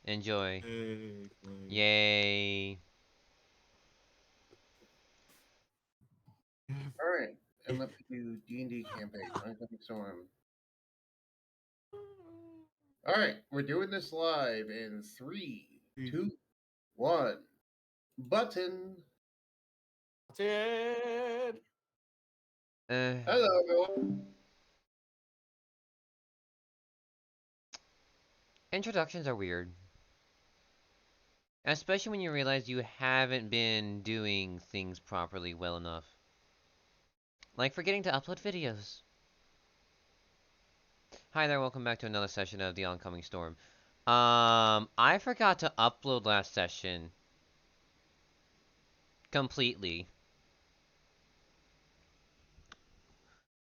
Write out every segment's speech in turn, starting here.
Enjoy. Hey, Clay. Yay. Alright, and let's do D&D campaign, Oncoming Storm. Alright, we're doing this live in 3, 2, 1. Button. Ted. Uh, Hello, everyone. Introductions are weird. Especially when you realize you haven't been doing things properly well enough. Like forgetting to upload videos. Hi there, welcome back to another session of the Oncoming Storm. I forgot to upload last session. Completely.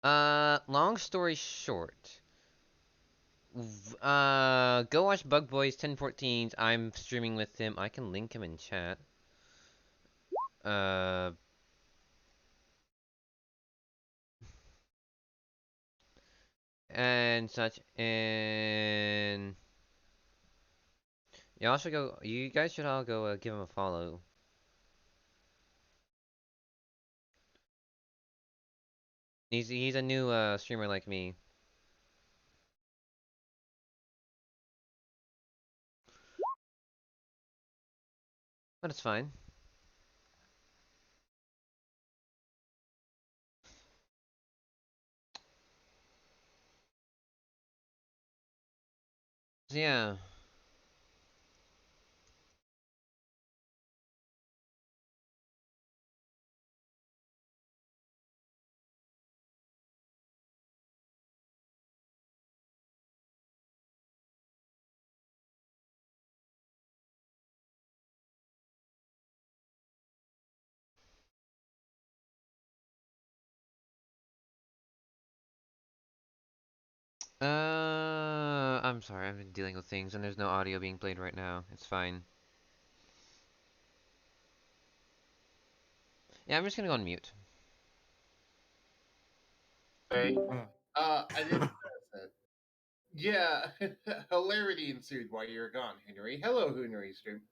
Long story short. Go watch Bug Boys 1014's. I'm streaming with him. I can link him in chat. Uh, and such. And y'all should go. You guys should all go give him a follow. He's a new streamer like me. But it's fine. So yeah. I'm sorry. I've been dealing with things, and there's no audio being played right now. It's fine. Yeah, I'm just gonna go on mute. Hey, I didn't notice that. Yeah, hilarity ensued while you were gone, Henry. Hello, Henry stream.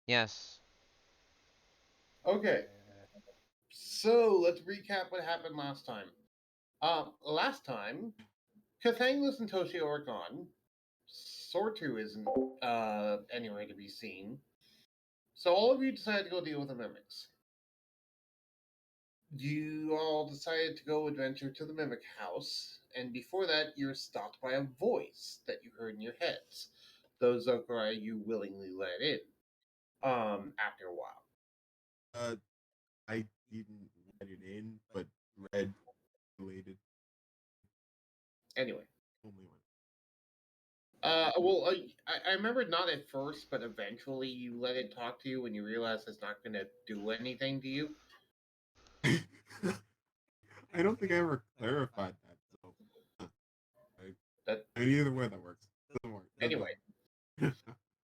Yes. Okay, so let's recap what happened last time. Last time, Cathangus and Toshio are gone. Sortu isn't anywhere to be seen. So all of you decided to go deal with the mimics. You all decided to go adventure to the mimic house, and before that, you're stopped by a voice that you heard in your heads. Those Zokurai you willingly let in. After a while. I didn't let it in, but read related Anyway. only one. Well, I remember not at first, but eventually you let it talk to you when you realize it's not going to do anything to you. I don't think I ever clarified that. So, either way that works. Doesn't work. Anyway,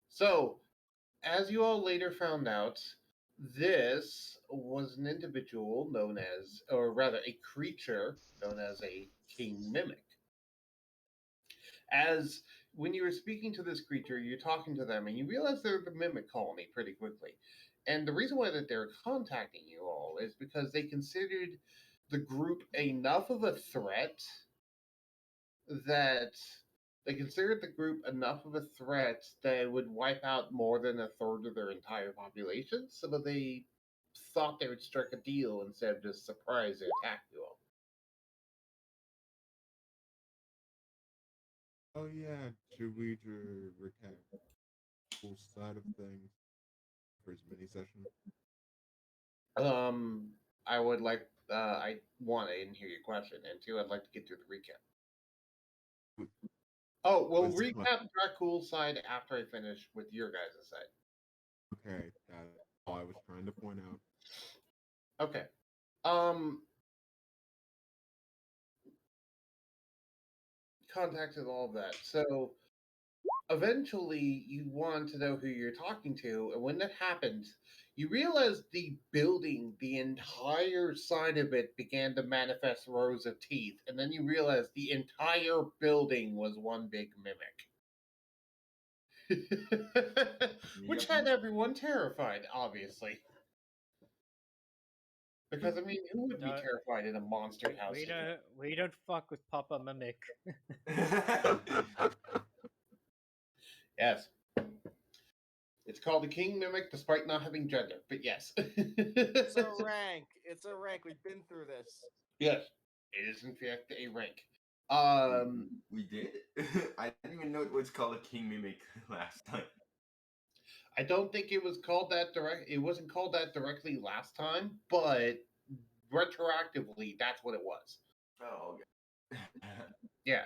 so as you all later found out, this was an individual known as, or rather, a creature known as a king mimic. As when you were speaking to this creature, you're talking to them, and you realize they're the mimic colony pretty quickly. And the reason why that they're contacting you all is because they considered the group enough of a threat that it would wipe out more than a third of their entire population. So that they thought they would strike a deal instead of just surprise and attack you all. Oh yeah, should we recap full side of things for his mini session? I would like. I didn't hear your question, and two, I'd like to get through the recap. Oh, we'll recap Dracul side after I finish with your guys' side. Okay, that's all I was trying to point out. Okay. Contacted all of that. So eventually you want to know who you're talking to, and when that happens, you realize the building, the entire side of it began to manifest rows of teeth, and then you realize the entire building was one big mimic. Which Yep. had everyone terrified, obviously. Because I mean, who would be No, terrified in a monster house? we don't fuck with Papa Mimic. Yes. It's called the King Mimic despite not having gender, but yes. It's a rank. It's a rank. We've been through this. Yes. It is in fact a rank. We did. I didn't even know it was called a king mimic last time. I don't think it was called that direct. It wasn't called that directly last time, but retroactively, that's what it was. Oh, okay. Yeah,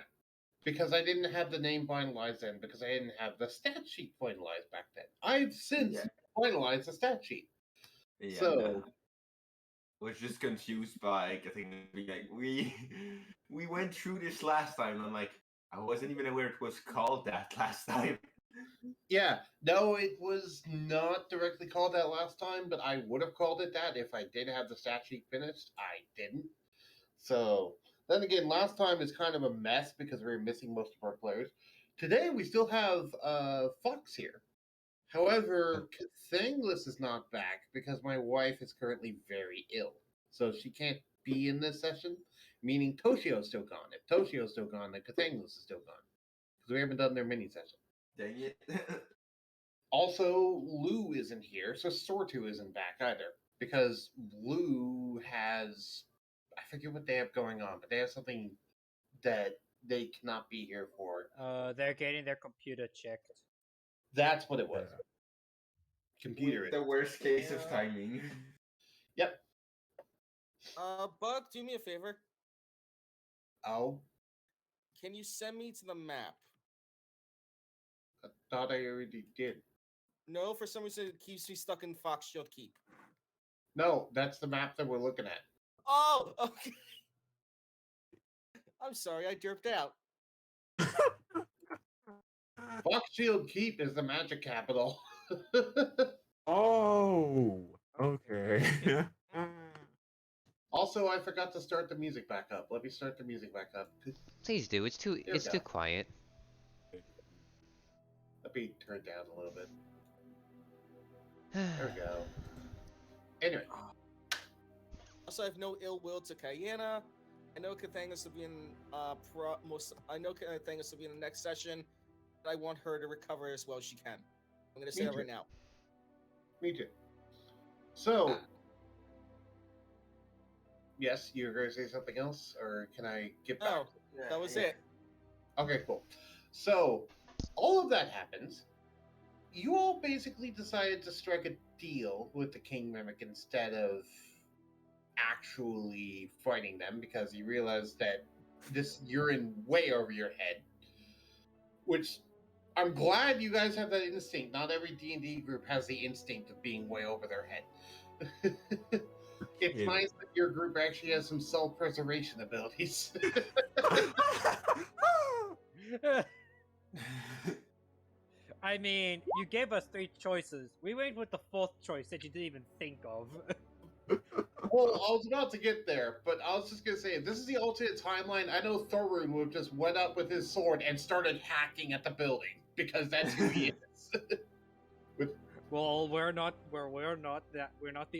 because I didn't have the name finalized then, because I didn't have the stat sheet finalized back then. I've since finalized the stat sheet. Yeah, So was just confused by I think like we went through this last time. I'm like, I wasn't even aware it was called that last time. yeah, no, it was not directly called that last time, but I would have called it that if I did have the stat sheet finished. I didn't. So then again, last time is kind of a mess because we were missing most of our players. Today we still have Fox here. However, Cathangless is not back because my wife is currently very ill. So she can't be in this session, meaning Toshio's still gone. If Toshio's still gone, then Cathangless is still gone. Because we haven't done their mini session. Dang it. Also, Lou isn't here, so Sortu isn't back either. Because Lou has, I forget what they have going on, but they have something that they cannot be here for. They're getting their computer checked. That's what it was. Computer. With the worst case of timing. Yep. Bug, do me a favor. Oh, Can you send me to the map? I thought I already did. No, for some reason it keeps me stuck in Fox Shield Keep. No, that's the map that we're looking at. Oh, okay. I'm sorry, I derped out. Fox Shield Keep is the magic capital. Oh, okay. Also, I forgot to start the music back up. Let me start the music back up. Please do. It's too we go. quiet. Let me turn it down a little bit. There we go. Anyway, Also, I have no ill will to Kayana. I know Cathangus will be in I know Cathangus will be in the next session. But I want her to recover as well as she can. I'm gonna say Me that too. right now. me too. So, yes, you're going to say something else, or can I get back? No, that was it. Okay, cool. So, all of that happens. You all basically decided to strike a deal with the King Mimic instead of actually fighting them because you realized that you're in way over your head. Which I'm glad you guys have that instinct. Not every D&D group has the instinct of being way over their head. It's nice that your group actually has some self-preservation abilities. I mean, you gave us 3 choices. We went with the 4th choice that you didn't even think of. Well, I was about to get there, but I was just gonna say, if this is the alternate timeline, I know Thorun would have just went up with his sword and started hacking at the building because that's who he is. Well, we're not the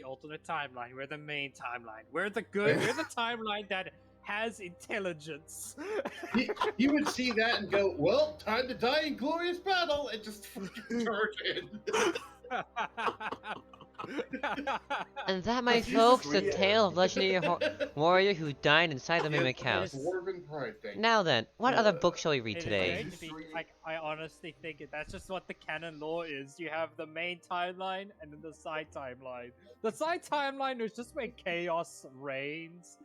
alternate timeline. We're the main timeline. We're the good. We're the timeline that has intelligence. You would see that and go, "Well, time to die in glorious battle," and just fucking charge in. And that, my Jesus, folks, the we- tale of legendary warrior who died inside the Mimic House. Dwarven pride thing. Now then, what other book shall we read It is today? going to be, like, I honestly think that's just what the canon lore is. You have the main timeline and then the side timeline. The side timeline is just where chaos reigns.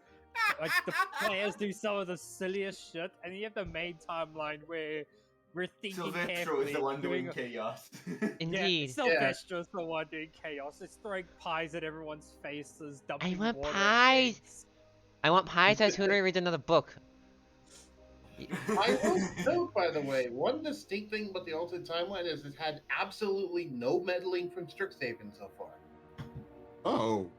Like, the players do some of the silliest shit, and you have the main timeline where we're thinking Sylvester carefully. is the one doing chaos. Indeed. Yeah, Sylvester's the one doing chaos. It's throwing pies at everyone's faces, dumping want water pies! at eggs. I want pies as soon as I read another book. I will note, by the way, one distinct thing about the alternate timeline is it's had absolutely no meddling from Strixhaven so far. Oh,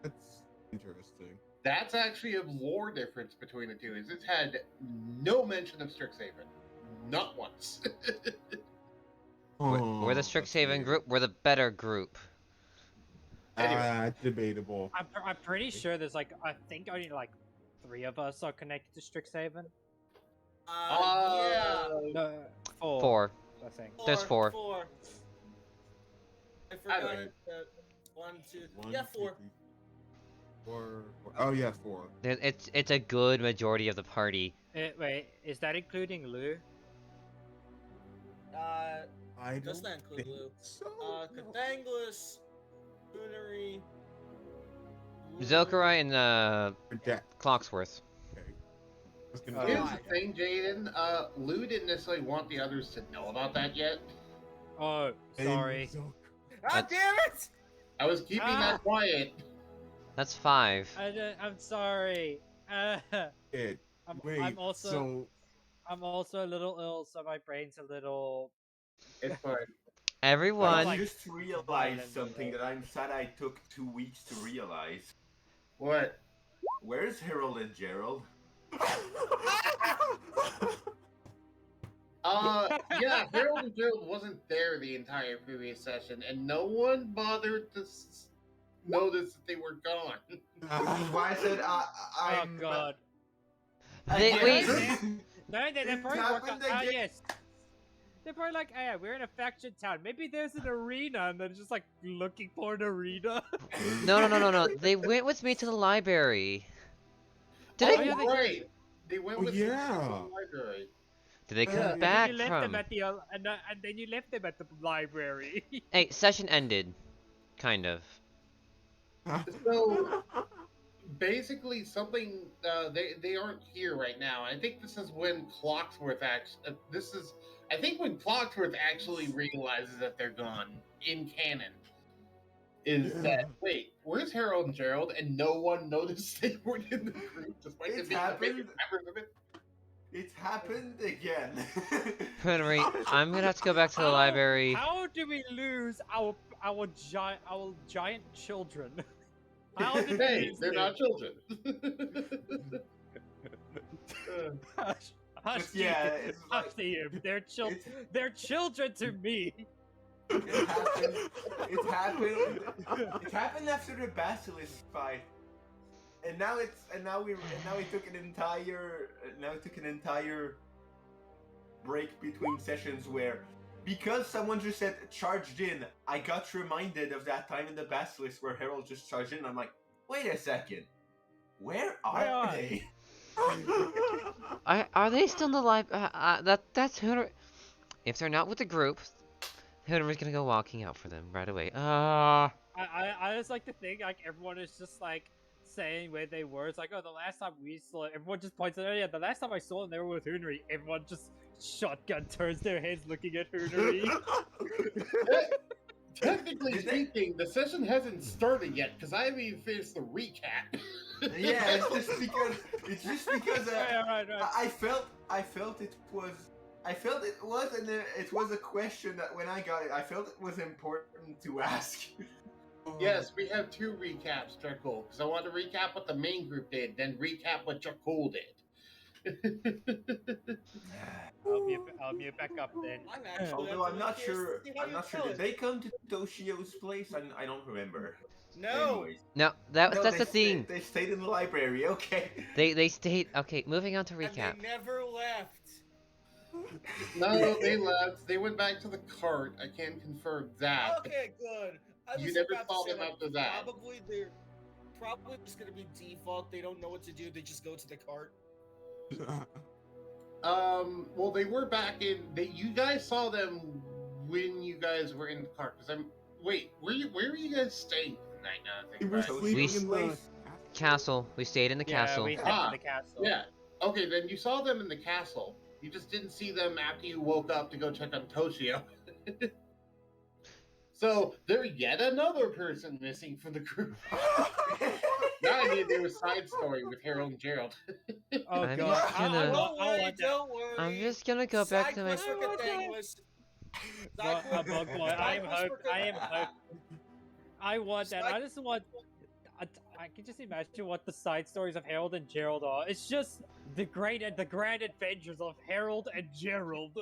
that's interesting. That's actually a lore difference between the two. Is it's had no mention of Strixhaven, not once. We're the Strixhaven group. We're the better group. Debatable. I'm pretty sure there's like I think only like 3 of us are connected to Strixhaven. Yeah. No, 4. 4. I think. There's 4. 4. I forgot Either. it. 1, 2. One, Yeah, two, 4. three, four. Oh yeah, 4. It's a good majority of the party. Wait, is that including Lou? I Does don't not include think Lou. so. No. Catanglis, Coonery, Zokarai and Redact. Clocksworth. Okay. I was Oh, gonna Here's God. the thing, Jaden. Lou didn't necessarily want the others to know about that yet. Oh, sorry. Ah, damn it! I was keeping that quiet. That's 5. I'm sorry. It. Wait. I'm also So I'm also a little ill, so my brain's a little. It's fine. I Everyone. like- just realized violent something today. that I'm sad I took 2 weeks to realize. What? Where's Harold and Gerald? Yeah, Harold and Gerald wasn't there the entire previous session, and no one bothered to notice that they were gone. Why I said Oh I'm. God. They, Yeah. wait. No, they It probably work happened out. again. Yes. They're probably like, "Hey, we're in a faction town. Maybe there's an arena," and they're just like looking for an arena. No. They went with me to the library. Did Oh, they? yeah, they- right. They went Oh, with yeah. me to the library. Did they Yeah, come and back you left from? them at the and then you left them at the library. Hey, session ended. Kind of. So basically, something they aren't here right now. I think this is when Clocksworth I think when Clocksworth actually realizes that they're gone in canon. Is that wait? Where's Harold and Gerald? And no one noticed they weren't in the group, despite It's them being the happened. biggest members of it. It's happened again. Henry, I'm gonna have to go back to the library. How do we lose our giant children? How did we Hey, lose they're them? not children. Hush, hush, But yeah, Ethan, it's hush like- to him. They're it's- They're children to me. It happened. It happened. It happened after the Basilisk fight, and now we took an entire break between sessions where, because someone just said charged in, I got reminded of that time in the Basilisk where Harold just charged in. I'm like, wait a second, where Where are are they? Are they still in the library? That's Henry. If they're not with the group, Henry's gonna go walking out for them right away. I just like to think like everyone is just like saying where they were. It's like, oh, the last time we saw it, everyone just points out, oh, yeah, the last time I saw them, they were with Henry. Everyone just shotgun turns their heads looking at Henry. Technically Did they- speaking, the session hasn't started yet because I haven't even finished the recap. Yeah, it's just because right. I felt it was, and it was a question that when I got it, I felt it was important to ask. Yes, we have 2 recaps, Dracul, because I want to recap what the main group did, then recap what Dracul did. I'll mute back up then. I'm actually. Although I'm not sure. See how I'm you not sure. tell Did it. they come to Toshio's place? I don't remember. No. Anyways. No, No, that's they the thing. They stayed in the library. Okay. They stayed. Okay, moving on to And recap. they never left. No, they left. They went back to the cart. I can confirm that. Okay, good. I You was never about to saw say, them like, after that. They're probably just gonna be default. They don't know what to do. They just go to the cart. Well, they were back in. You guys saw them when you guys were in the cart. Wait, where were you guys staying the night? Now I We think were about it. sleeping Toshio's in the place. Castle. We stayed in the castle. Yeah, we slept Ah, in the castle. Yeah. Okay, then you saw them in the castle. You just didn't see them after you woke up to go check on Toshio. So there yet another person missing from the group. Now I need to do a side story with Harold and Gerald. Oh I'm god. just gonna- Don't worry, want that. don't worry. I'm just gonna go back to my. Side quest for Catanglis. Bug boy, I am hope. I want that. I just want. I can just imagine what the side stories of Harold and Gerald are. It's just the grand adventures of Harold and Gerald.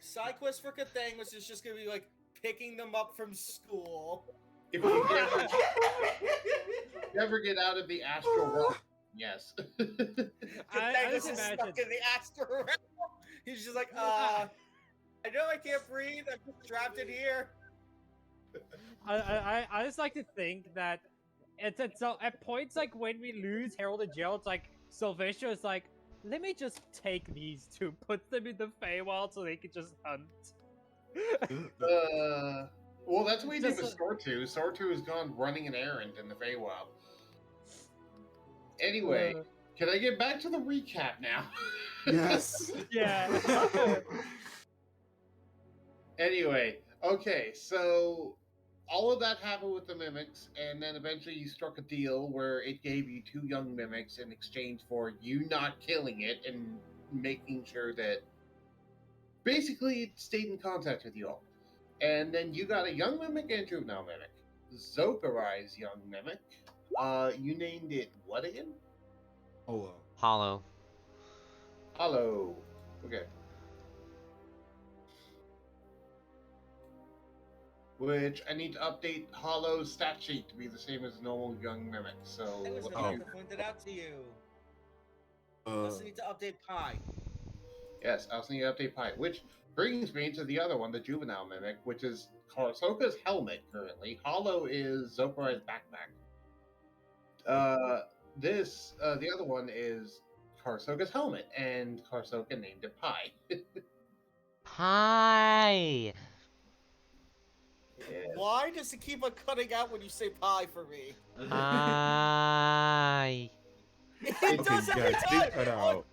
side quest for Cathangus is just gonna be like picking them up from school. If you ever get out of the astral realm, yes. Cathangus just is imagine. stuck in the astral realm. He's just like, I know I can't breathe. I'm just trapped in here. I just like to think that it's so at points like when we lose Herald and Gerald, it's like Sylvester is like, let me just take these two, put them in the Feywild so they can just hunt. Well, that's what we did Just with Sortu. Sortu has gone running an errand in the Feywild. Anyway, can I get back to the recap now? Yes. Yeah. Anyway, okay, so all of that happened with the mimics, and then eventually you struck a deal where it gave you 2 young mimics in exchange for you not killing it and making sure that basically it stayed in contact with you all. And then you got a young mimic and a juvenile mimic. Zokarai's young mimic, you named it what again? Hello. Hollow. Hollow. Okay. Which I need to update Hollow's stat sheet to be the same as normal young mimic. So I was let about me to do. point it out to you. I also need to update Pi. Yes, I also need to update Pi. Which brings me to the other one, the juvenile mimic, which is Karsoka's helmet currently. Hollow is Zokarai's backpack. The other one is Karsoka's helmet, and Karsoka named it Pi. Pie! Yes. Why does it keep on cutting out when you say Pi for me? Pie! It Okay, does every guys, time! did cut out.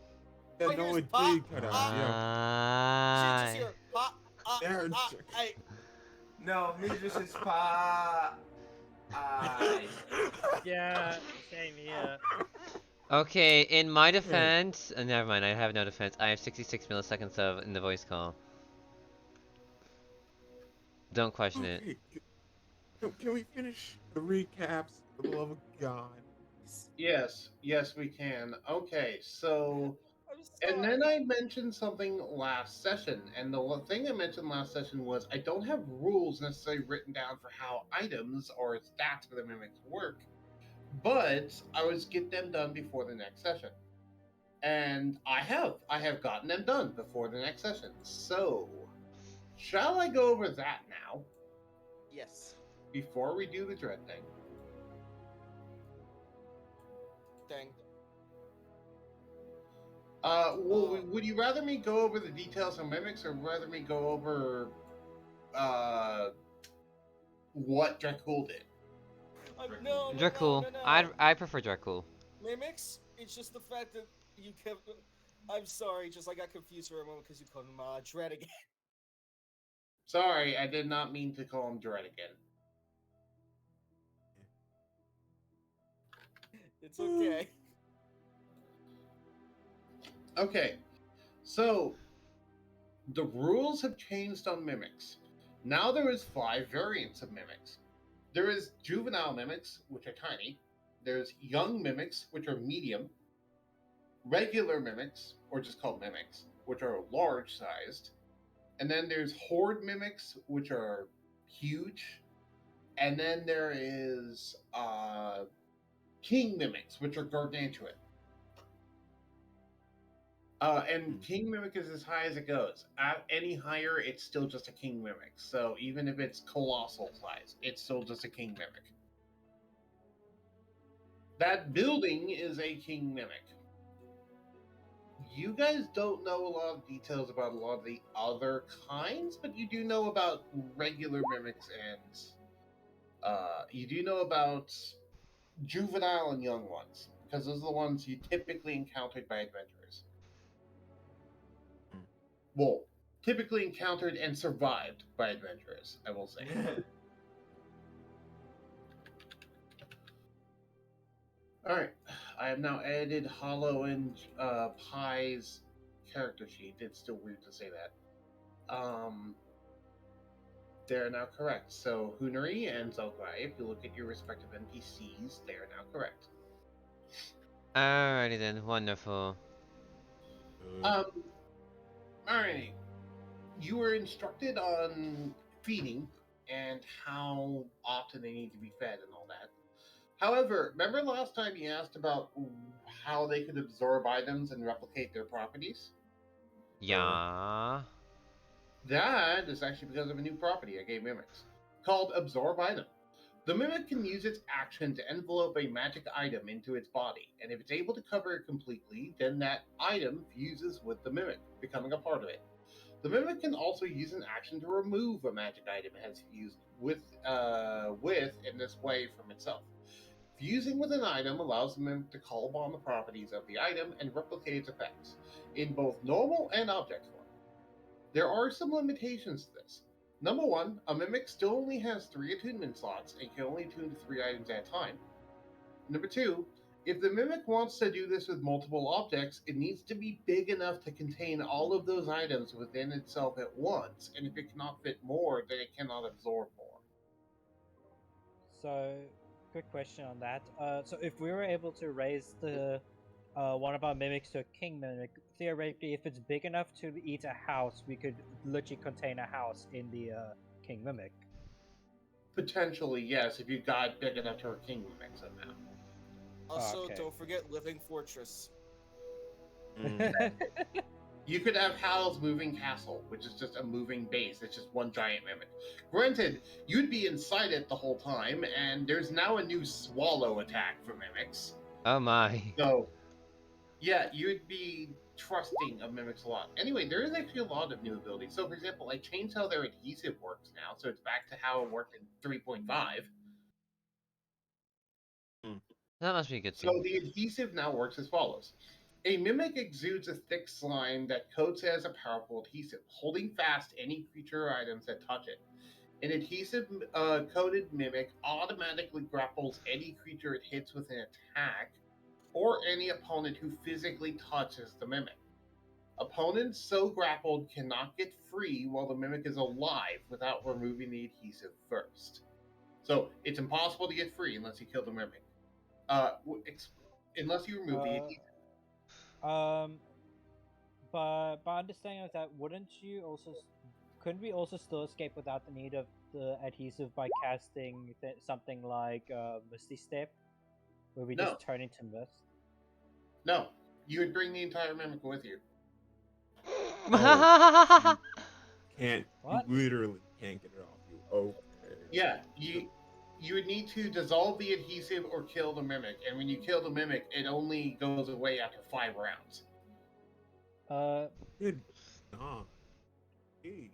Yeah, oh, no, here's it pop, did cut out. Yeah. Shit, just Pie! here. Pop, There, it's- hey. No, Midris is pa. Yeah, same here. Okay, in my defense, never mind, I have no defense. I have 66 milliseconds of in the voice call. Don't question it. Okay, can we finish the recaps for the love of God? Yes, we can. Okay, so I'm and sorry. then I mentioned something last session, and the one thing I mentioned last session was I don't have rules necessarily written down for how items or stats for the mimics work, but I was get them done before the next session, and I have gotten them done before the next session. So, shall I go over that now Yes. before we do the dread thing? Dang. Would you rather me go over the details on mimics, or rather me go over what Dracul did? No, Dracul. I prefer Dracul. Mimics, it's just the fact that you kept. I'm sorry, just I got confused for a moment because you called him Dread again. Sorry, I did not mean to call him Dread again. It's okay. Okay, so the rules have changed on mimics. Now there is 5 variants of mimics. There is juvenile mimics, which are tiny. There's young mimics, which are medium. Regular mimics, or just called mimics, which are large-sized. And then there's horde mimics, which are huge. And then there is king mimics, which are gargantuan. And king mimic is as high as it goes. At any higher, it's still just a king mimic. So even if it's colossal size, it's still just a king mimic. That building is a king mimic. You guys don't know a lot of details about a lot of the other kinds, but you do know about regular mimics, and you do know about juvenile and young ones, because those are the ones you typically encountered by adventurers. Well, typically encountered and survived by adventurers, I will say. Alright, I have now edited Hollow and Pi's character sheet. It's still weird to say that. They're now correct. So Hunari and Zelkai, if you look at your respective NPCs, they are now correct. Alrighty then, wonderful. Alrighty. you were instructed on feeding and how often they need to be fed and all that. However, remember last time you asked about how they could absorb items and replicate their properties? Yeah. That is actually because of a new property I gave mimics called Absorb Item. The mimic can use its action to envelope a magic item into its body, and if it's able to cover it completely, then that item fuses with the mimic, becoming a part of it. The mimic can also use an action to remove a magic item it has fused with in this way from itself. Fusing with an item allows the mimic to call upon the properties of the item and replicate its effects in both normal and object form. There are some limitations to this. Number one, a mimic still only has 3 attunement slots and can only attune to 3 items at a time. Number two, if the mimic wants to do this with multiple objects, it needs to be big enough to contain all of those items within itself at once, and if it cannot fit more, then it cannot absorb more. So, quick question on that. So if we were able to raise the one of our mimics to a king mimic, theoretically, if it's big enough to eat a house, we could literally contain a house in the king mimic. Potentially, yes, if you got big enough to a king mimic somehow. Also, Okay. don't forget Living Fortress. Mm. You could have Hal's Moving Castle, which is just a moving base. It's just one giant mimic. Granted, you'd be inside it the whole time, and there's now a new swallow attack for mimics. Oh my. So, yeah, you'd be trusting of mimics a lot. Anyway, there is actually a lot of new abilities. So, for example, I changed how their adhesive works now, so it's back to how it worked in 3.5. That must be a good So thing. the adhesive now works as follows. A mimic exudes a thick slime that coats it as a powerful adhesive, holding fast any creature or items that touch it. An adhesive coated mimic automatically grapples any creature it hits with an attack or any opponent who physically touches the mimic. Opponents so grappled cannot get free while the mimic is alive without removing the adhesive first. So it's impossible to get free unless you kill the mimic. Unless you remove the adhesive. Um, but by understanding of that, wouldn't you also couldn't we also still escape without the need of the adhesive by casting something like Misty Step, where we No. just turn into mist? No, you would bring the entire mimic with you. Oh. Can't What? you literally can't get it off you. Okay. Yeah, you would need to dissolve the adhesive or kill the mimic, and when you kill the mimic, it only goes away after 5 rounds. Good God. Hey.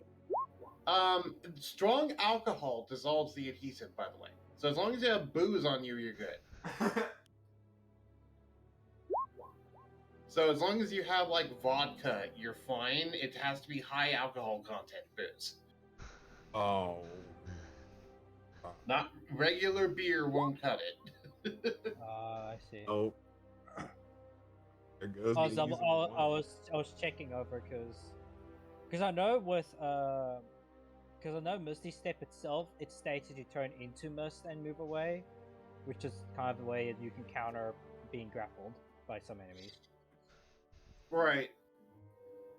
Strong alcohol dissolves the adhesive, by the way. So as long as you have booze on you, you're good. So as long as you have like vodka, you're fine. It has to be high alcohol content booze. Oh. Not regular beer won't cut it. I see. Oh. There goes I was, me double, using I one. was checking over because I know with because I know Misty Step itself, it states that you turn into mist and move away, which is kind of the way that you can counter being grappled by some enemies. Right.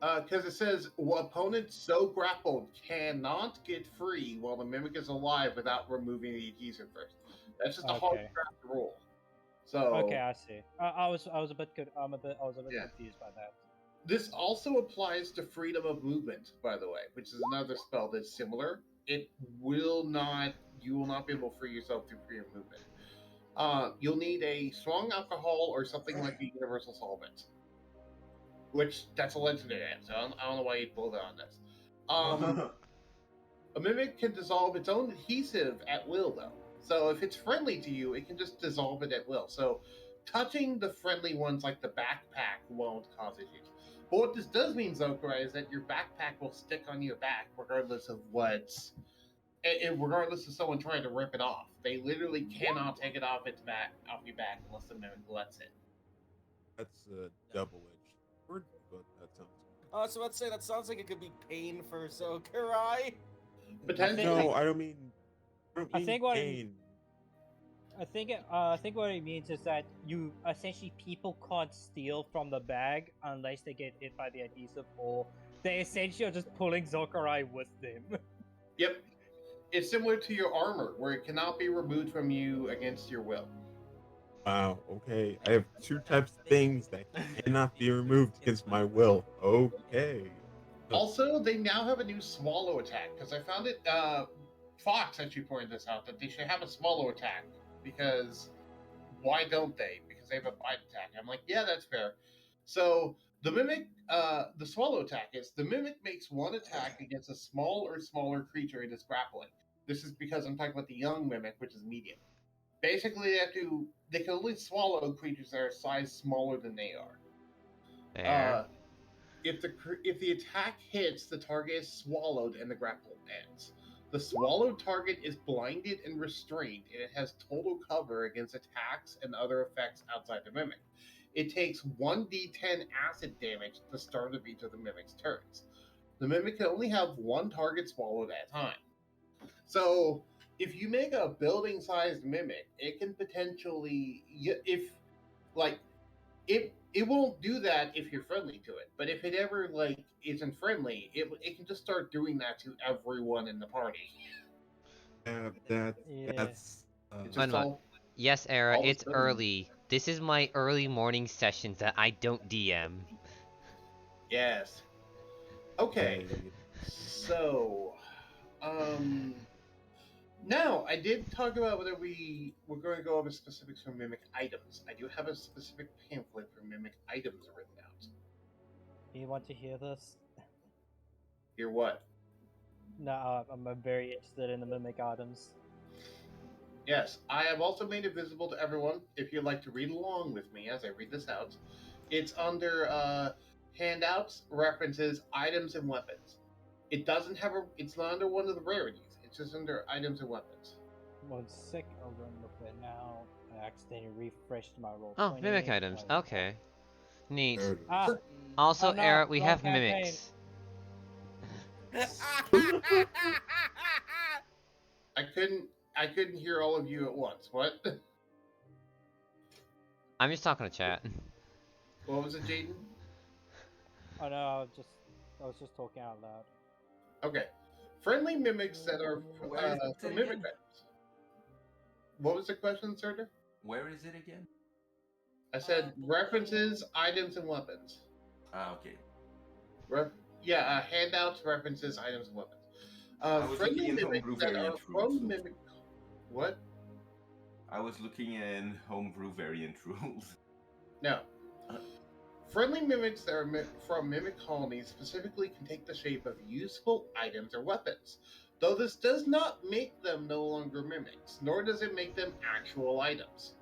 Because it says opponents so grappled cannot get free while the mimic is alive without removing the adhesive first. That's just a hard Okay. craft rule. So Okay, I see. I was a bit Yeah. confused by that. this also applies to freedom of movement, by the way, which is another spell that's similar. You will not be able to free yourself through freedom of movement. You'll need a strong alcohol or something like the universal solvent, which that's a legendary item, so I don't know why you'd pull that on this. A mimic can dissolve its own adhesive at will, though. So if it's friendly to you, it can just dissolve it at will. So touching the friendly ones like the backpack won't cause issues. But what this does mean, Zokra, is that your backpack will stick on your back regardless of regardless of someone trying to rip it off. They literally cannot take it off your back unless the mimic lets it. That's a double-edged sword, but that sounds. So let's say that sounds like it could be pain for Zokurai. Potentially. No, I don't mean. I think what pain. I think what it means is that you essentially people can't steal from the bag unless they get hit by the adhesive or they essentially are just pulling Zokurai with them. Yep. It's similar to your armor, where it cannot be removed from you against your will. Wow. Okay. I have two types of things that cannot be removed against my will. Okay. Also, they now have a new swallow attack, because I found it, Fox actually pointed this out, that they should have a swallow attack, because why don't they? Because they have a bite attack. I'm like, yeah, that's fair. So, the Mimic, the swallow attack is, the Mimic makes one attack against a small or smaller creature it is grappling. This is because I'm talking about the young Mimic, which is medium. Basically, they can only swallow creatures that are size smaller than they are. Fair. If the attack hits, the target is swallowed and the grapple ends. The swallowed target is blinded and restrained, and it has total cover against attacks and other effects outside the Mimic. It takes 1d10 acid damage at the start of each of the Mimic's turns. The Mimic can only have one target swallowed at a time. So, if you make a building-sized Mimic, it can potentially, it won't do that if you're friendly to it. But if it ever isn't friendly, it can just start doing that to everyone in the party. Yeah, Yeah. that's It's Fun just one. Yes, Era, all of a it's sudden- early. This is my early morning sessions that I don't DM. Yes. Okay. okay. So, now I did talk about whether we were going to go over specifics for mimic items. I do have a specific pamphlet for mimic items written out. Do you want to hear this? Hear what? No, I'm very interested in the mimic items. Yes, I have also made it visible to everyone. If you'd like to read along with me as I read this out, it's under handouts, references, items, and weapons. It doesn't have it's not under one of the rarities. It's just under items and weapons. 1 sec, I'll run look there now. I accidentally refreshed my roll. Oh, mimic items. Okay. Neat. Third. Ah, Also, oh no, Era, we wrong have campaign. mimics. I couldn't hear all of you at once. What? I'm just talking to chat. What was it, Jaden? Oh no, I was just talking out loud. Okay. Friendly mimics that are Where is it for mimic again? items. What was the question, Serta? Where is it again? I said references, items, and weapons. Ah, okay. Handouts, references, items, and weapons. I was Friendly looking in mimics homebrew that are variant rules. from mimic. What? I was looking in homebrew variant rules. No. Friendly mimics that are from mimic colonies specifically can take the shape of useful items or weapons, though this does not make them no longer mimics, nor does it make them actual items.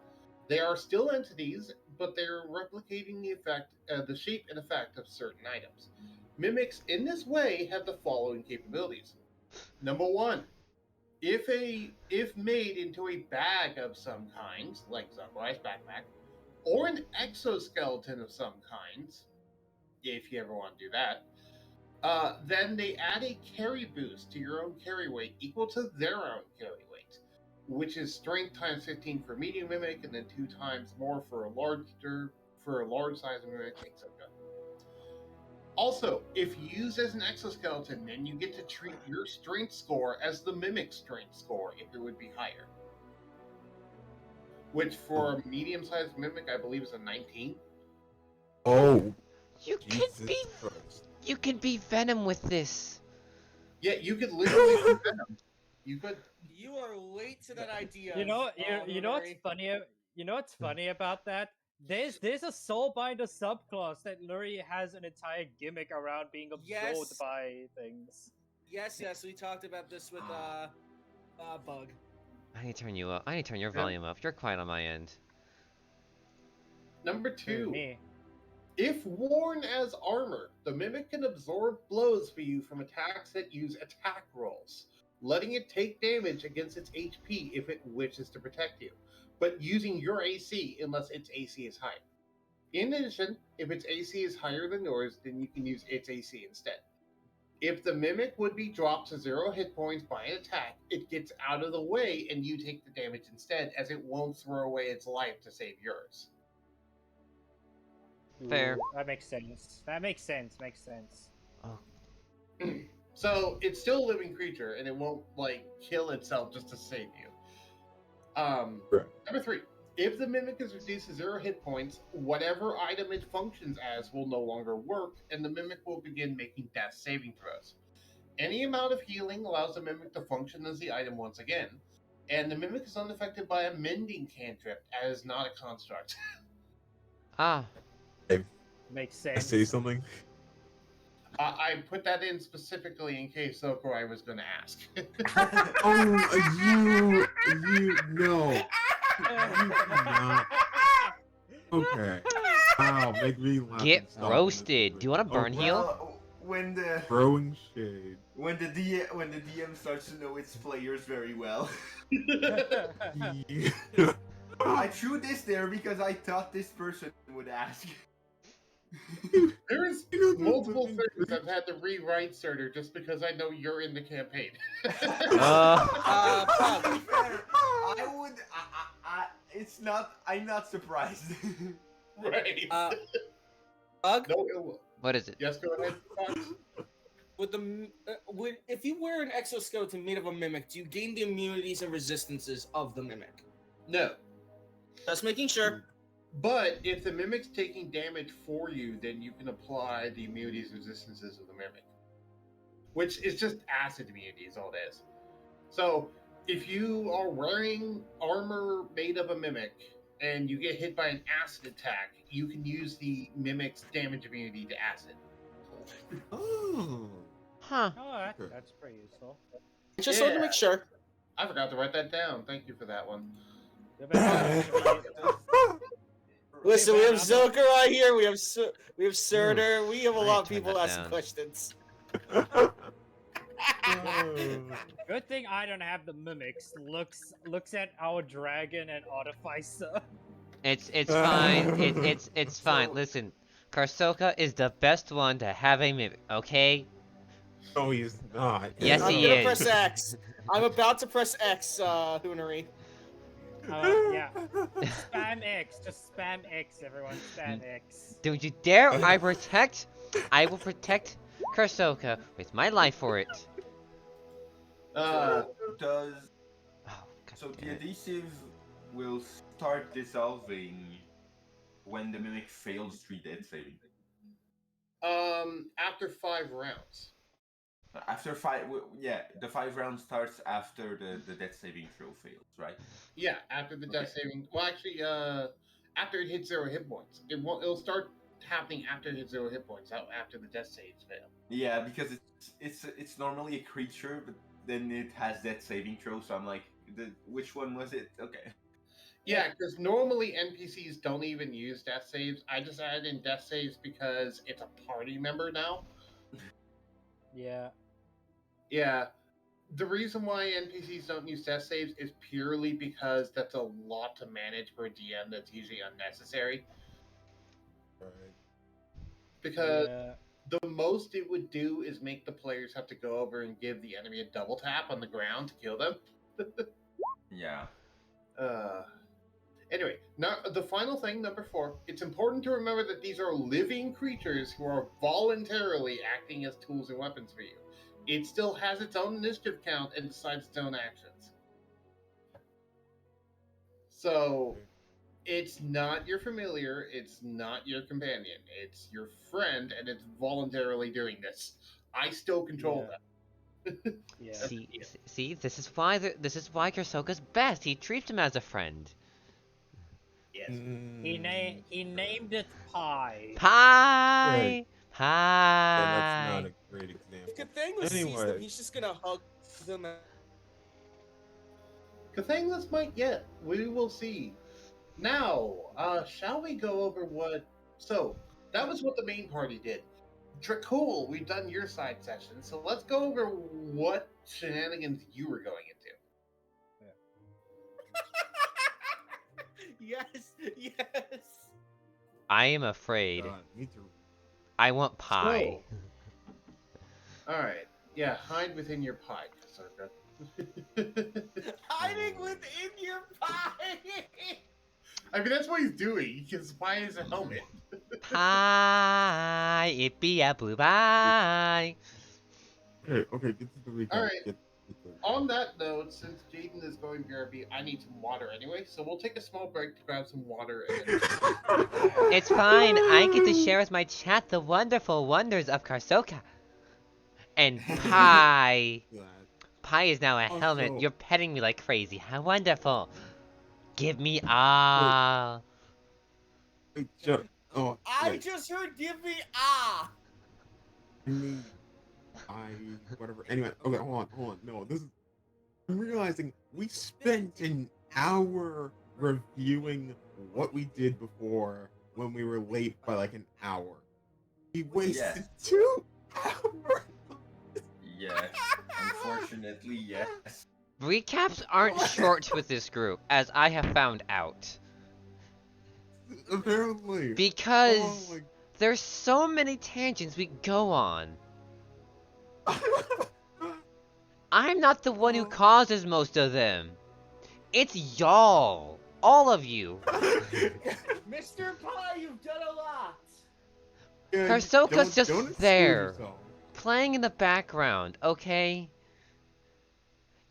They are still entities, but they are replicating the shape and effect of certain items. Mimics in this way have the following capabilities. Number 1, if made into a bag of some kind, like Zumwai's backpack, or an exoskeleton of some kind, if you ever want to do that, then they add a carry boost to your own carry weight equal to their own carry weight, which is strength times 15 for medium mimic, and then 2 times more for a large size mimic, etc. Also, if used as an exoskeleton, then you get to treat your strength score as the mimic strength score if it would be higher. Which for a medium-sized mimic, I believe is a 19. Oh, You Jesus can be Christ. you can be Venom with this. Yeah, you could literally do Venom. You could. You are late to that idea. You know, you know what's Lunari. funny? You know what's funny about that? There's a Soulbinder subclass that literally has an entire gimmick around being absorbed Yes. by things. Yes, we talked about this with Bug. I need to turn you up. I need to turn your Yeah. volume up. You're quiet on my end. Number Who, 2. me. If worn as armor, the mimic can absorb blows for you from attacks that use attack rolls, letting it take damage against its HP if it wishes to protect you, but using your AC unless its AC is higher. In addition, if its AC is higher than yours, then you can use its AC instead. If the mimic would be dropped to 0 hit points by an attack, it gets out of the way and you take the damage instead, as it won't throw away its life to save yours. Fair. Ooh, that makes sense. That makes sense. Makes sense. So it's still a living creature, and it won't like kill itself just to save you. Correct. Number 3. If the mimic is reduced to 0 hit points, whatever item it functions as will no longer work, and the mimic will begin making death saving throws. Any amount of healing allows the mimic to function as the item once again, and the mimic is unaffected by a mending cantrip, as not a construct. Ah, Makes I sense. say something. I put that in specifically in case Sokorai was going to ask. Oh, you no. You cannot. Okay. Wow, make me laugh. get and stop roasted. Do you want to burn Okay. heal? Well, when the Throwing shade. DM starts to know its players very well. Yeah. I threw this there because I thought this person would ask. There's You know, multiple things I've had to rewrite, Surtur, just because I know you're in the campaign. Pug. To be fair, I would. It's not. I'm not surprised. Right. Pug, No ill will. What is it? Yes, go ahead, Fox. if you wear an exoskeleton made of a mimic, do you gain the immunities and resistances of the mimic? No. Just making sure. But if the mimic's taking damage for you, then you can apply the immunities and resistances of the mimic. Which is just acid immunity, is all it is. So, if you are wearing armor made of a mimic, and you get hit by an acid attack, you can use the mimic's damage immunity to acid. Oh. Huh. Oh, that's pretty useful. Just wanted to Yeah. make sure. I forgot to write that down. Thank you for that one. Listen, we have Zoka. Zokarai here. We have Surtur. We have a I lot of turned people that asking down. questions. Good thing I don't have the mimics. Looks at our dragon and Artificer. It's fine. It's fine. So- Listen, Karsoka is the best one to have a mimic. Okay. No, he's not. Yes, I'm he gonna is. press X. I'm about to press X, Hoonery. Yeah. Spam X. Just spam X, everyone. Spam X. Don't you dare! I will protect Karsoka with my life for it. Uh, Does Oh, God so damn the it. adhesive will start dissolving when the mimic fails 3 death saving. after 5 rounds. After 5, yeah, the 5 round starts after the death saving throw fails, right? Yeah, after the death saving. Well, actually, after it hits 0 hit points. It'll start happening after it hits 0 hit points, not after the death saves fail. Yeah, because it's normally a creature, but then it has death saving throw. So I'm like, which one was it? Okay. Yeah, because normally NPCs don't even use death saves. I just added in death saves because it's a party member now. Yeah. Yeah. The reason why NPCs don't use death saves is purely because that's a lot to manage for a DM that's usually unnecessary. Right. Because Yeah. the most it would do is make the players have to go over and give the enemy a double tap on the ground to kill them. Yeah. Anyway, now the final thing, number 4. It's important to remember that these are living creatures who are voluntarily acting as tools and weapons for you. It still has its own initiative count and decides its own actions. So, it's not your familiar, it's not your companion, it's your friend, and it's voluntarily doing this. I still control them. Yeah. See, this is why Karsoka's best. He treats him as a friend. Yes. He named it Pie. Pie. Yeah, Pie. that's not a great If example. Cathangla sees them, Anyway. he's just gonna hug them. Cathanglas might yet. We will see. Now, shall we go over what... So, that was what the main party did. Cool, we've done your side session, so let's go over what shenanigans you were going into. Yes, yes. I am afraid. God, me too. I want pie. Alright, yeah, hide within your pie, Kasarka. Hiding within your pie. I mean, that's what he's doing, because pie is a helmet. Pie. It be a blue pie. Okay, get to the recap. All right. Get the... On that note, since Jaden is going BRB, I need some water anyway, so we'll take a small break to grab some water and then. It's fine. I get to share with my chat the wonderful wonders of Karsoka. And Pi. Glad. Pi is now a helmet. Also- You're petting me like crazy. How wonderful. Give me Wait, shut. Oh, I wait. just heard give me ah. I mean, whatever. Anyway, okay, hold on. No, this is. I'm realizing we spent an hour reviewing what we did before when we were late by like an hour. We wasted 2 hours. Yes. Unfortunately, yes. Recaps aren't short with this group, as I have found out. Apparently. Because Oh there's so many tangents we go on. my... I'm not the one who causes most of them. It's y'all. All of you. Mr. Pie, you've done a lot. Yeah, Karsoka's just don't excuse there. yourself. Playing in the background, okay?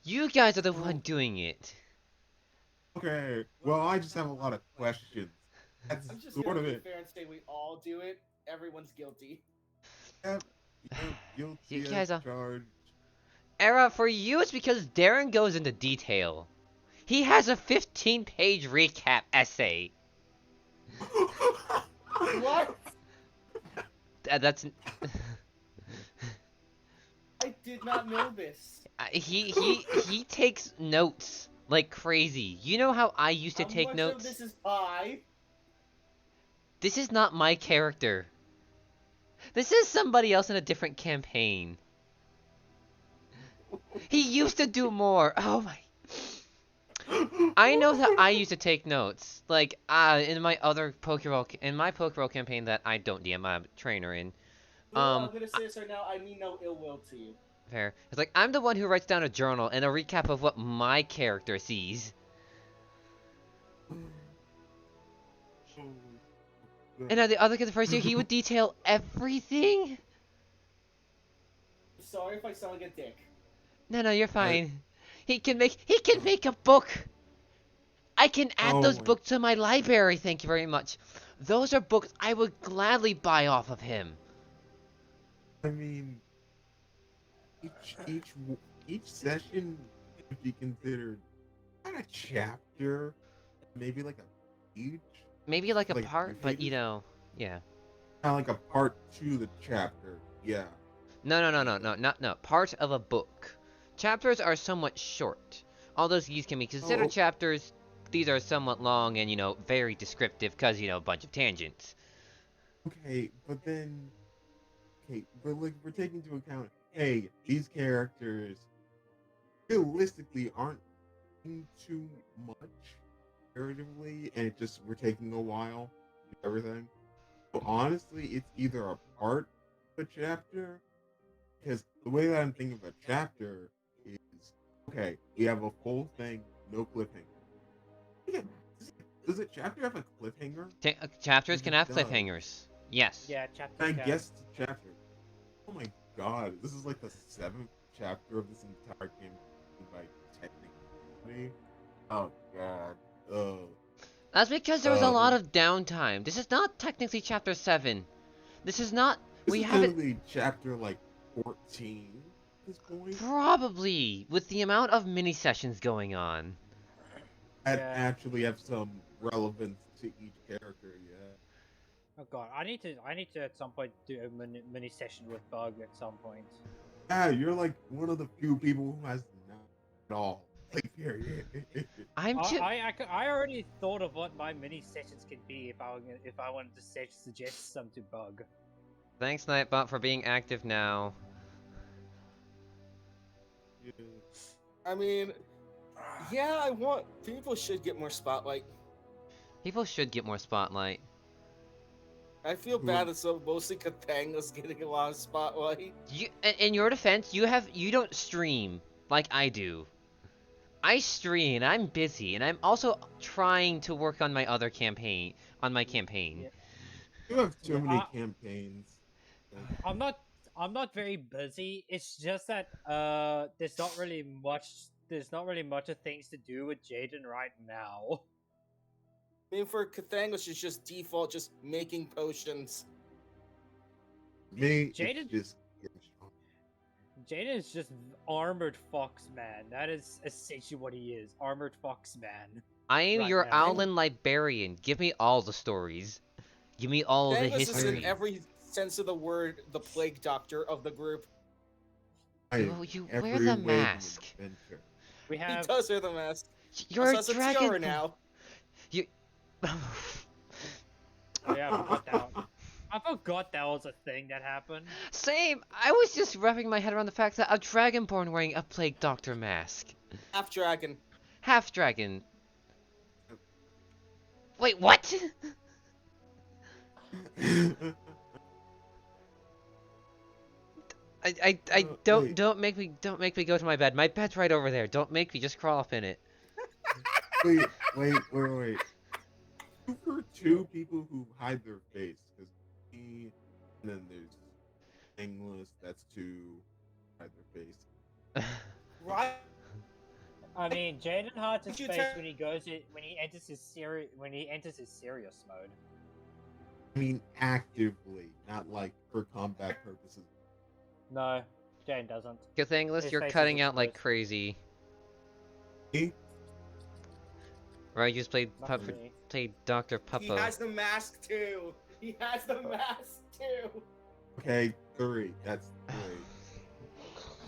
You guys are the one doing it. Okay, well, I just have a lot of questions. That's I'm just sort gonna of be it. fair and say we all do it. Everyone's guilty. Yep, guilty You as guys are- charged. Era, for you it's because Darren goes into detail. He has a 15-page recap essay. What? That's... I did not know this. he takes notes like crazy. You know how I used to How take much notes? of this is pie? This is not my character. This is somebody else in a different campaign. He used to do more. Oh my. I know that I used to take notes. Like, in my other Pokeball campaign that I don't DM, I'm a trainer in. I'm gonna say this right now. I mean no ill will to you. Fair. It's like, I'm the one who writes down a journal and a recap of what my character sees. And now the other kid, the first year, he would detail everything? Sorry if I sound like a dick. No, you're fine. He can make a book! I can add those books to my library, thank you very much. Those are books I would gladly buy off of him. I mean, each session could be considered not a chapter, maybe like a page. Maybe like a Like, part, but pages? you know, yeah. Kind of like a part to the chapter. Yeah. No. Part of a book. Chapters are somewhat short. Although these can be considered chapters, these are somewhat long and, you know, very descriptive because, you know, a bunch of tangents. Okay, but like we're taking into account, hey, these characters realistically aren't doing too much narratively, and we're taking a while to do everything. So honestly, it's either a part of a chapter, because the way that I'm thinking of a chapter is, okay, we have a full thing, no cliffhanger. Yeah, does a chapter have a cliffhanger? Chapters It can have does. cliffhangers. Yes. Yeah, chapter. I guess it's a chapter. Oh my god, this is like the 7th chapter of this entire game by technically. Oh god. Oh. That's because there was a lot of downtime. This is not technically chapter 7. This is not... This we is haven't... technically chapter like 14 at this point. Probably, with the amount of mini sessions going on. That Yeah. actually have some relevance to each character, yeah. Oh god, I need to at some point do a mini session with Bug at some point. Yeah, you're like one of the few people who has not at all. Like, here. I'm too... I already thought of what my mini sessions could be if I wanted to suggest some to Bug. Thanks, Nightbot, for being active now. I mean, yeah, people should get more spotlight. People should get more spotlight. I feel bad that mostly Katanga's getting a lot of spotlight. In your defense, you don't stream like I do. I stream, and I'm busy, and I'm also trying to work on my other campaign. On my campaign. Yeah. You have too many campaigns. I'm not I'm not very busy. It's just that there's not really much of things to do with Jaden right now. I mean, for Cathangos, it's just default, just making potions. Me, Jaden- it's just getting strong. Jaden is just armored fox man. That is essentially what he is. Armored fox man. I am Right your now. Owlin librarian. Give me all the stories. Give me all the Cathangos is history. in every sense of the word the plague doctor of the group. I am Well, you wear every the way the mask. inventor. We He have does wear the mask. You're Also, a has a tiara dragon. now. You. Oh yeah, I forgot that was a thing that happened. Same. I was just wrapping my head around the fact that a dragonborn wearing a plague doctor mask. Half dragon. Half dragon. Wait, what? I Wait. don't make me go to my bed. My bed's right over there. Don't make me just crawl up in it. wait. For two people who hide their face, because me, and then there's English. That's two hide their face. Right? I mean, Jaden hides his Did you face tell- when he enters his serious mode. I mean, actively, not like for combat purposes. No, Jaden doesn't. Cathanglus, His you're face is cutting out like exposed. crazy. Me? Right, you just played Not for puppet, me. played Dr. He Puppo. has the mask too. He has the mask too. Okay, 3. That's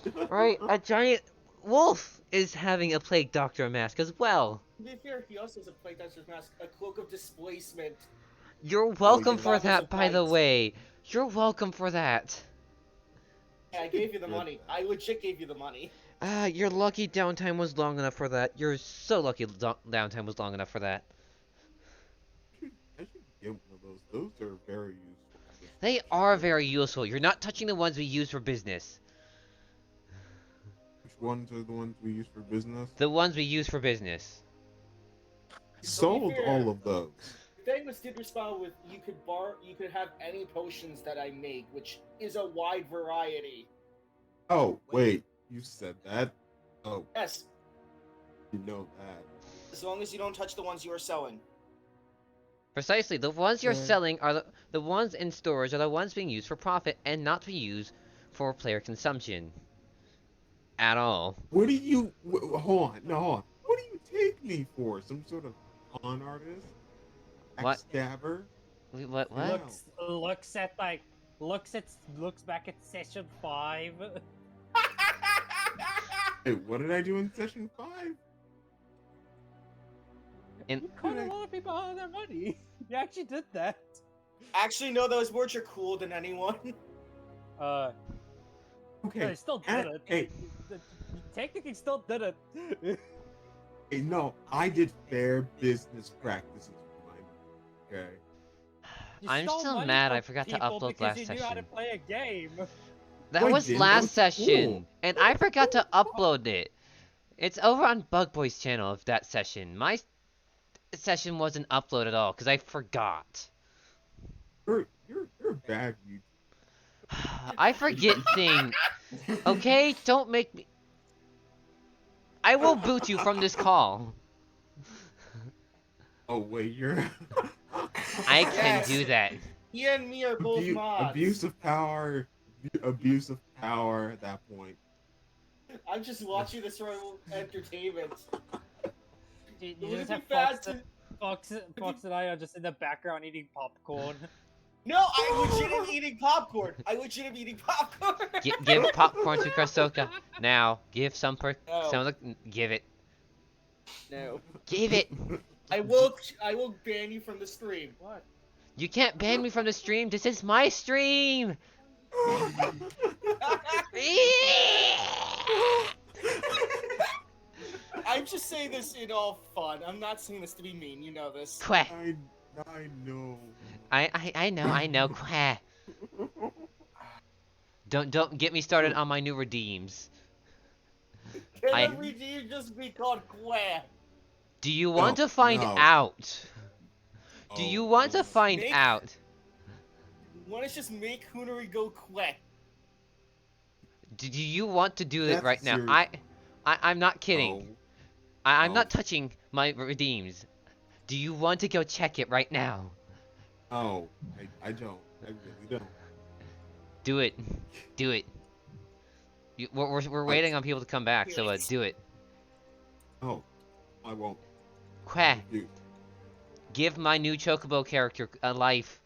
3. Right, a giant wolf is having a plague doctor mask as well. To be fair, he also has a plague doctor's mask, a cloak of displacement. You're welcome yeah. for Levels that, of by the light. way. You're welcome for that. Yeah, I gave you the money. I legit gave you the money. Your lucky downtime was long enough for that. You're so lucky downtime was long enough for that. I should get one of those. Those are very useful. They are very useful. You're not touching the ones we use for business. Which ones are the ones we use for business? The ones we use for business. Sold fair- all of those. Thanos did respond with, you could have any potions that I make, which is a wide variety. Oh, wait. You said that? Oh, Yes, you know that. as long as you don't touch the ones you are selling. Precisely, the ones you're Yeah. selling are the ones in storage are the ones being used for profit and not to be used for player consumption. At all. What do you... hold on. No, hold on. What do you take me for? Some sort of con artist? What? Backstabber? What? Wow. Looks back at session 5. Hey, what did I do in session 5? And You caught a lot of people out of their money. You actually did that. Actually, no, those words are cooler than anyone. No, Okay. you still did it. Hey, You technically still did it. hey, no, I did fair business practices for mine. Okay. You I'm stole still money mad from I forgot to people upload because last you knew how to session. play a game. that No, I was didn't. last That was session, cool. and I forgot to upload it. It's over on Bug Boy's channel of that session. My session wasn't uploaded at all because I forgot. You're bad. You. I forget things. Okay, don't make me. I will boot you from this call. Oh wait, you're. I can Yes. do that. He and me are both mods. Abuse of power. Abuse of power at that point. I'm just watching this for entertainment. You Would just it have be bad to... Fox and I are just in the background eating popcorn. No, I legit am eating popcorn. Give popcorn to Krasoka now. Give some No. give it. No. Give it. I will ban you from the stream. What? You can't ban me from the stream. This is my stream. I'm just saying this in all fun. I'm not saying this to be mean. You know this. Quack. I know. I know. Quack. Don't get me started on my new redeems. Can I- every redeem just be called Gwen? Do you want No, to find no. out? Do Oh, you want to no. find Make- out? Want to just make Hoonary go Gwen? Do you want to do it That's right now? serious. I'm not kidding. Oh, I'm Oh. not touching my redeems. Do you want to go check it right now? oh, I don't. I really don't. Do it. Do it. We're waiting on people to come back, so do it. Oh, I won't. Queh. Dude, Give my new Chocobo character a life.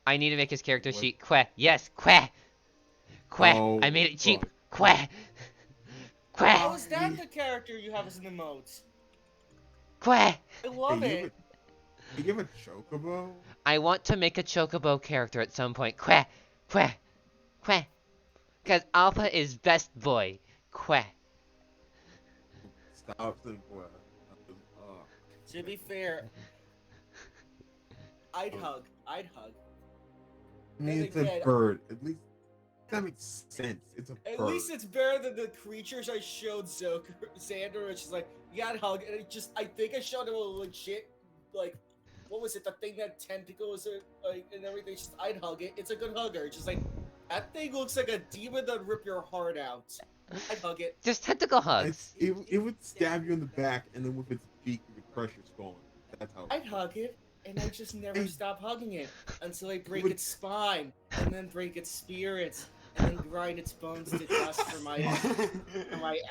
I need to make his character What? sheet. Queh. Yes, Queh. Queh. Oh, I made it cheap. fuck. Queh. Queh. How is that the character you have as an emote? Queh. I love Hey, it. you give a chocobo? I want to make a Chocobo character at some point. Queh. Queh. Queh. Because Alpha is best boy. Queh. Stop saying what? To be fair, I'd hug. I mean, And it's again- a bird. At least that makes sense. It's a At bird. least it's better than the creatures I showed Xander, which is like, you gotta hug, and I think I showed him a legit, like, what was it, the thing that tentacles are, like, and everything, just, I'd hug it, it's a good hugger, just like, that thing looks like a demon that'd rip your heart out. I'd hug it. Just tentacle hugs. It would stab you in the back, and then with its beak, it would crush your skull. That's how. I'd hug it, and I just never Hey. stop hugging it, until I break would- its spine, and then break its spirits, and then grind its bones to dust for my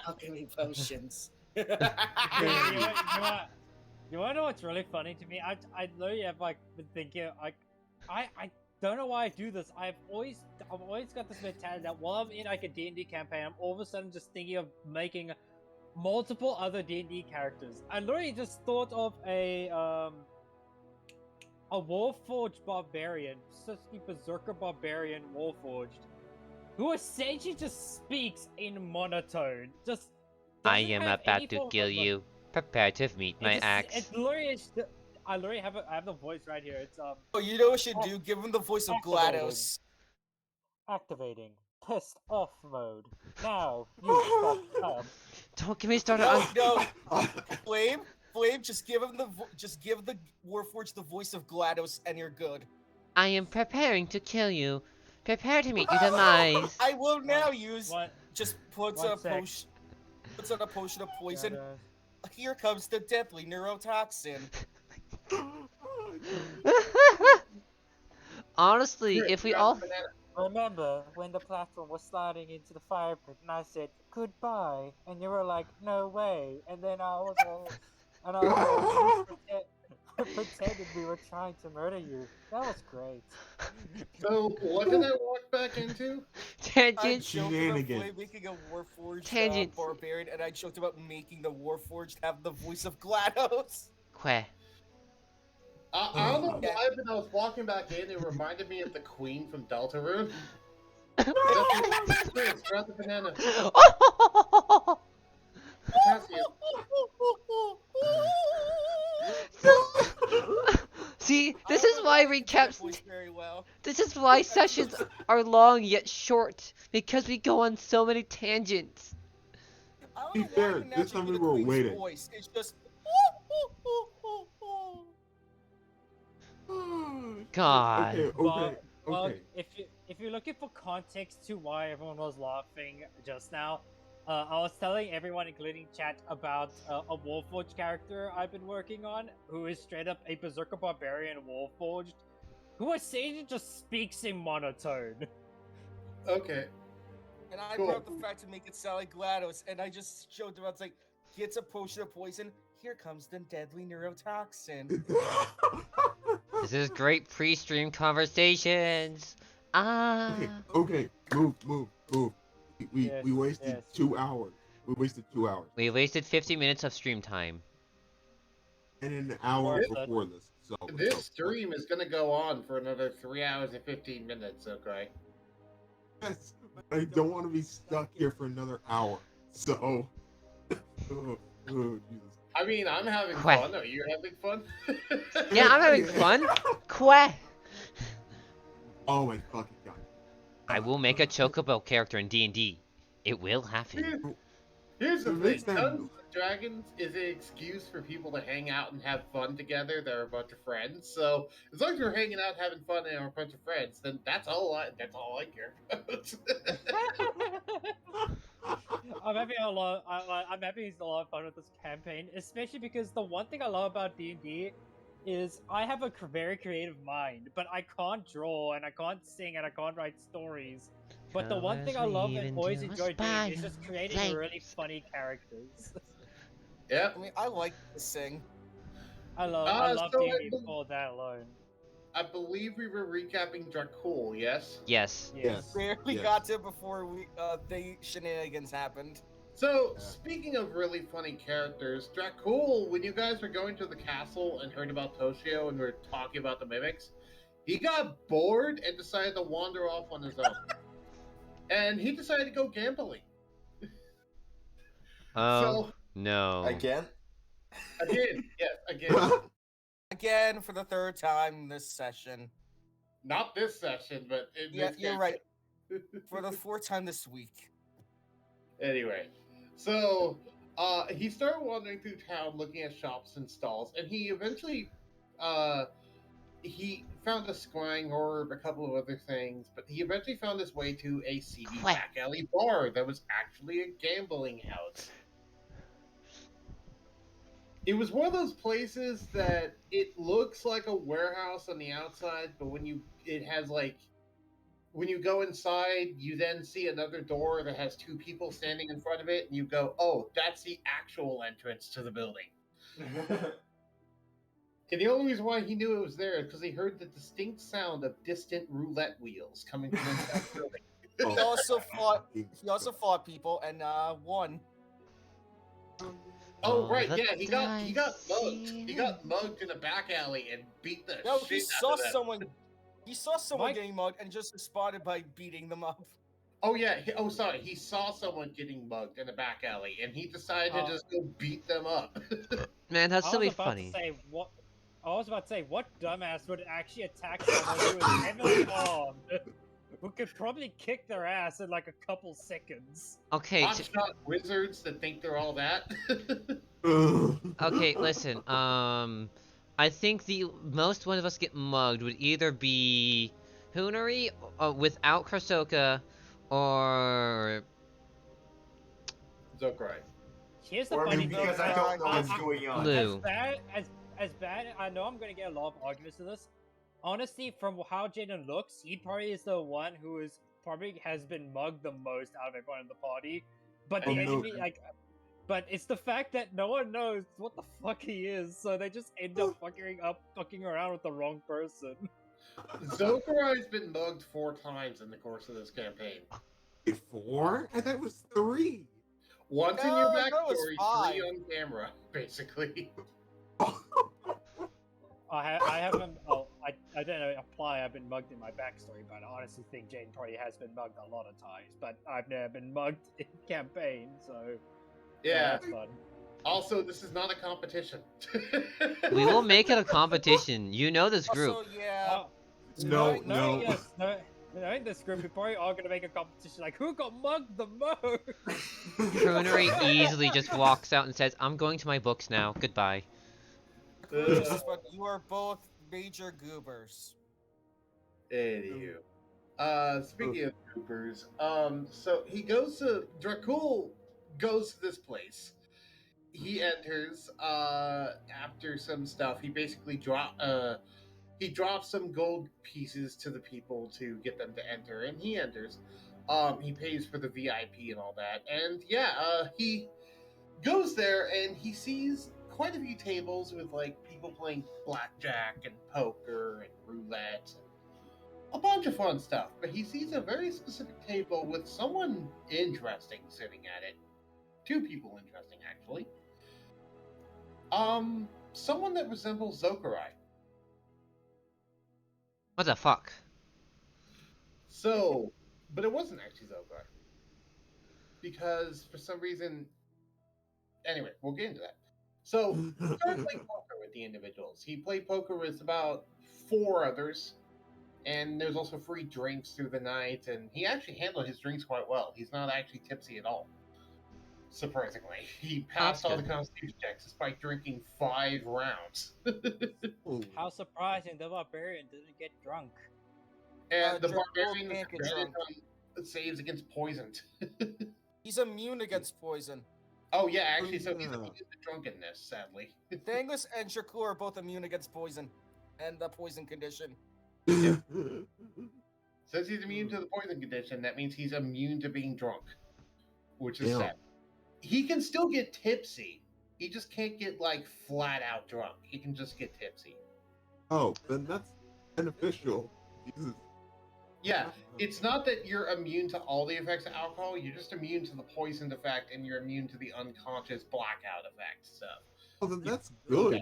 alchemy potions. You wanna know what's really funny to me? I literally have like been thinking like I don't know why I do this. I've always got this mentality that while I'm in like a D&D campaign, I'm all of a sudden just thinking of making multiple other D&D characters. I literally just thought of a Warforged barbarian, specifically Berserker barbarian Warforged, who essentially just speaks in monotone. Just I doesn't am have about any to form kill of, you. Prepare to meet my axe. It literally is. I literally have I have the voice right here. It's Oh, you know what you should do? Give him the voice of Activating. GLaDOS. activating pissed off mode. Now you stop up. Don't get me started No, on. no, Flame, just give him just give the Warforged the voice of GLaDOS, and you're good. I am preparing to kill you. Prepare to meet your demise. I will now use. What? Just puts One a sec. potion. Puts on a potion of poison. Gotta- Here comes the deadly neurotoxin. Honestly, if we all. Remember when the platform was sliding into the fire pit and I said goodbye and you were like no way and then I was pretended we were trying to murder you. That was great. So, what did I walk back into? I Tangent. joked about Shenanigans. Flame making a Warforged Tangents. barbarian, and I joked about making the Warforged have the voice of GLaDOS. Queh. I don't know why, but I was walking back in, it reminded me of the Queen from Deltarune. Grab the banana. Potassium. See, this I is don't why know if I can do that recaps. voice very well. This is why sessions are long yet short, because we go on so many tangents. I don't Be know why fair, I this naturally time do we the were Queen's waiting. voice. It's just. God. Okay, okay, Well, okay. if you're looking for context to why everyone was laughing just now, I was telling everyone, including chat, about a Warforged character I've been working on, who is straight up a Berserker Barbarian Warforged, who essentially just speaks in monotone. Okay. And I Cool. brought up the fact to make it sound like GLaDOS, and I just showed them, I was like, gets a potion of poison, here comes the deadly neurotoxin. This is great pre-stream conversations. Ah. Okay, move. We Yes, wasted yes. 2 hours. We wasted 2 hours. We wasted 50 minutes of stream time. And an hour Worth it. before this. So This stream is gonna go on for another 3 hours and 15 minutes, okay? Yes, I don't want to be stuck here for another hour. So oh, Jesus. I mean, I'm having Quack. fun. Are you having fun? Yeah, I'm having fun. Queh. Oh my fucking god. I will make a Chocobo character in D&D. It will happen. Here's the It thing: makes them- Dungeons and Dragons is an excuse for people to hang out and have fun together. They're a bunch of friends, so as long as we're hanging out, having fun, and are a bunch of friends, then that's all I care about. I'm having a lot. I'm having a lot of fun with this campaign, especially because the one thing I love about D&D is I have a very creative mind, but I can't draw and I can't sing and I can't write stories. But the one thing I love and always enjoy doing is just creating really funny characters. Yep. I mean, I like to sing. I love So D&D for that alone. I believe we were recapping Dracul, yes? Yes. Yes. Barely Yes. got to before the shenanigans happened. So, Yeah. speaking of really funny characters, Dracul, when you guys were going to the castle and heard about Toshio and were talking about the mimics, he got bored and decided to wander off on his own. And he decided to go gambling. Oh no. Again? Again, yes, again. Again for the third time this session. Not this session, but in Yeah, this you're campaign. right. For the fourth time this week. Anyway, so he started wandering through town looking at shops and stalls, and he eventually he found a scrying orb, a couple of other things, but he eventually found his way to a seedy Quack. back alley bar that was actually a gambling house. It was one of those places that it looks like a warehouse on the outside, but when you go inside, you then see another door that has two people standing in front of it, and you go, "Oh, that's the actual entrance to the building." And the only reason why he knew it was there is because he heard the distinct sound of distant roulette wheels coming from inside the building. He also fought people and won. Oh All right, the yeah, he got mugged. dice He got mugged in a back alley and beat the No, shit he out saw of them. someone. He saw someone Mike- getting mugged and just responded by beating them up. Oh yeah, sorry, he saw someone getting mugged in a back alley, and he decided to just go beat them up. Man, that's I so was about funny. to say what. I was about to say what dumbass would actually attack someone who is heavily armed, who could probably kick their ass in like a couple seconds. Okay, Hotshot wizards that think they're all that. okay, listen. I think the most one of us get mugged would either be Hunari without Krasoka, or Zokai. Here's the Or funny maybe thing. because I don't know what's I- going on. Lou. As bad. I know I'm gonna get a lot of arguments to this. Honestly, from how Jaden looks, he probably is the one who is probably has been mugged the most out of everyone in the party. But the Oh, no. enemy, but it's the fact that no one knows what the fuck he is, so they just end up fucking around with the wrong person. Zokarai's been mugged 4 times in the course of this campaign. 4? I thought it was 3. Once in No, your that was backstory, 5. 3 on camera, basically. I haven't. Oh, I don't know. Apply. I've been mugged in my backstory, but I honestly think Jane probably has been mugged a lot of times. But I've never been mugged in campaign, so Yeah. that's fun. Also, this is not a competition. we will make it a competition. You know this group. Also, yeah. Oh, No, knowing no. us- knowing this group, we probably are gonna make a competition like who got mugged the most. Hunari easily just walks out and says, "I'm going to my books now. Goodbye." But you are both major goobers. Anywho. Speaking of troopers, so Dracul goes to this place. He enters, after some stuff. He basically drops some gold pieces to the people to get them to enter, and he enters. He pays for the VIP and all that, and he goes there and he sees quite a few tables with like people playing blackjack and poker and roulette and a bunch of fun stuff. But he sees a very specific table with someone interesting sitting at it. 2 people interesting, actually. Someone that resembles Zokarai. What the fuck? So, but it wasn't actually Zokarai. Because for some reason, anyway, we'll get into that. So, he started playing poker with the individuals. He played poker with about 4 others, and there's also free drinks through the night, and he actually handled his drinks quite well. He's not actually tipsy at all. Surprisingly, he passed all the constitution checks despite drinking 5 rounds. Oh, How surprising the barbarian didn't get drunk. And the Dracul barbarian can't get advantage drunk. on saves against poison. He's immune against poison. Oh yeah, actually, so he's yeah. immune to drunkenness, sadly. Thangus and Dracul are both immune against poison and the poison condition. Since he's immune to the poison condition, that means he's immune to being drunk, which is Damn. sad. He can still get tipsy. He just can't get like flat out drunk. He can just get tipsy. Oh, then that's beneficial. Jesus. Yeah, it's not that you're immune to all the effects of alcohol. You're just immune to the poisoned effect, and you're immune to the unconscious blackout effect. So, Oh, then that's good.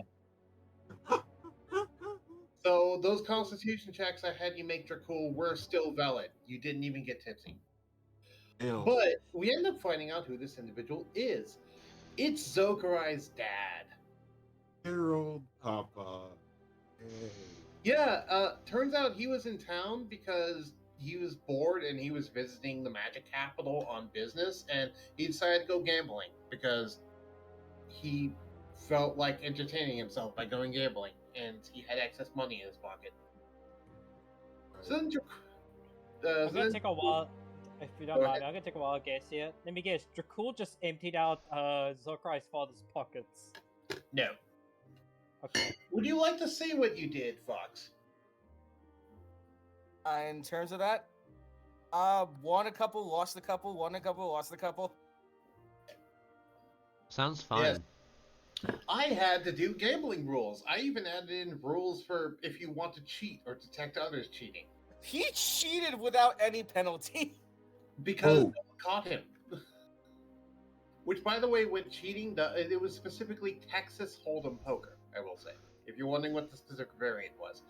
so those constitution checks I had you make Dracul were still valid. You didn't even get tipsy. Damn. But we end up finding out who this individual is. It's Zokarai's dad. Dear old Papa. Hey. Yeah, turns out he was in town because he was bored and he was visiting the magic capital on business, and he decided to go gambling because he felt like entertaining himself by going gambling, and he had excess money in his pocket. So then, I'm gonna take a while, if you don't mind. I'm gonna take a wild guess here. Let me guess. Dracul just emptied out Zokarai's father's pockets. No. Okay. Would you like to say what you did, Fox? In terms of that, won a couple, lost a couple, won a couple, lost a couple. Sounds fun. Yes. I had to do gambling rules. I even added in rules for if you want to cheat or detect others cheating. He cheated without any penalty. Because Oh. no one caught him. Which, by the way, with cheating, it was specifically Texas Hold'em poker, I will say. If you're wondering what the specific variant was.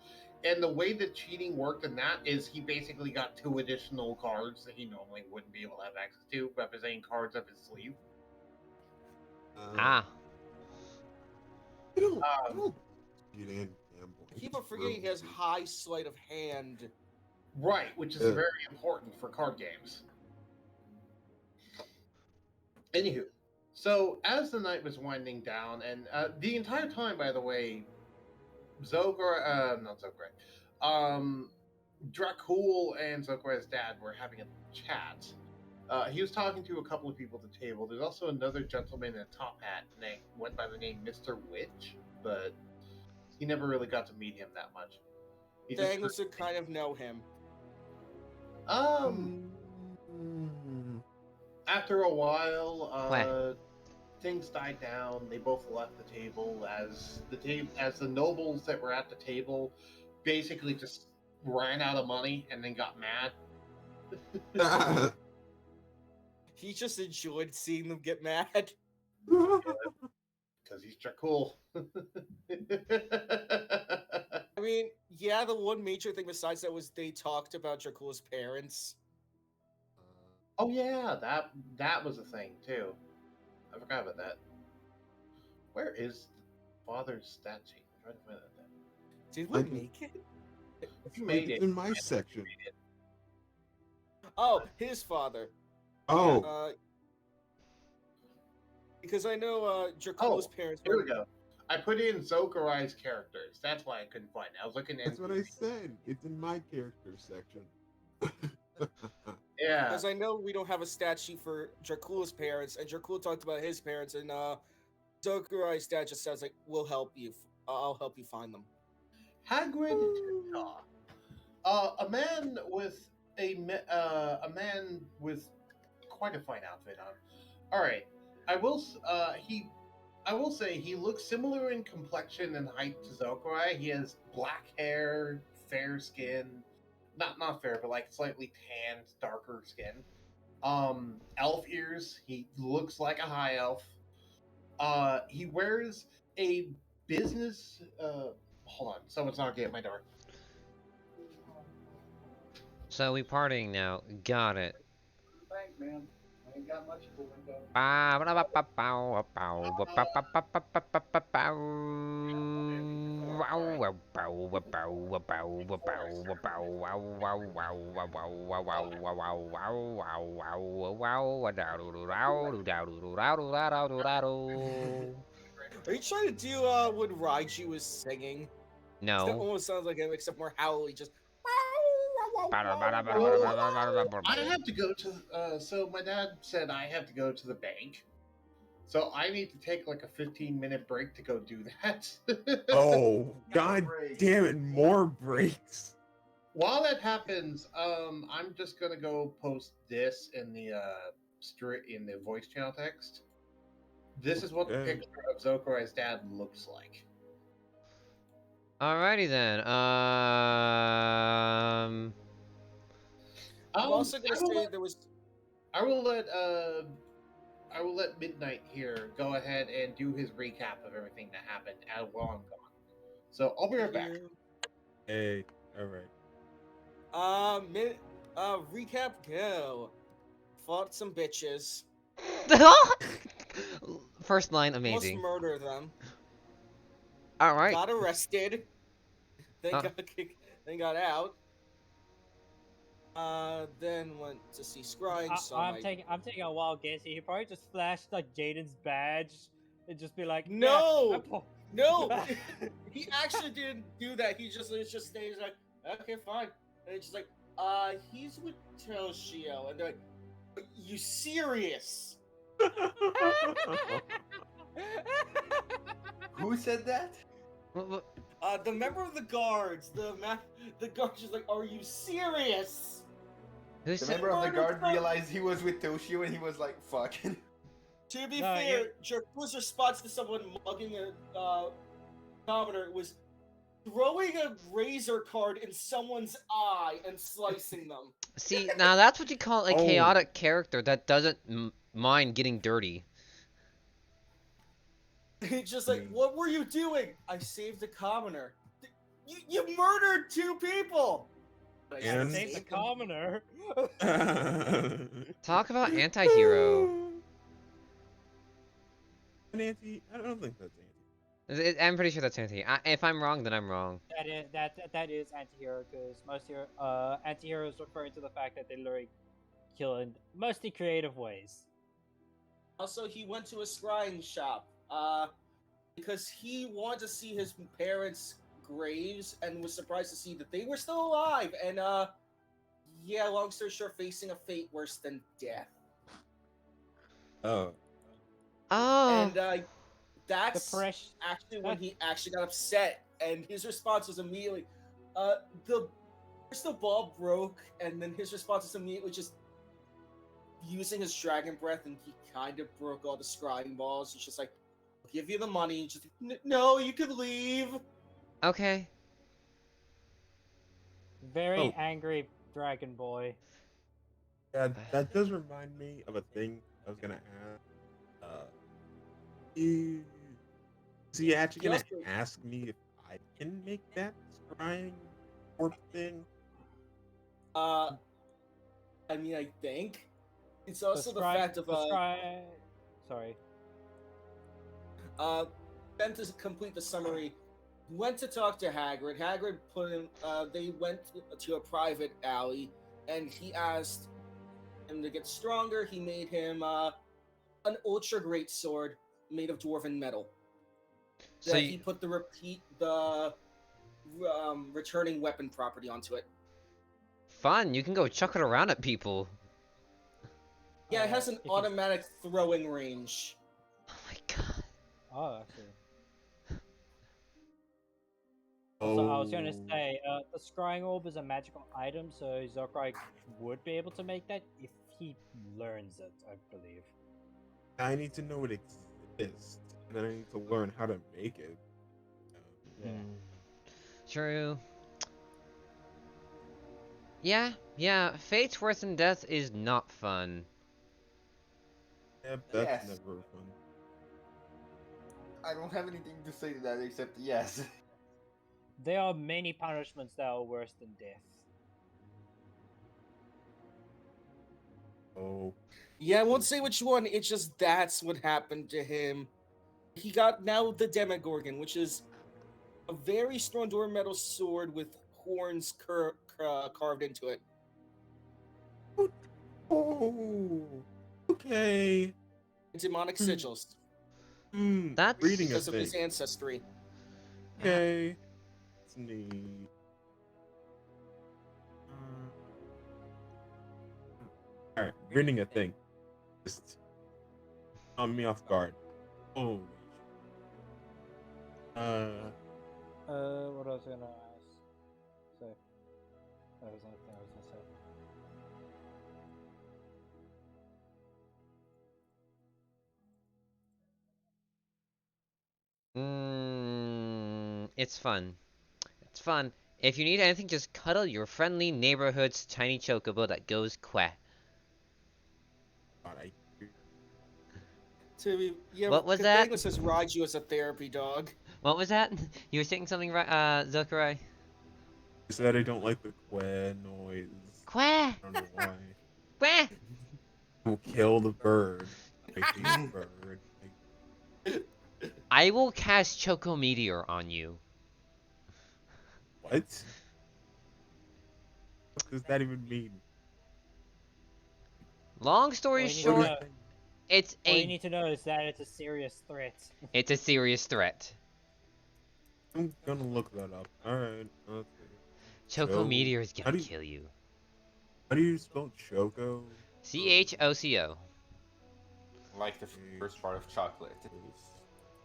And the way that cheating worked in that is he basically got 2 additional cards that he normally wouldn't be able to have access to, representing cards up his sleeve. Ah. I don't get in gambling. Keep on forgetting he has high sleight of hand. Right, which is Yeah. very important for card games. Anywho, so as the night was winding down, and the entire time, by the way, Dracul and Zokarai's dad were having a chat. He was talking to a couple of people at the table. There's also another gentleman in a top hat named went by the name Mr. Witch, but he never really got to meet him that much. He just- Thangus would kind of know him. After a while, things died down. They both left the table as the nobles that were at the table basically just ran out of money and then got mad. He just enjoyed seeing them get mad. Because he's Dracul. I mean, yeah, the one major thing besides that was they talked about Dracul's parents. Oh yeah, that was a thing too. I forgot about that. Where is the father's stat sheet? I'm trying to find that. Did we I- make it? You made It's it. in my section. Oh, his father. Oh, Because I know Dracul's parents. Here we go. I put in Zokarai's characters. That's why I couldn't find it. I was looking at. that's what I said. It's in my character section. Yeah. Because I know we don't have a stat sheet for Dracul's parents, and Dracul talked about his parents, and Zokarai's dad just says like, "We'll help you. I'll help you find them." Hagrid Tiptaw. A man with a man with quite a fine outfit on. All right, I will say he looks similar in complexion and height to Zokarai. He has black hair, fair skin, not fair, but like slightly tanned, darker skin. Elf ears. He looks like a high elf. He wears a business. Hold on, someone's knocking at my door. So we partying now. Got it. Thanks, man. I ain't got much of a window. Are you trying to do what Raiju was singing? It No. almost sounds like him, except more howly. Just. I have to go to. So my dad said I have to go to the bank. So I need to take like a 15-minute break to go do that. Oh, god break. damn it, more breaks. While that happens, I'm just gonna go post this in the in the voice channel text. This is what the Okay. picture of Zokurai's dad looks like. Alrighty then. I'm also gonna I will say let- there was. I will let Midnight here go ahead and do his recap of everything that happened while I'm gone. So I'll be right back. Hey, alright. Recap go. Fought some bitches. First line, Almost amazing. murder them. Alright. Got arrested. Then Huh. got kicked. Then got out. Then went to see Scrying. I'm taking a wild guess here. He probably just flashed like Jaden's badge and just be like, No! yeah, Apple. No, he actually didn't do that. He just stays like, okay, fine. And it's just like, he's with Toshio, and they're like, "Are you serious?" Who said that? The member of the guards, the guards just like, "Are you serious?" Who The said? member of the Murdered guard them. realized he was with Toshio and he was like, fuck. To be No, fair, Jerku's response to someone mugging a commoner was throwing a razor card in someone's eye and slicing them. See, now that's what you call a Oh. chaotic character that doesn't mind getting dirty. It's just like, what were you doing? I saved a commoner. You murdered 2 people. And- Save the commoner. Talk about anti-hero. Nancy, I don't think that's Nancy. I'm pretty sure that's anti. If I'm wrong, then I'm wrong. That is anti-hero because most anti-heroes referring to the fact that they literally kill in mostly creative ways. Also, he went to a scrying shop because he wanted to see his parents' graves and was surprised to see that they were still alive. And yeah, long story short, facing a fate worse than death. Oh. Oh. And that's Depression. actually when he actually got upset, and his response was immediately, the crystal ball broke, and then his response was immediately just using his dragon breath, and he kind of broke all the scrying balls. He's just like, I'll give you the money. Just no, you could leave. Okay. Very Oh. angry dragon boy. Yeah, that does remind me of a thing I was gonna ask. Is he actually gonna Yes. ask me if I can make that scrying orb thing? I mean, I think it's also the fact of Sorry. then to complete the summary, went to talk to Hagrid. Hagrid put him. They went to a private alley, and he asked him to get stronger. He made him an ultra great sword made of dwarven metal. So That he put the returning weapon property onto it. fun. You can go chuck it around at people. Yeah, it has an if you- automatic throwing range. Oh my god. Oh, actually. Also, I was going to say, the scrying orb is a magical item, so Zokurai would be able to make that if he learns it, I believe. I need to know it exists, and then I need to learn how to make it. Yeah. True. Yeah. Fate's worse than death is not fun. Yeah, that's Yes. never fun. I don't have anything to say to that except yes. There are many punishments that are worse than death. Oh. Yeah, I won't say which one. It's just that's what happened to him. He got now the Demogorgon, which is a very strong dwarven metal sword with horns carved into it. Oh, okay. Demonic sigils That's Reading a because of thing. his ancestry. Okay. It's neat. Alright, reading a thing. Just on me off guard. Oh. What was I gonna ask? So, that was another thing I was gonna say. It's fun. It's fun. If you need anything, just cuddle your friendly neighborhood's tiny chocobo that goes quack. God, What was that? Cathagna says ride you as a therapy dog. What was that? You were saying something, right, Zokurai? I said I don't like the quack noise. Quack! I don't know why. Quack! Don't kill the bird. I hate the bird. I will cast Choco Meteor on you. What? What does that even mean? Long story All you need to short, know- it's all you a need to know is that it's a serious threat. it's a serious threat. I'm gonna look that up. Alright. Okay. Choco So, Meteor is how gonna do you- kill you. How do you spell Choco? CHOCO. Like the first part of chocolate.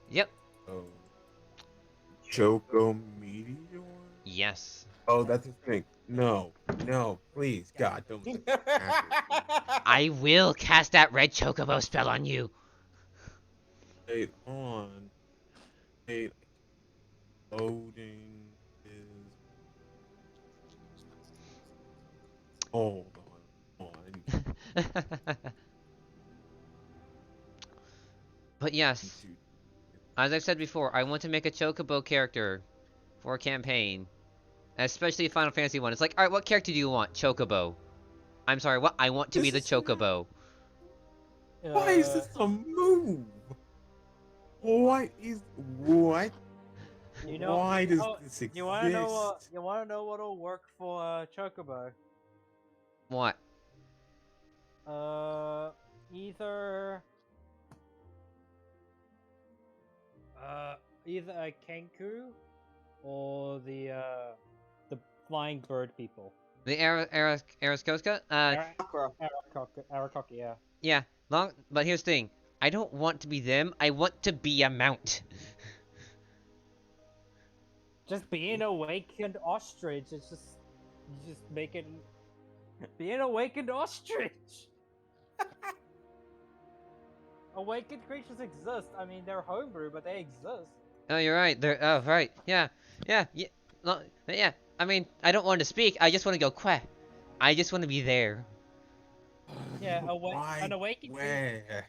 Yep. Oh. Choco Meteor? Yes. Oh, that's a thing. No. No, please. God, don't. I will cast that red Chocobo spell on you. Wait, hold on. Wait. Loading is. Hold on. But yes, as I've said before, I want to make a Chocobo character for a campaign. Especially a Final Fantasy one. It's like, alright, what character do you want? Chocobo. I'm sorry, what? I want to be the Chocobo. Why is this a move? What is what? You know, Why you does know- this exist? You wanna know what? You wanna know what'll work for Chocobo? What? Either a Kenku or the flying bird people. The Araskoska? Arakoka, yeah. Yeah. But here's the thing. I don't want to be them. I want to be a mount. Just being awakened ostrich. It's just making being awakened ostrich. Awakened creatures exist. I mean, they're homebrew, but they exist. Oh, you're right. Oh, right. Yeah. Yeah. Yeah. No, yeah. I mean, I don't want to speak. I just want to go quack. I just want to be there. Yeah, Why? an awakened creature. Where?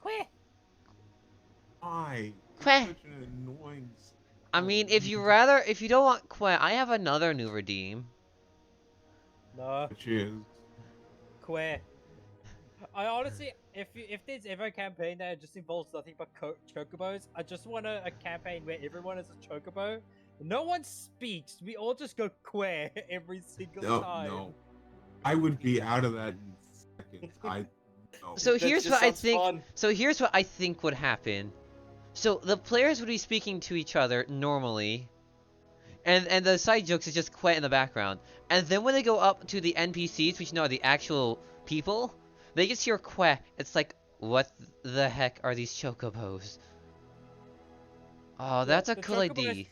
Quack. Why? Quack. Such an annoying. I mean, if you don't want quack, I have another new redeem. No, Which is. quack. I honestly, if there's ever a campaign that just involves nothing but chocobos, I just want a campaign where everyone is a chocobo. No one speaks. We all just go queer every single time. No. I would be out of that in seconds. No. So That here's just what I sounds think. fun. So here's what I think would happen. So the players would be speaking to each other normally, and the side jokes is just quiet in the background. And then when they go up to the NPCs, which are the actual people, they just hear quack. It's like, what the heck are these chocobos? Oh, that's a the cool chocobos- idea.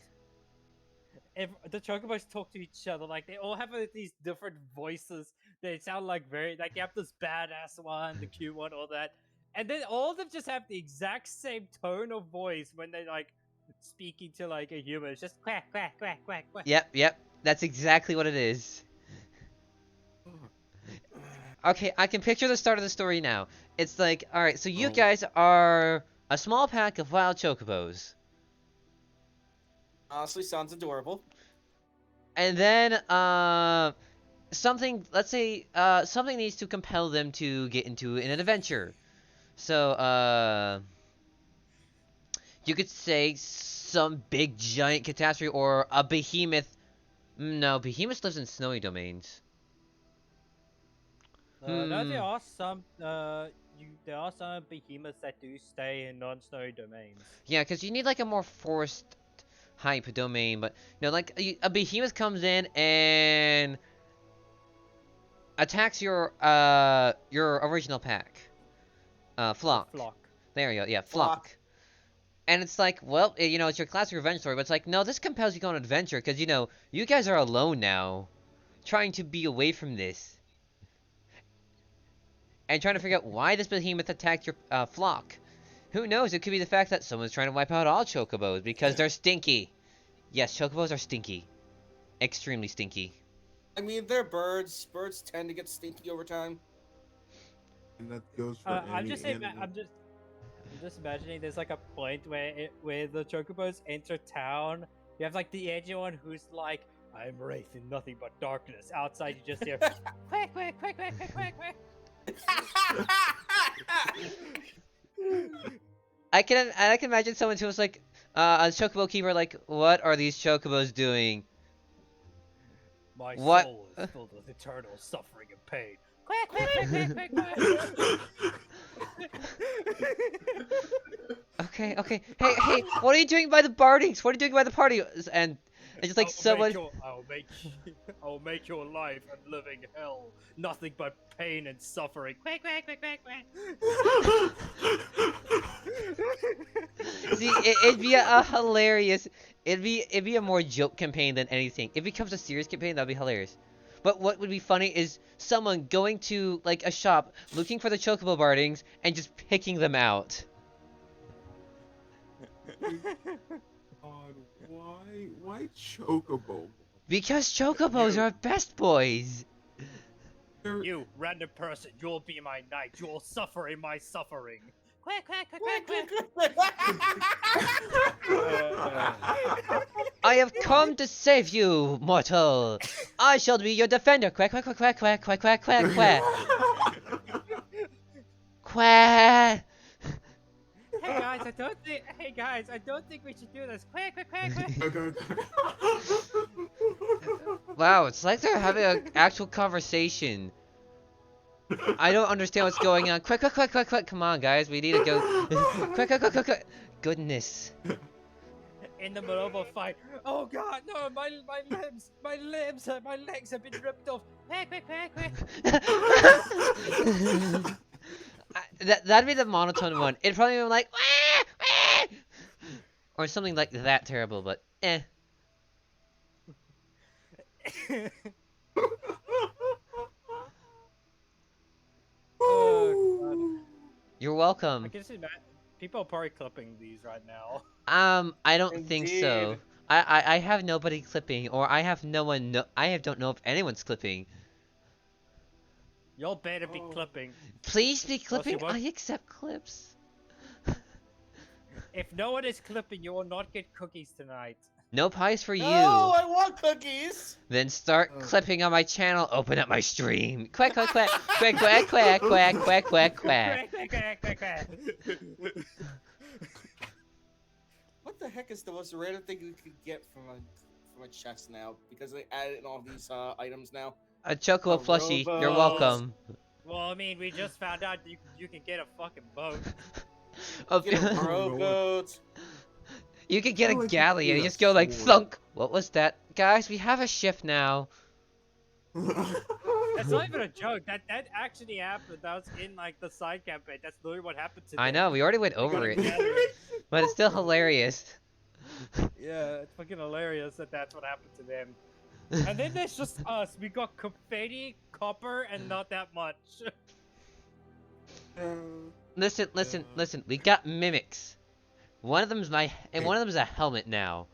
The chocobos talk to each other like they all have these different voices. They sound like they have this badass one, the cute one, all that, and then all of them just have the exact same tone of voice when they like speaking to like a human. It's just quack quack quack quack quack. Yep. That's exactly what it is. Okay, I can picture the start of the story now. It's like, alright, so you guys are a small pack of wild chocobos. Honestly, sounds adorable. And then, something, let's say, something needs to compel them to get into an adventure. So, you could say some big giant catastrophe or a behemoth. No, behemoth lives in snowy domains. No, there are some. There are some behemoths that do stay in non-snowy domains. Yeah, because you need like a more forest hype domain, but like a behemoth comes in and attacks your original pack. Flock. Flock. There you go. Yeah, Flock. flock. And it's like, well, it's your classic revenge story, but it's like, no, this compels you to go on an adventure, because, you guys are alone now, trying to be away from this. And trying to figure out why this behemoth attacked your flock. Who knows, it could be the fact that someone's trying to wipe out all chocobos, because they're stinky. Yes, chocobos are stinky. Extremely stinky. I mean, they're birds. Birds tend to get stinky over time. And that goes for I'm any just saying. animal. I'm just imagining there's like a point where the chocobos enter town. You have like the edgy one who's like, "I'm wraith in nothing but darkness." Outside, you just hear quack quack quack quack quack quack quack. I can imagine someone who was like, a chocobo keeper, like, what are these chocobos doing? My What? soul is filled with eternal suffering and pain. Quack quack quack quack quack quack. Okay. Hey, what are you doing by the bardings? What are you doing by the party? And just like someone. I'll make your life a living hell. Nothing but pain and suffering. Quack quack quack quack quack. See, it'd be a hilarious. It'd be a more joke campaign than anything. If it becomes a serious campaign, that'd be hilarious. But what would be funny is someone going to like a shop, looking for the chocobo bardings, and just picking them out. God, why chocobo? Because chocobos are best boys. They're- You random person, you'll be my knight. You'll suffer in my suffering. Quack quack quack quack quack. I have come to save you, mortal. I shall be your defender. Quack quack quack quack quack quack quack quack quack. Quack. Hey guys, I don't think we should do this. Quack quack quack quack. Wow, it's like they're having an actual conversation. I don't understand what's going on. Quick, quick, quick, quick, quick. Come on, guys. We need to go. Quick, quick, quick, quick, quick. Goodness. In the middle of a fight. Oh god, no, my legs have been ripped off. Quack quack quack quack. That'd be the monotone one. It'd probably be like, wah, wah, or something like that terrible, but eh. Oh god. You're welcome. I can see that people are probably clipping these right now. I don't think so. Indeed. I have nobody clipping, or I have no one. Don't know if anyone's clipping. Y'all better be clipping. Please be clipping. won't. I accept clips. If no one is clipping, you will not get cookies tonight. No pies for you. Oh, I want cookies. Then start clipping on my channel. Open up my stream. Quack quack quack quack quack quack quack quack quack quack. Quack quack quack quack. What the heck is the most random thing you could get from a chest now? Because they added in all these items now. A choco A plushie. You're robot. welcome. Well, I mean, we just found out you can get a fucking boat. Get a Oh, rowboat. You could get I a like to galley and see you a just go like sword. thunk. What was that? Guys, we have a shift now. That's not even a joke. That actually happened. That was in like the side campaign. That's literally what happened to I them. know, we already went They got over it. together. But it's still hilarious. Yeah, it's fucking hilarious that that's what happened to them. And then there's just us. We got confetti, copper, and not that much. Listen. We got mimics. One of them's one of them's a helmet now.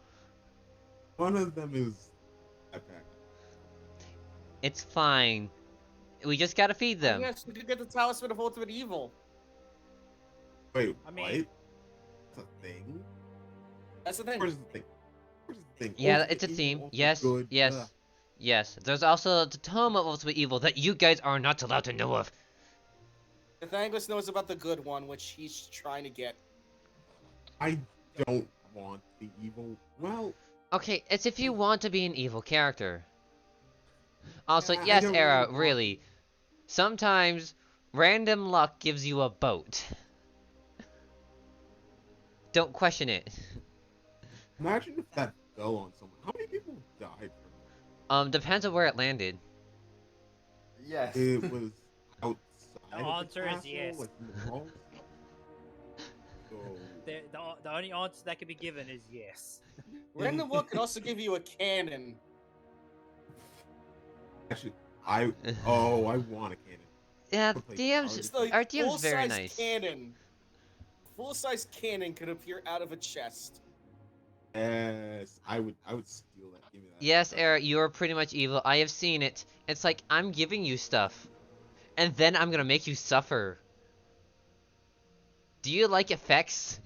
One of them is backpack. It's fine. We just gotta feed them. Yes, you could get the talisman of ultimate evil. Wait, I mean- what? That's a thing? That's the thing. Where's the thing? Where's the thing? Yeah, Ultimate it's a evil, theme. ultimate Yes, good. yes, Ugh. yes. There's also the tome of ultimate evil that you guys are not allowed to know of. Nathaniel knows about the good one, which he's trying to get. I don't want the evil. Well, Okay, it's if you want to be an evil character. Also, I yes, don't Era, really want really. Sometimes random luck gives you a boat. Don't question it. Imagine if that fell on someone. How many people died from Depends on where it landed. Yes. it? It was outside The of the answer is castle, yes. like in the walls. So The only answer that can be given is yes. Random luck can also give you a cannon. actually, I want a cannon. Yeah, Would play DM's Paladin. our DM's very full-size nice. cannon. Full-size cannon could appear out of a chest. Yes, I would steal that. Give me that. Yes, Era, you are pretty much evil. I have seen it. It's like I'm giving you stuff, and then I'm gonna make you suffer. Do you like effects?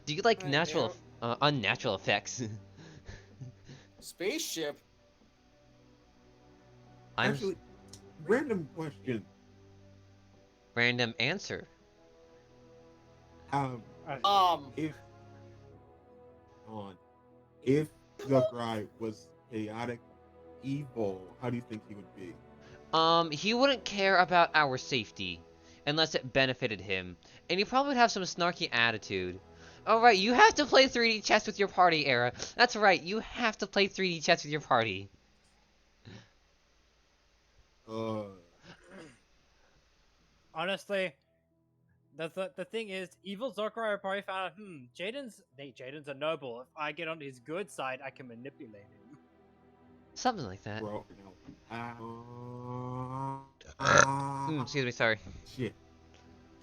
Do you like Right, unnatural effects? Spaceship. I'm Actually, random question. random answer. If if Zuckrai was chaotic evil, how do you think he would be? He wouldn't care about our safety unless it benefited him, and he probably would have some snarky attitude. Oh right, you have to play 3D chess with your party, Era. That's right, you have to play 3D chess with your party. Honestly, the thing is, evil Zokarai probably found out, Jaden's a noble. If I get on his good side, I can manipulate him. Something like that. Bro, Excuse me, sorry. shit.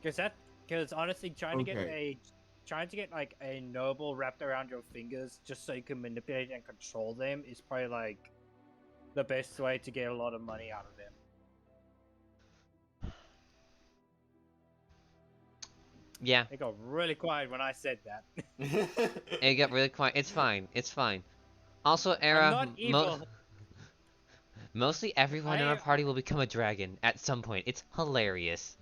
Because honestly, trying Okay. to get like a noble wrapped around your fingers just so you can manipulate and control them is probably like the best way to get a lot of money out of them. Yeah, It got really quiet when I said that. it got really quiet. It's fine. It's fine. Also, I'm Era, not evil. mostly everyone in our party will become a dragon at some point. It's hilarious.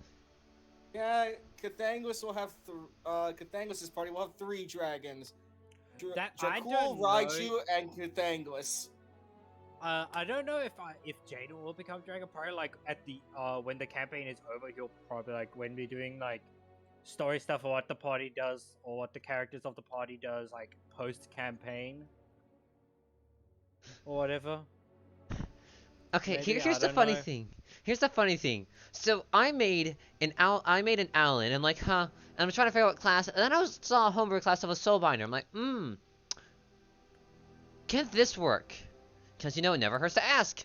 Yeah, Cathangus will have Cathangus's party will have 3 dragons. That I Jakul, don't Raiju, know. and Cathangus. I don't know if Jaden will become dragon. Probably like at the when the campaign is over, he'll probably like when we're doing like story stuff or what the party does or what the characters of the party does like post campaign or whatever. Okay, Maybe, here's I the don't funny know. thing. Here's the funny thing. So I made an Alan, and like, huh? And I'm trying to figure out what class, and then saw a homebrew class of a Soulbinder. I'm like, can this work? Because it never hurts to ask.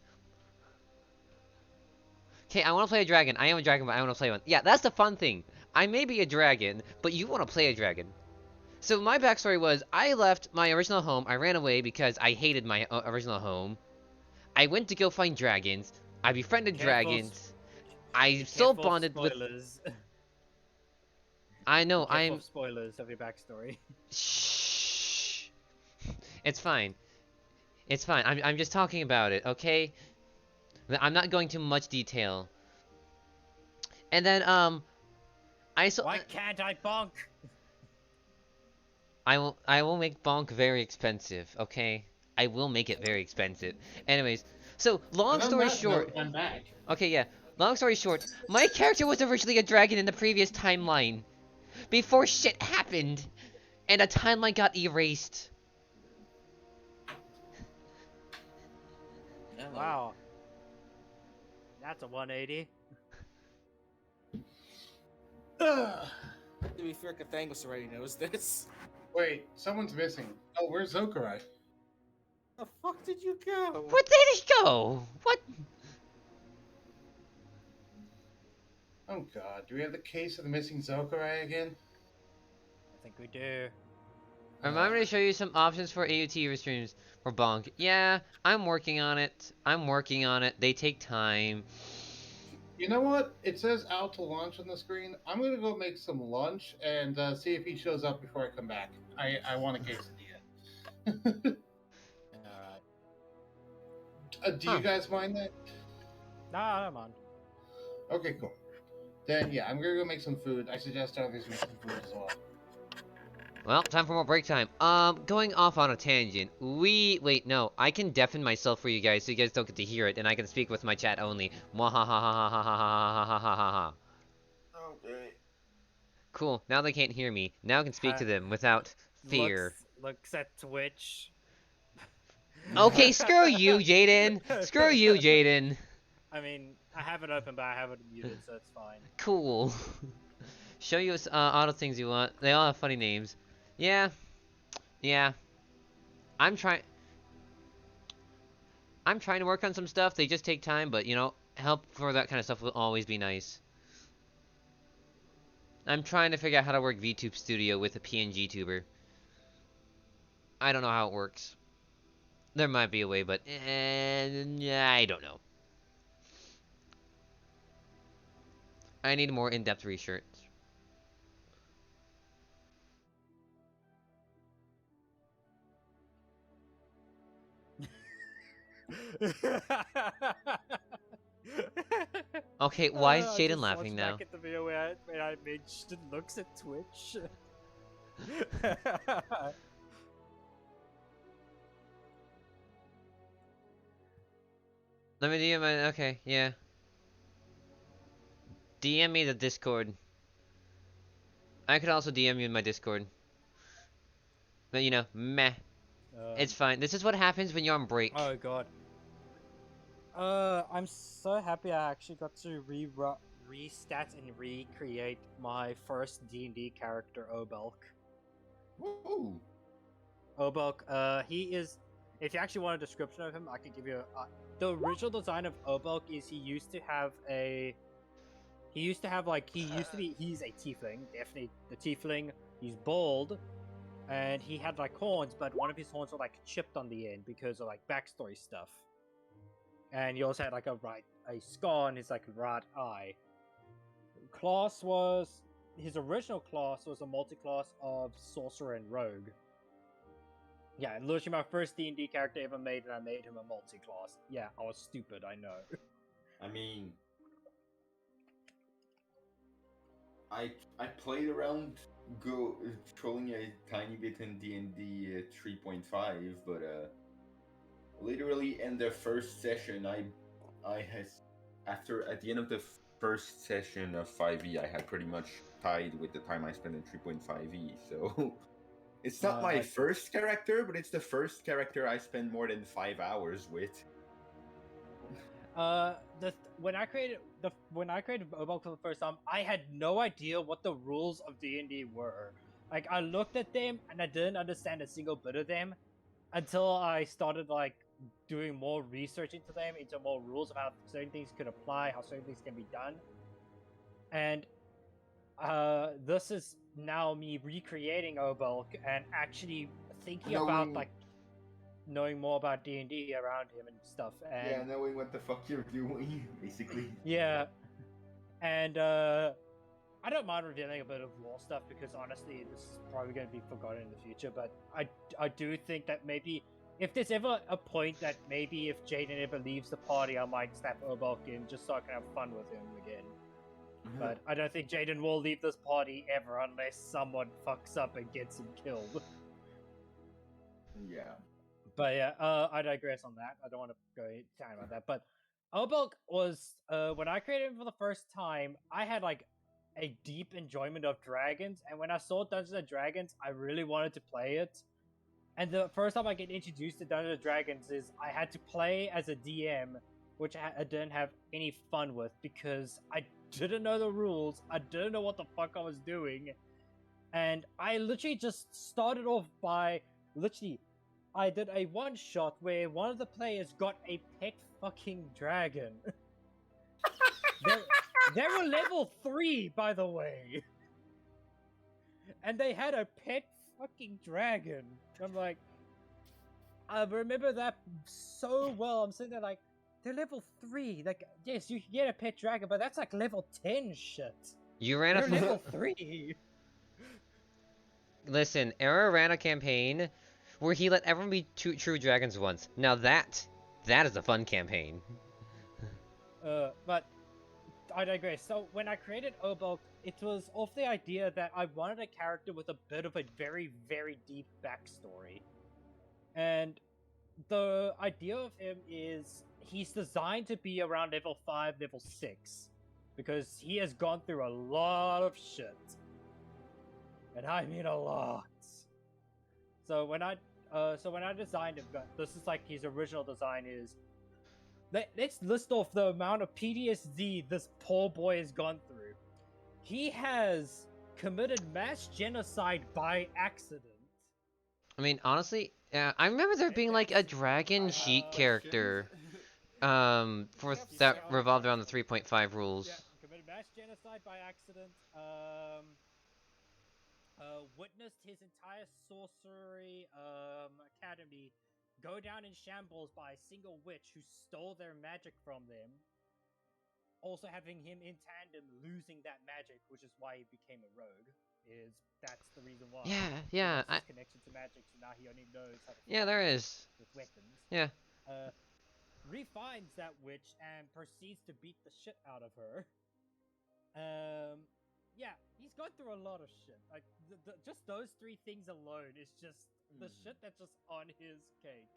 Okay, I want to play a dragon. I am a dragon, but I want to play one. Yeah, that's the fun thing. I may be a dragon, but you want to play a dragon. So my backstory was, I left my original home. I ran away because I hated my original home. I went to go find dragons. I befriended dragons. I soul bonded with. Spoilers. I know. Careful of spoilers of your backstory. Shh. It's fine. It's fine. I'm just talking about it, okay? I'm not going into much detail. And then Why can't I bonk? I will make bonk very expensive, okay? I will make it very expensive. Anyways, so long And on story that short. note, I'm back. Okay, yeah. Long story short, my character was originally a dragon in the previous timeline. Before shit happened. And a timeline got erased. Wow. That's a 180. Ugh. To be fair, Cathangus already knows this. Wait, someone's missing. Oh, where's Zokarai? The fuck did you go? Where did he go? What? Oh god, do we have the case of the missing Zokarai again? I think we do. Remind me to show you some options for AUT streams for bonk. Yeah, I'm working on it. I'm working on it. They take time. You know what? It says out to lunch on the screen. I'm gonna go make some lunch and see if he shows up before I come back. I want a quesadilla. Do you guys mind that? Nah, I don't mind. Okay, cool. Then yeah, I'm gonna go make some food. I suggest others make some food as well. Well, time for more break time. Going off on a tangent. Wait, no. I can deafen myself for you guys so you guys don't get to hear it, and I can speak with my chat only. Mwahahahahahahahahaha. Okay. Cool, now they can't hear me. Now I can speak to them without fear. Looks at Twitch. Okay, screw you, Jaden! Screw you, Jaden! I mean, I have it open, but I have it muted, so it's fine. Cool. Show you all the things you want. They all have funny names. Yeah. Yeah. I'm trying to work on some stuff. They just take time, but you know, help for that kind of stuff will always be nice. I'm trying to figure out how to work VTube Studio with a PNG tuber. I don't know how it works. There might be a way, but I don't know. I need more in-depth research. Okay, why is Jaden laughing now? Back at the video where I mentioned looks at Twitch. Let me DM my, okay, yeah. DM me the Discord. I could also DM you in my Discord. But you know, meh. It's fine. This is what happens when you're on break. Oh god. I'm so happy I actually got to restat and recreate my first D&D character, Obelk. Woo! Obelk, he is... If you actually want a description of him, I can give you a... the original design of Obelk is he used to have, he's a tiefling, definitely the tiefling. He's bald, and he had like horns, but one of his horns were like chipped on the end because of like backstory stuff. And he also had like a scar on his like right eye. His original class was a multi-class of sorcerer and rogue. Yeah, and literally my first D&D character ever made, and I made him a multi-class. Yeah, I was stupid, I know. I mean, I played around, trolling a tiny bit in D&D 3.5, but literally in the first session, at the end of the first session of 5e, I had pretty much tied with the time I spent in 3.5e. So it's not my first character, but it's the first character I spend more than 5 hours with. When I created Obelk for the first time, I had no idea what the rules of D&D were. Like, I looked at them and I didn't understand a single bit of them until I started like doing more research into them, into more rules of how certain things could apply, how certain things can be done. And this is now me recreating Obelk and actually thinking about like knowing more about D&D around him and stuff. And yeah, knowing what the fuck you're doing, basically. Yeah, and I don't mind revealing a bit of lore stuff because honestly, this is probably going to be forgotten in the future. But I do think that maybe if there's ever a point that maybe if Jaden ever leaves the party, I might snap Obelk in just so I can have fun with him again. But I don't think Jaden will leave this party ever unless someone fucks up and gets him killed. Yeah. But yeah, I digress on that. I don't want to go down about that. But Obelk was, when I created him for the first time, I had like a deep enjoyment of dragons. And when I saw Dungeons & Dragons, I really wanted to play it. And the first time I get introduced to Dungeons & Dragons is I had to play as a DM, which I didn't have any fun with because I didn't know the rules. I didn't know what the fuck I was doing. And I literally just started off by I did a one-shot where one of the players got a pet fucking dragon. they were level 3, by the way. And they had a pet fucking dragon. I'm like, I remember that so well. I'm sitting there like, they're level 3. Like, yes, you can get a pet dragon, but that's like level 10 shit. You ran They're level 3. Listen, Era ran a campaign where he let everyone be true dragons once. Now that is a fun campaign. But I digress. So when I created Obelk, it was off the idea that I wanted a character with a bit of a very, very deep backstory. And the idea of him is he's designed to be around level 5, level 6. Because he has gone through a lot of shit. And I mean a lot. So when I designed him, this is like his original design is. Let's list off the amount of PTSD this poor boy has gone through. He has committed mass genocide by accident. I mean, honestly, I remember there being like a dragon sheet character, that revolved around the 3.5 rules. Yeah, committed mass genocide by accident. Witnessed his entire sorcery academy go down in shambles by a single witch who stole their magic from them. Also having him in tandem losing that magic, which is why he became a rogue. That's the reason why. Yeah, He lost his connection to magic, so now he only knows how to yeah, fight there is. with weapons. Yeah. Refines that witch and proceeds to beat the shit out of her. Yeah, he's gone through a lot of shit. Like, just those 3 things alone is just the shit that's just on his cake.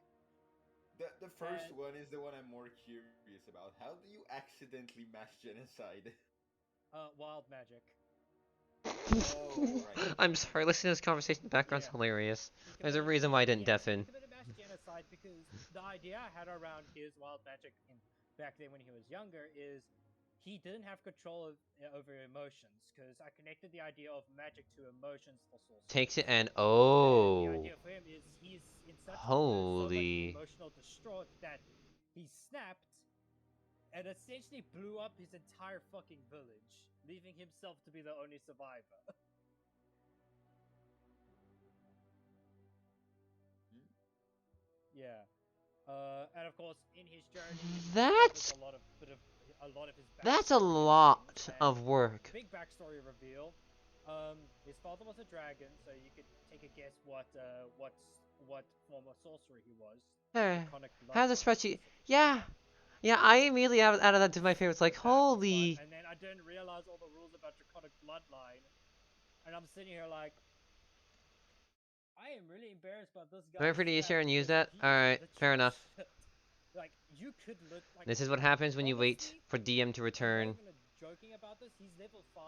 The first one is the one I'm more curious about. How do you accidentally mass genocide? Wild magic. Oh, right. I'm sorry, listening to this conversation in the background's hilarious. There's a reason why I didn't deafen. He committed mass genocide because the idea I had around his wild magic back then when he was younger is he didn't have control over emotions, because I connected the idea of magic to emotions for sorcery. Takes it and And oh. the idea for him is he's in such Holy. so much emotional distraught that he snapped and essentially blew up his entire fucking village, leaving himself to be the only survivor. Yeah. And of course, in his journey, That's a lot of his That's a backstory lot and of work. big backstory reveal. His father was a dragon, so you could take a guess what form of sorcery he was. Draconic How's the bloodline. spreadsheet? Yeah. Yeah, I immediately added that to my favorites. Like, That was fun, holy. and then I didn't realize all the rules about Draconic bloodline, and I'm sitting here like, I am really embarrassed about this guy. Am I free to share and use that? Alright, fair enough. Like, you could look like. This is what happens when you wait Honestly, for DM to I'm return. not even joking about this. He's level 5.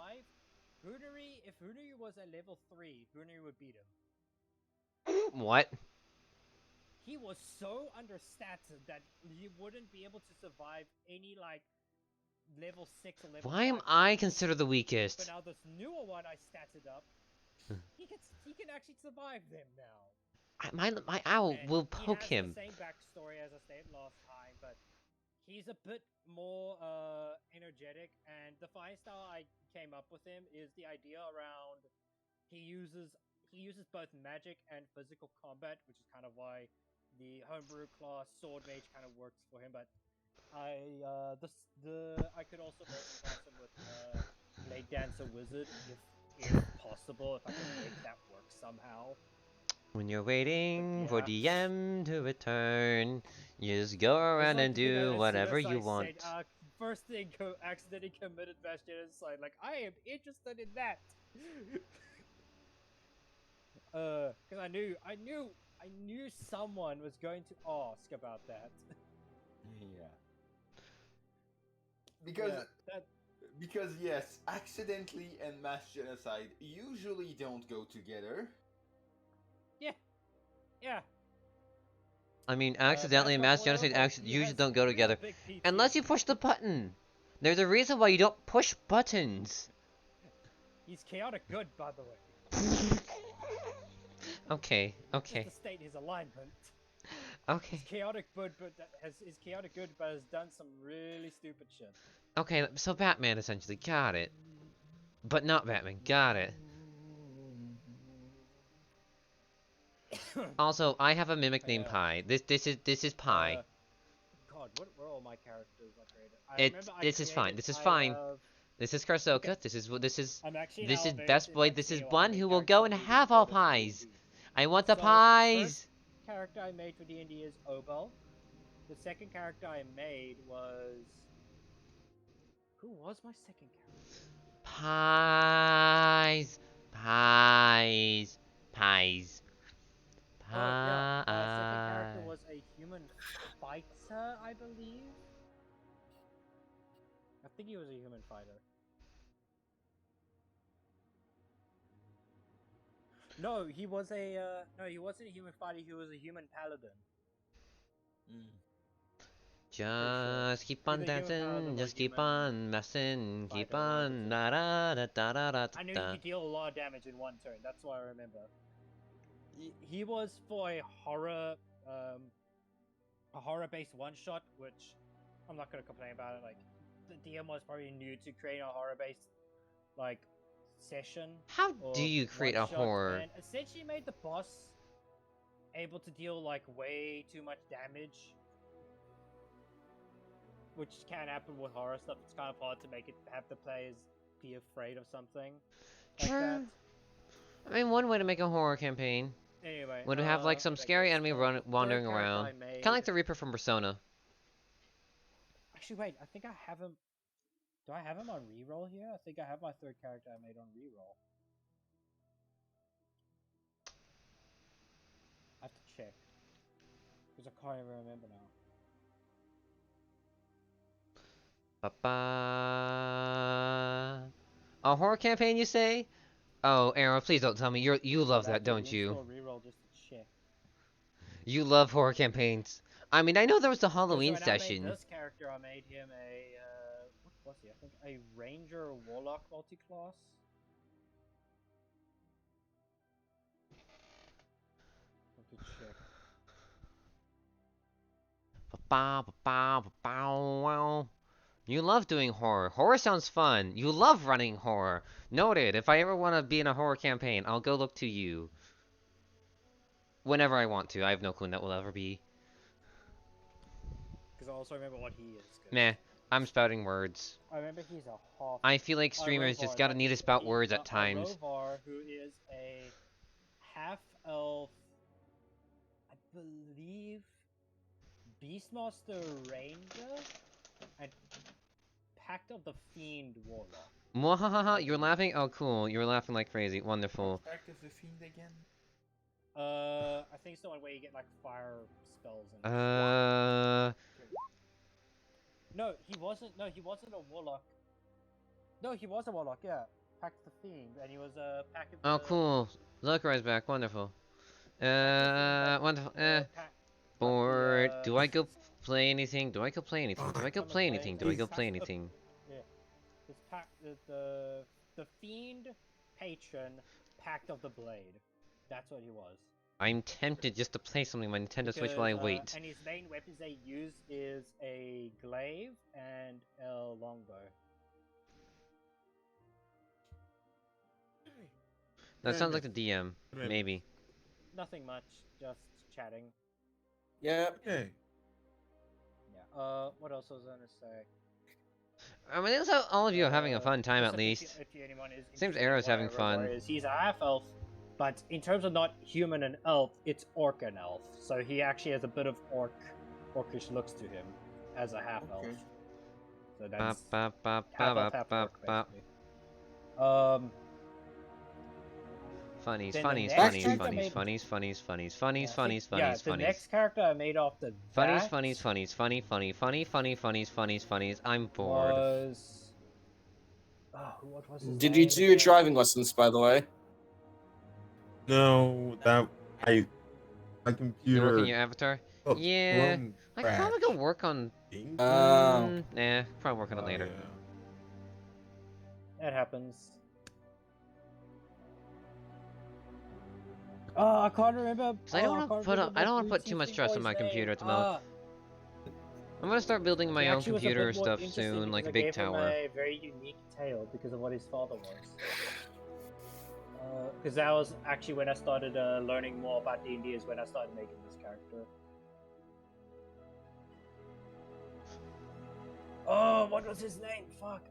Hunari, if Hunari was at level 3, Hunari would beat him. What? He was so understated that he wouldn't be able to survive any, like, level 6 or level 5. Why am I considered the But weakest? now this newer one I statted up, he can actually survive them now. My owl And will poke he has him. the same backstory as I stated last time, but he's a bit more energetic, and the fight style I came up with him is the idea around he uses both magic and physical combat, which is kind of why the homebrew class sword mage kind of works for him. But I could also multi-class him with blade dancer wizard if possible, if I can make that work somehow. When you're waiting for Yeah. DM to return, you just go around It's and like, you know, do as soon whatever as I you want. said, first thing, accidentally committed mass genocide. Like, I am interested in that. Because I knew someone was going to ask about that. Yeah. Because yes, accidentally and mass genocide usually don't go together. Yeah. I mean, accidentally and mass genocide usually don't go together. Unless you push the button. There's a reason why you don't push buttons. He's chaotic good, by the way. Okay, Just okay, to state his alignment. okay. He's chaotic good, but is chaotic good, but has done some really stupid shit. Okay, so Batman essentially, got it. But not Batman, got it. Also, I have a mimic named Yeah. Pi. This is Pi. God, what were all my characters I created? This is fine. This is fine. This is Karsoka. Okay. I'm actually This is now best very boy. interested This is in how one many who will characters go I and made have all for pies. D&D. I want the So, pies. First character I made for D&D is Obel. The second character I made was... Who was my second character? Pies. Pies. Pies. Yeah, my second character Pies. was a human fighter, I believe. I think he was a human fighter. No, he was a no, he wasn't a human fighter. He was a human paladin. Just keep on Either human paladin dancing, or just keep human on messing, keep fighter, one of the on two. da da da da da da I knew da. he could deal a lot of damage in one turn. That's what I remember. He was for a horror-based one-shot, which I'm not gonna complain about it. Like, the DM was probably new to create a horror-based like session. How or do you create a one-shot, horror? and essentially made the boss able to deal like way too much damage, which can happen with horror stuff. It's kind of hard to make it have the players be afraid of something like that. True. I mean, one way to make a horror campaign Anyway, would have like some scary enemy wandering around, kind of like the Reaper from Persona. Actually, wait. I think I have him. Do I have him on reroll here? I think I have my third character I made on reroll. I have to check because I can't even remember now. Ba-ba. A horror campaign, you say? Oh, Aaron, please don't tell me you love that, don't you? Reroll just to check. You love horror campaigns. I mean, I know there was the So Halloween when I made session. this character, I made him a what was he? I think a ranger warlock multi-class. Let me check. Ba-ba, ba-ba, ba-bow, wow. You love doing horror. Horror sounds fun. You love running horror. Noted. If I ever want to be in a horror campaign, I'll go look to you. Whenever I want to. I have no clue when that will ever be. Because I also remember what he is. Meh. I'm spouting words. I remember he's a half. I feel like streamers just gotta need to spout words at times. Rovar, who is a half-elf, I believe, Beastmaster Ranger, and Pact of the Fiend Warlock. Mwahaha, you're laughing? Oh, cool. You're laughing like crazy. Wonderful. Pact of the Fiend again? I think it's the one where you get like fire spells and. No, he wasn't. No, he wasn't a warlock. No, he was a warlock. Yeah, Pact of the Fiend, and he was a Pact of. Oh, cool. Zucker's back. Wonderful. Wonderful. Bored. Do I go play anything? Do I go play anything? Do I go play anything? Do I go play anything? Yeah, it's Pact the Fiend Patron Pact of the Blade. That's what he was. I'm tempted just to play something on my Nintendo Switch while I wait. And his main weapons they use is a glaive and a longbow. That sounds like the DM. Maybe. Nothing much, just chatting. Yeah. Okay. Yeah. What else was I gonna say? I mean, it looks like all of you are having a fun time at least. If anyone is Seems interested in Arrow's what having Rovar fun. is, he's a half elf, but in terms of not human and elf, it's orc and elf. So he actually has a bit of orcish looks to him as a half elf. Okay. So that's Ba, ba, ba, half ba, elf, half ba, orc, ba. basically. Funnies, Then the funnies, next funnies, character funnies, made- funnies, funnies, funnies, funnies, funnies, Yeah, funnies, the funnies. next character I made off the Funnies, that funnies, funnies, funny, funny, funny, funny, funnies, funnies, funnies. I'm bored. was. Oh, what was his Did you name? do your driving lessons, by the way? No, that my You computer. work in your avatar? oh, Yeah. Chrome I could probably go crashed. work on. Oh. Nah, probably work on it later. Yeah. That happens. Oh, I can't remember. Cause I don't want to put up. I don't want to put too much stress on my computer at the moment. I'm gonna start building my own computer stuff soon, like a big tower. A very unique tale because of what his father was. Because that was actually when I started learning more about D&D. Is when I started making this character. Oh, what was his name? Fuck.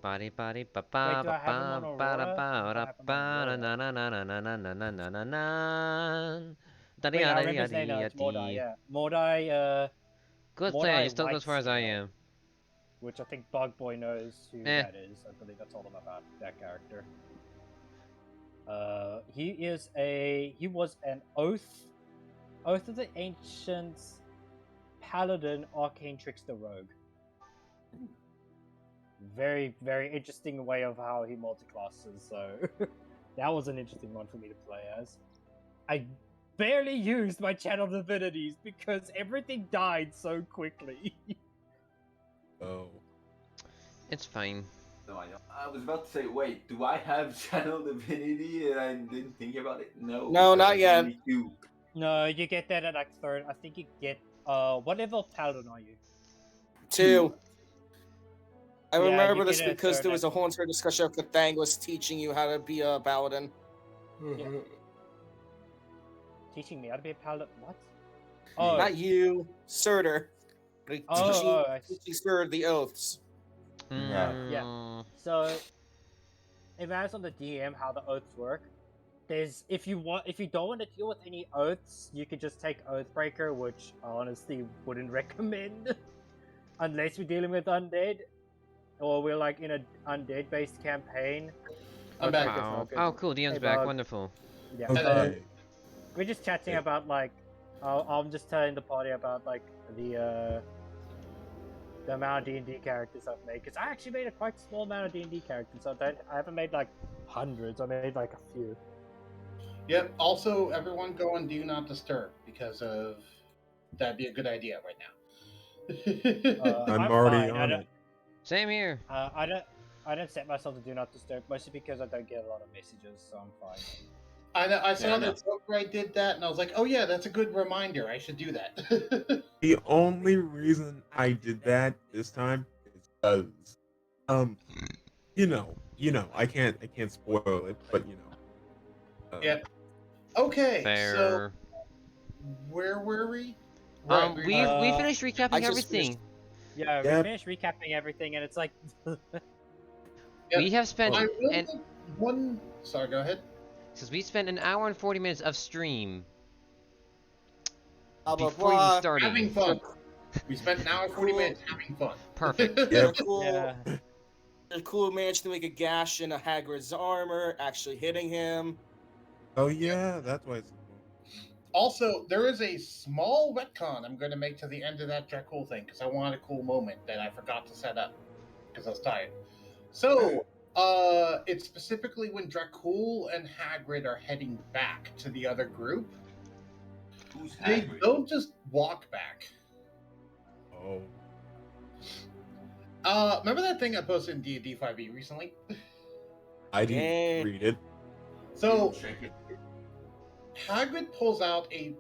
Body body ba Wait, ba do I ba have him on ba Aurora? ba da I have him ba on da na Aurora. na na na na na na na na na. Wait, I remember his name now. It's Mordai. Yeah, Mordai. Good Mordai plan. You still go as far as I Whitescale. am. which I think Bug Boy knows who Eh. that is. I believe I told him about that character. He was an Oath of the Ancients Paladin Arcane Trickster Rogue. Very, very interesting way of how he multiclasses, so that was an interesting one for me to play as. I barely used my channel divinities because everything died so quickly. Oh. It's fine. No, I don't. I was about to say, wait, do I have channel divinity and I didn't think about it? No. No, because not I yet. only do. No, you get that at like third. I think you get what level paladin are you? 2. I Yeah, remember you this get it at because third there was a level. whole entire discussion of Cathangos teaching you how to be a paladin. Teaching me how to be a paladin. What? Yeah. Oh, Not you, Surtur. But I see. teaching Surtur the oaths. Right. Yeah. Mm, So it matters on the DM how the oaths work. There's if you don't want to deal with any oaths, you could just take Oathbreaker, which I honestly wouldn't recommend unless we're dealing with undead or we're like in a undead based campaign. I'm back. Oathbreaker's Wow. not good. Oh, cool. Dion's Hey, back. Bug. Wonderful. Yeah. Okay. We're just chatting Yeah. about like I'm just telling the party about like the amount of D&D characters I've made, because I actually made a quite small amount of D&D characters. So I haven't made like hundreds. I made like a few. Yep. Also, everyone go on Do Not Disturb because of that'd be a good idea right now. I'm already fine. on it. Same here. I don't set myself to do not disturb, mostly because I don't get a lot of messages, so I'm fine. I saw Yeah, I that Joker I did that, and I was like, oh yeah, that's a good reminder. I should do that. The only reason I did that this time is because, I can't spoil it, but Yeah. Okay, Fair. so where were we? We finished I recapping just everything. Yeah, we Yep. finished recapping everything, and it's like Yeah, We have spent I will and make one. Sorry, go ahead. since we spent an hour and 40 minutes of stream Blah, blah, before even blah. starting. Having fun. We spent an hour and 40 Cool. minutes having fun. Perfect. Yep. They're cool. yeah. They're cool. Managed to make a gash in a Hagrid's armor, actually hitting him. Oh yeah, that's why it's. Also, there is a small retcon I'm going to make to the end of that Dracul thing because I wanted a cool moment that I forgot to set up because I was tired. So, it's specifically when Dracul and Hagrid are heading back to the other group. Who's They Hagrid? don't just walk back. Oh. Remember that thing I posted in D&D 5e recently? I didn't Yeah. read it. So, Check it. Hagrid pulls out a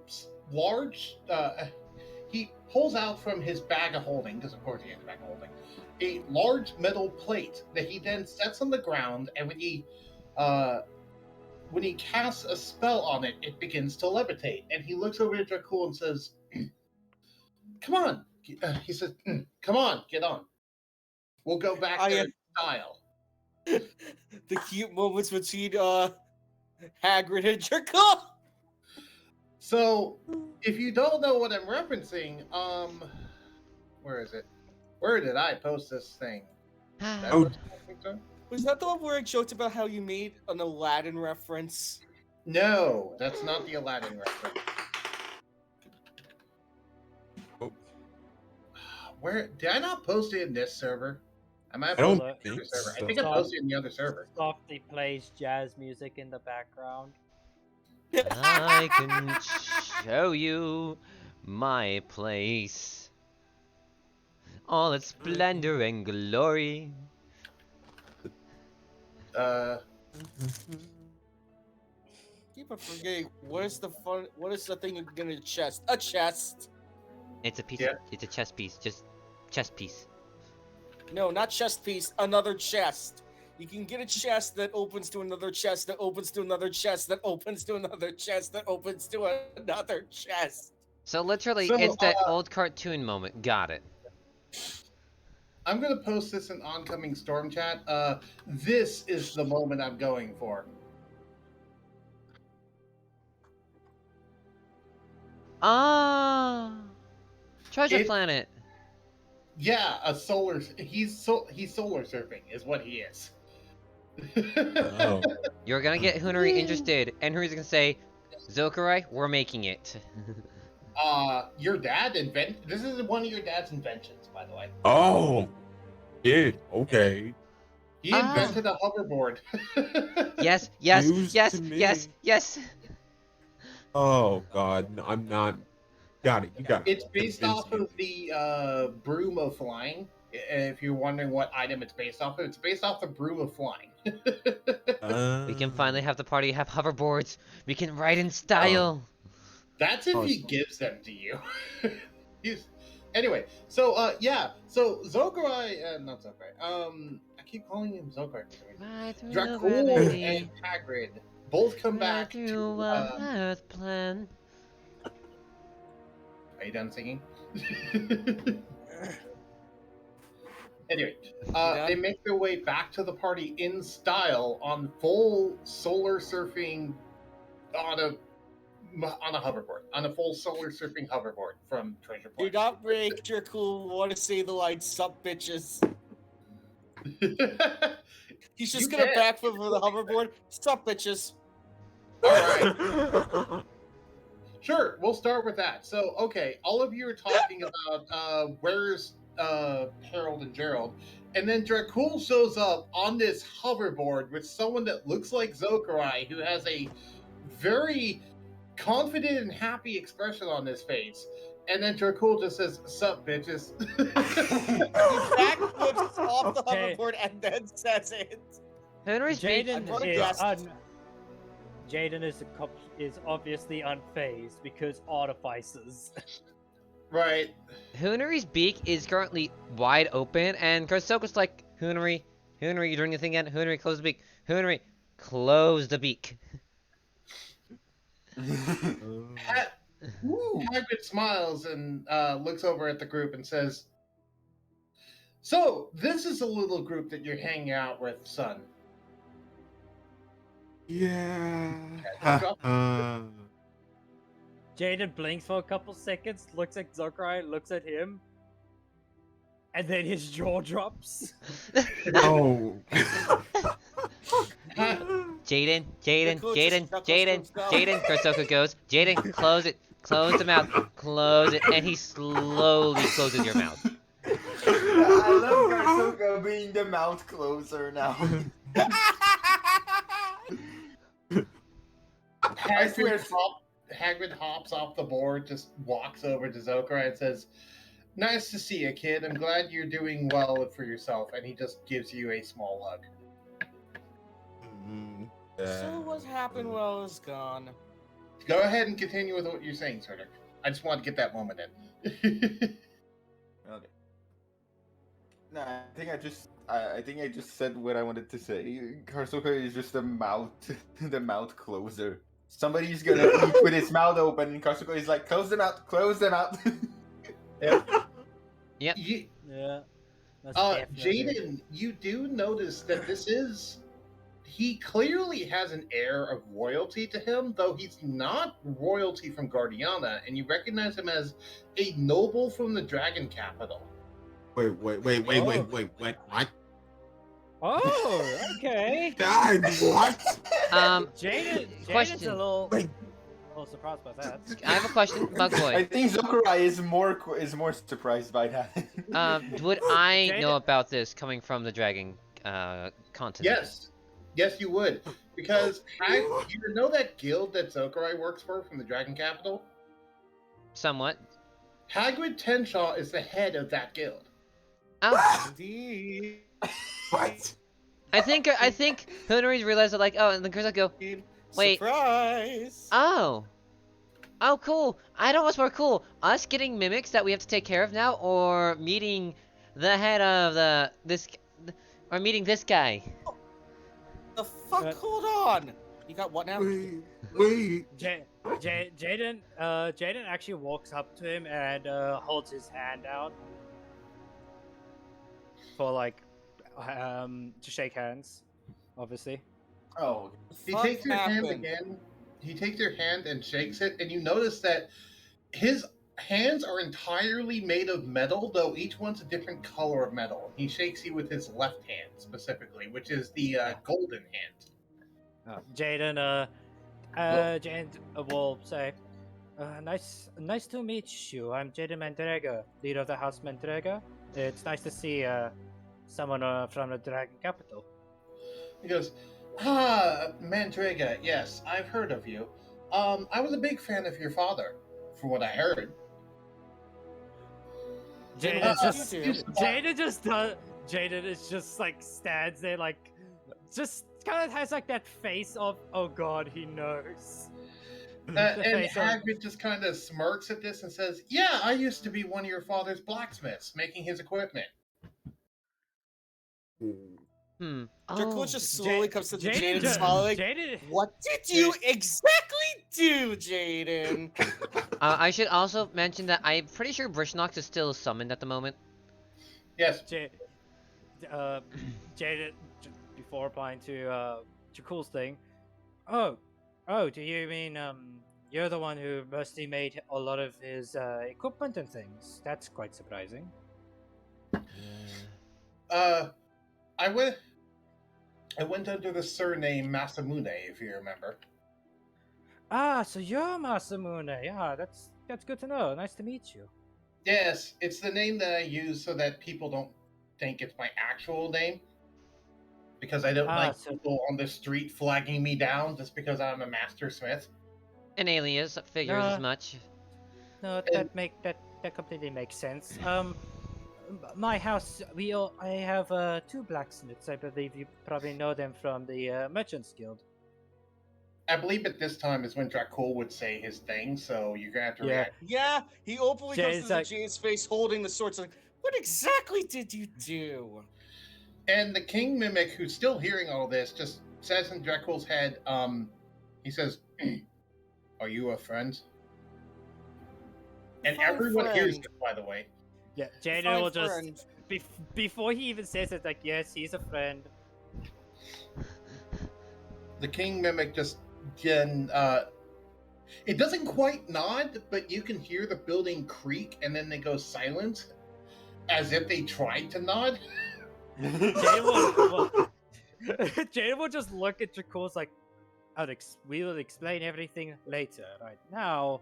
large. He pulls out from his bag of holding, because of course he has a bag of holding, a large metal plate that he then sets on the ground, and when he casts a spell on it, it begins to levitate. And he looks over at Dracul and says, "Come on," he says, "Come on, get on. We'll go back I to am- the style." The cute moments between Hagrid and Dracul. So, if you don't know what I'm referencing, where is it? Where did I post this thing? Did I Oh. post it? Was that the one where I joked about how you made an Aladdin reference? No, that's not the Aladdin reference. Oh. Where did I not post it in this server? I might have I don't posted it in the other think server. I so. think I posted it in the other server. Softly plays jazz music in the background. I can show you my place. All its splendor and glory. Keep on forgetting. What is the thing you're gonna chest? A chest. It's a piece. Yeah. It's a chess piece. Just chess piece. No, not chest piece. Another chest. You can get a chest that opens to another chest that opens to another chest that opens to another chest that opens to another chest. So literally, So, it's that old cartoon moment. Got it. I'm gonna post this in Oncoming Storm chat. This is the moment I'm going for. Ah, treasure It- planet. Yeah, a solar. He's solar surfing is what he is. Oh. You're gonna get Hunari interested, and Hunari's gonna say, Zokurai, we're making it. Your dad This is one of your dad's inventions, by the way. Oh. Yeah. Okay. He Ah. invented a hoverboard. Yes, yes, News yes, to me. yes, yes. Oh God, no, I'm not. Got it. You got it. It's based off of the broom of flying. If you're wondering what item it's based off of, it's based off the broom of flying. We can finally have the party have hoverboards. We can ride in style. That's if he Awesome. gives them to you. Anyway, so yeah, so Zokurai, not Zokurai. I keep calling him Zokurai for some reason. Right through Dracul gravity, and Hagrid both come right back through to. a Earth plan. Are you done singing? Anyway, done? they make their way back to the party in style on full solar surfing on a hoverboard, on a full solar surfing hoverboard from Treasure Do Point. not break your cool. Want to say the line, "Sup, bitches." He's just You gonna can. backflip with the hoverboard. "Sup, bitches." All right. Sure, we'll start with that. So, okay, all of you are talking about where's Harold and Gerald, and then Dracul shows up on this hoverboard with someone that looks like Zokurai, who has a very confident and happy expression on his face. And then Dracul just says, "Sup, bitches." He backflips off the Okay. hoverboard and then says it. Hunari's beak. I'm gonna Jaden guess. Jaden is obviously unfazed because artificers. Right. Hunari's beak is currently wide open, and Karsoka's like, Hunari, you doing the thing again? Hunari, close the beak. Hunari, close the beak. Hagrid smiles and looks over at the group and says, "So, this is a little group that you're hanging out with, son." Yeah. Jaden blinks for a couple seconds, looks at Zokurai, looks at him, and then his jaw drops. Oh. Jaden, Cool just chuckles to himself. Karsoka goes, Jaden, close it, close the mouth, close it, and he slowly closes your mouth. I love Karsuka being the mouth closer now. I swear. Hagrid hops off the board, just walks over to Zokurai and says, "Nice to see you, kid. I'm glad you're doing well for yourself." And he just gives you a small hug. So what happened while I was gone? Go ahead and continue with what you're saying, Serdic. I just wanted to get that moment in. Okay. No, I think I just said what I wanted to say. Karsuka is just the mouth, the mouth closer. Somebody's gonna eat with his mouth open, and Karsuka is like, "Close them out, close them out." Yep. You, Yeah. That's definitely- Jaden, you do notice that he clearly has an air of royalty to him, though he's not royalty from Guardiana, and you recognize him as a noble from the Dragon Capital. Wait, what? Oh, okay. God, what? Jaden's Question. a little Wait. surprised by that. I have a question, Bug I Boy. think Zokurai is more surprised by that. Would I Jaden- know about this coming from the dragon continent? Yes, you would, because you know that guild that Zokurai works for from the Dragon Capital. Somewhat. Hagrid Tenshaw is the head of that guild. Oh, Indeed. What? I think Hunari's realized that, like, oh, and the girls like go, wait. Surprise! oh, cool. I know what's more cool, us getting mimics that we have to take care of now, or meeting the head of or meeting this guy. The fuck? Hold on. You got what now? Wait. Jaden actually walks up to him and holds his hand out for like to shake hands, obviously. Oh, He Fuck takes your hand happened? again. He takes your hand and shakes it, and you notice that his hands are entirely made of metal, though each one's a different color of metal. He shakes you with his left hand specifically, which is the golden hand. Jaden, Jaden will say, nice to meet you. I'm Jaden Mandrega, leader of the House Mandrega. It's nice to see someone from the Dragon Capital. He goes, Mandraga, yes, I've heard of you. I was a big fan of your father, from what I heard. Jaden is just like stands there like, just kind of has like that face of, oh god, he knows. And Hagrid just kind of smirks at this and says, yeah, I used to be one of your father's blacksmiths, making his equipment. Dracul just slowly comes to Jaden just- smiling. Jaden- What did you exactly do, Jaden? I should also mention that I'm pretty sure Brishnox is still summoned at the moment. Yes. Jaden, before applying to Dracul's thing, do you mean you're the one who mostly made a lot of his equipment and things? That's quite surprising. I went under the surname Masamune, if you remember. So you're Masamune. Yeah, that's good to know. Nice to meet you. Yes, it's the name that I use so that people don't think it's my actual name. Because I don't like people on the street flagging me down just because I'm a master smith. An alias figures as much. No, that completely makes sense. My house, I have 2 blacksmiths. I believe you probably know them from the Merchants Guild. I believe at this time is when Dracul would say his thing, so you're gonna have to react. Yeah, he openly goes Jaden's to like- Jaden's face holding the sword, like, what exactly did you do? And the king mimic, who's still hearing all this, just says in Dracul's head, he says, are you a friend? And Fine everyone friend. hears this, by the way. Yeah, Jaden Fine will just friend. before he even says it, like, yes, he's a friend. The king mimic just it doesn't quite nod, but you can hear the building creak and then they go silent as if they tried to nod. Jaden will just look at Dracul's like, we will explain everything later. Right now,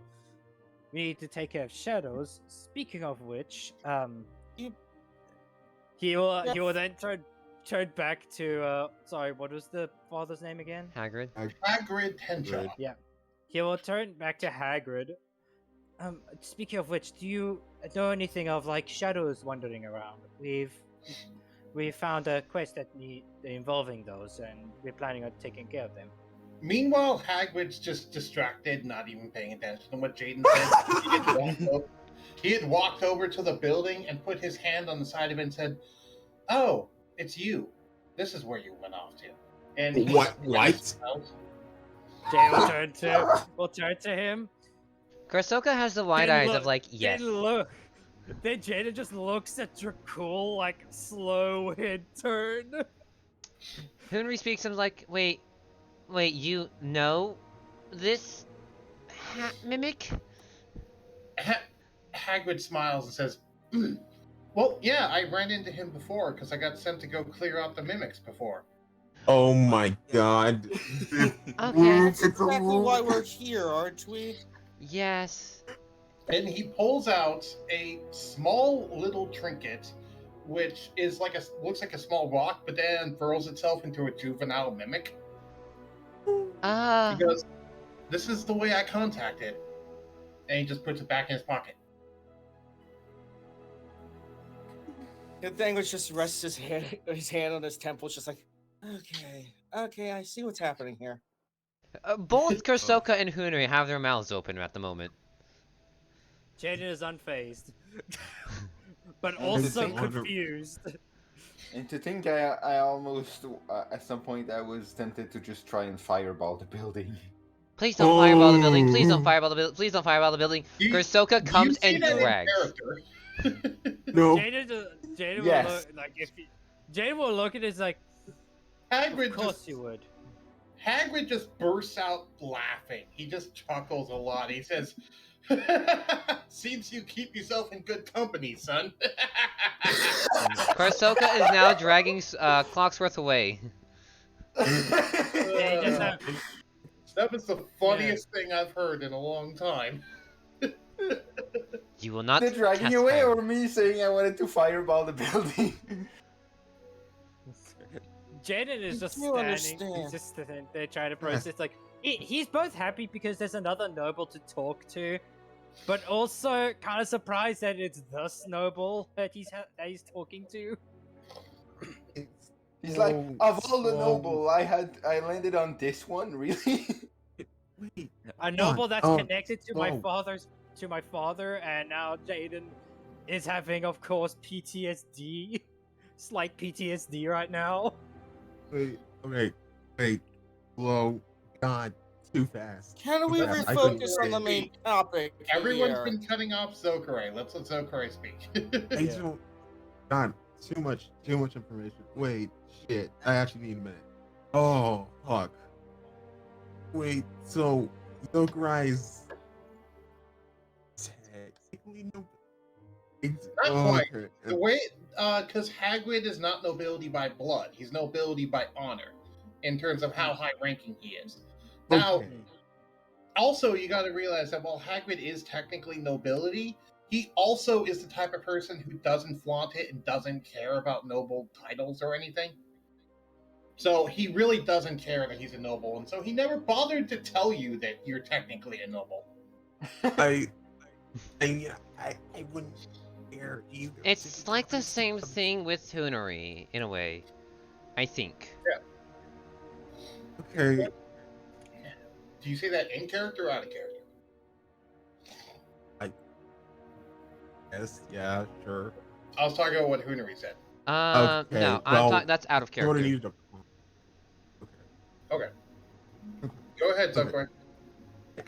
we need to take care of shadows. Speaking of which, he will then turn back to sorry, what was the father's name again? Hagrid. Hagrid Tensha. Yeah. He will turn back to Hagrid. Speaking of which, do you know anything of like shadows wandering around? We found a quest involving those, and we're planning on taking care of them. Meanwhile, Hagrid's just distracted, not even paying attention to what Jaden said. He had walked over to the building and put his hand on the side of it and said, "Oh, it's you. This is where you went off to." And he What? Jaden will turn to him. Korsoka has the wide eyes of like, yes. Then Jaden just looks at Dracul like slow head turn. Henry speaks and is like, wait, you know this mimic? Hagrid smiles and says, "Well, yeah, I ran into him before because I got sent to go clear out the mimics before." Oh my god. Okay. That's exactly why we're here, aren't we? Yes. And he pulls out a small little trinket, which is looks like a small rock, but then unfurls itself into a juvenile mimic. Ah. He goes, "This is the way I contact it," and he just puts it back in his pocket. Nathaniel just rests his hand on his temple, just like, okay, I see what's happening here. Both Korsoka and Henry have their mouths open at the moment. Jaden is unfazed, but also confused. And to think I almost, at some point, I was tempted to just try and fireball the building. Please don't fireball the building. Please don't fireball the building. Please don't fireball the building. Korsoka Do comes you see and that in drags. character? No. Jaden Yes. will look like Jaden will look at it like, of Hagrid course just, you would. Hagrid just bursts out laughing. He just chuckles a lot. He says, "Seems you keep yourself in good company, son." Korsoka is now dragging Clocksworth away. They just have That was the funniest thing I've heard in a long time. You will not They're dragging cast you away, fire. or me saying I wanted to fireball the building? Jaden is just You standing. understand. He's just standing there trying to process. Like he's both happy because there's another noble to talk to, but also kind of surprised that it's this noble that he's talking to. He's like, Oh, of all the so- noble, I landed on this one, really? Wait, A noble that's Oh, connected to my so- father, and now Jaden is having, of course, PTSD, slight PTSD right now. wait, okay, wait, slow, God, too fast. Can we Yeah, I couldn't refocus on the say. main topic? Everyone's here? been cutting off Zokarai. Let's let Zokarai speak. I don't. God, too much information. Wait, shit. I actually need a minute. Oh, fuck. Wait, so Zokarai is technically no. Not quite. Okay. The way, because Hagrid is not nobility by blood; he's nobility by honor, in terms of how high ranking he is. Now, Okay. also you got to realize that while Hagrid is technically nobility, he also is the type of person who doesn't flaunt it and doesn't care about noble titles or anything. So he really doesn't care that he's a noble, and so he never bothered to tell you that you're technically a noble. I wouldn't care either. It's like the same thing with Hoonery, in a way. I think. Okay. Do you say that in character or out of character? Yes. Yeah. Sure. I was talking about what Hoonery said. Okay, No, I'm well, talking. That's out of Sort of character. needed to. Okay. Go ahead, Okay. Zokarai.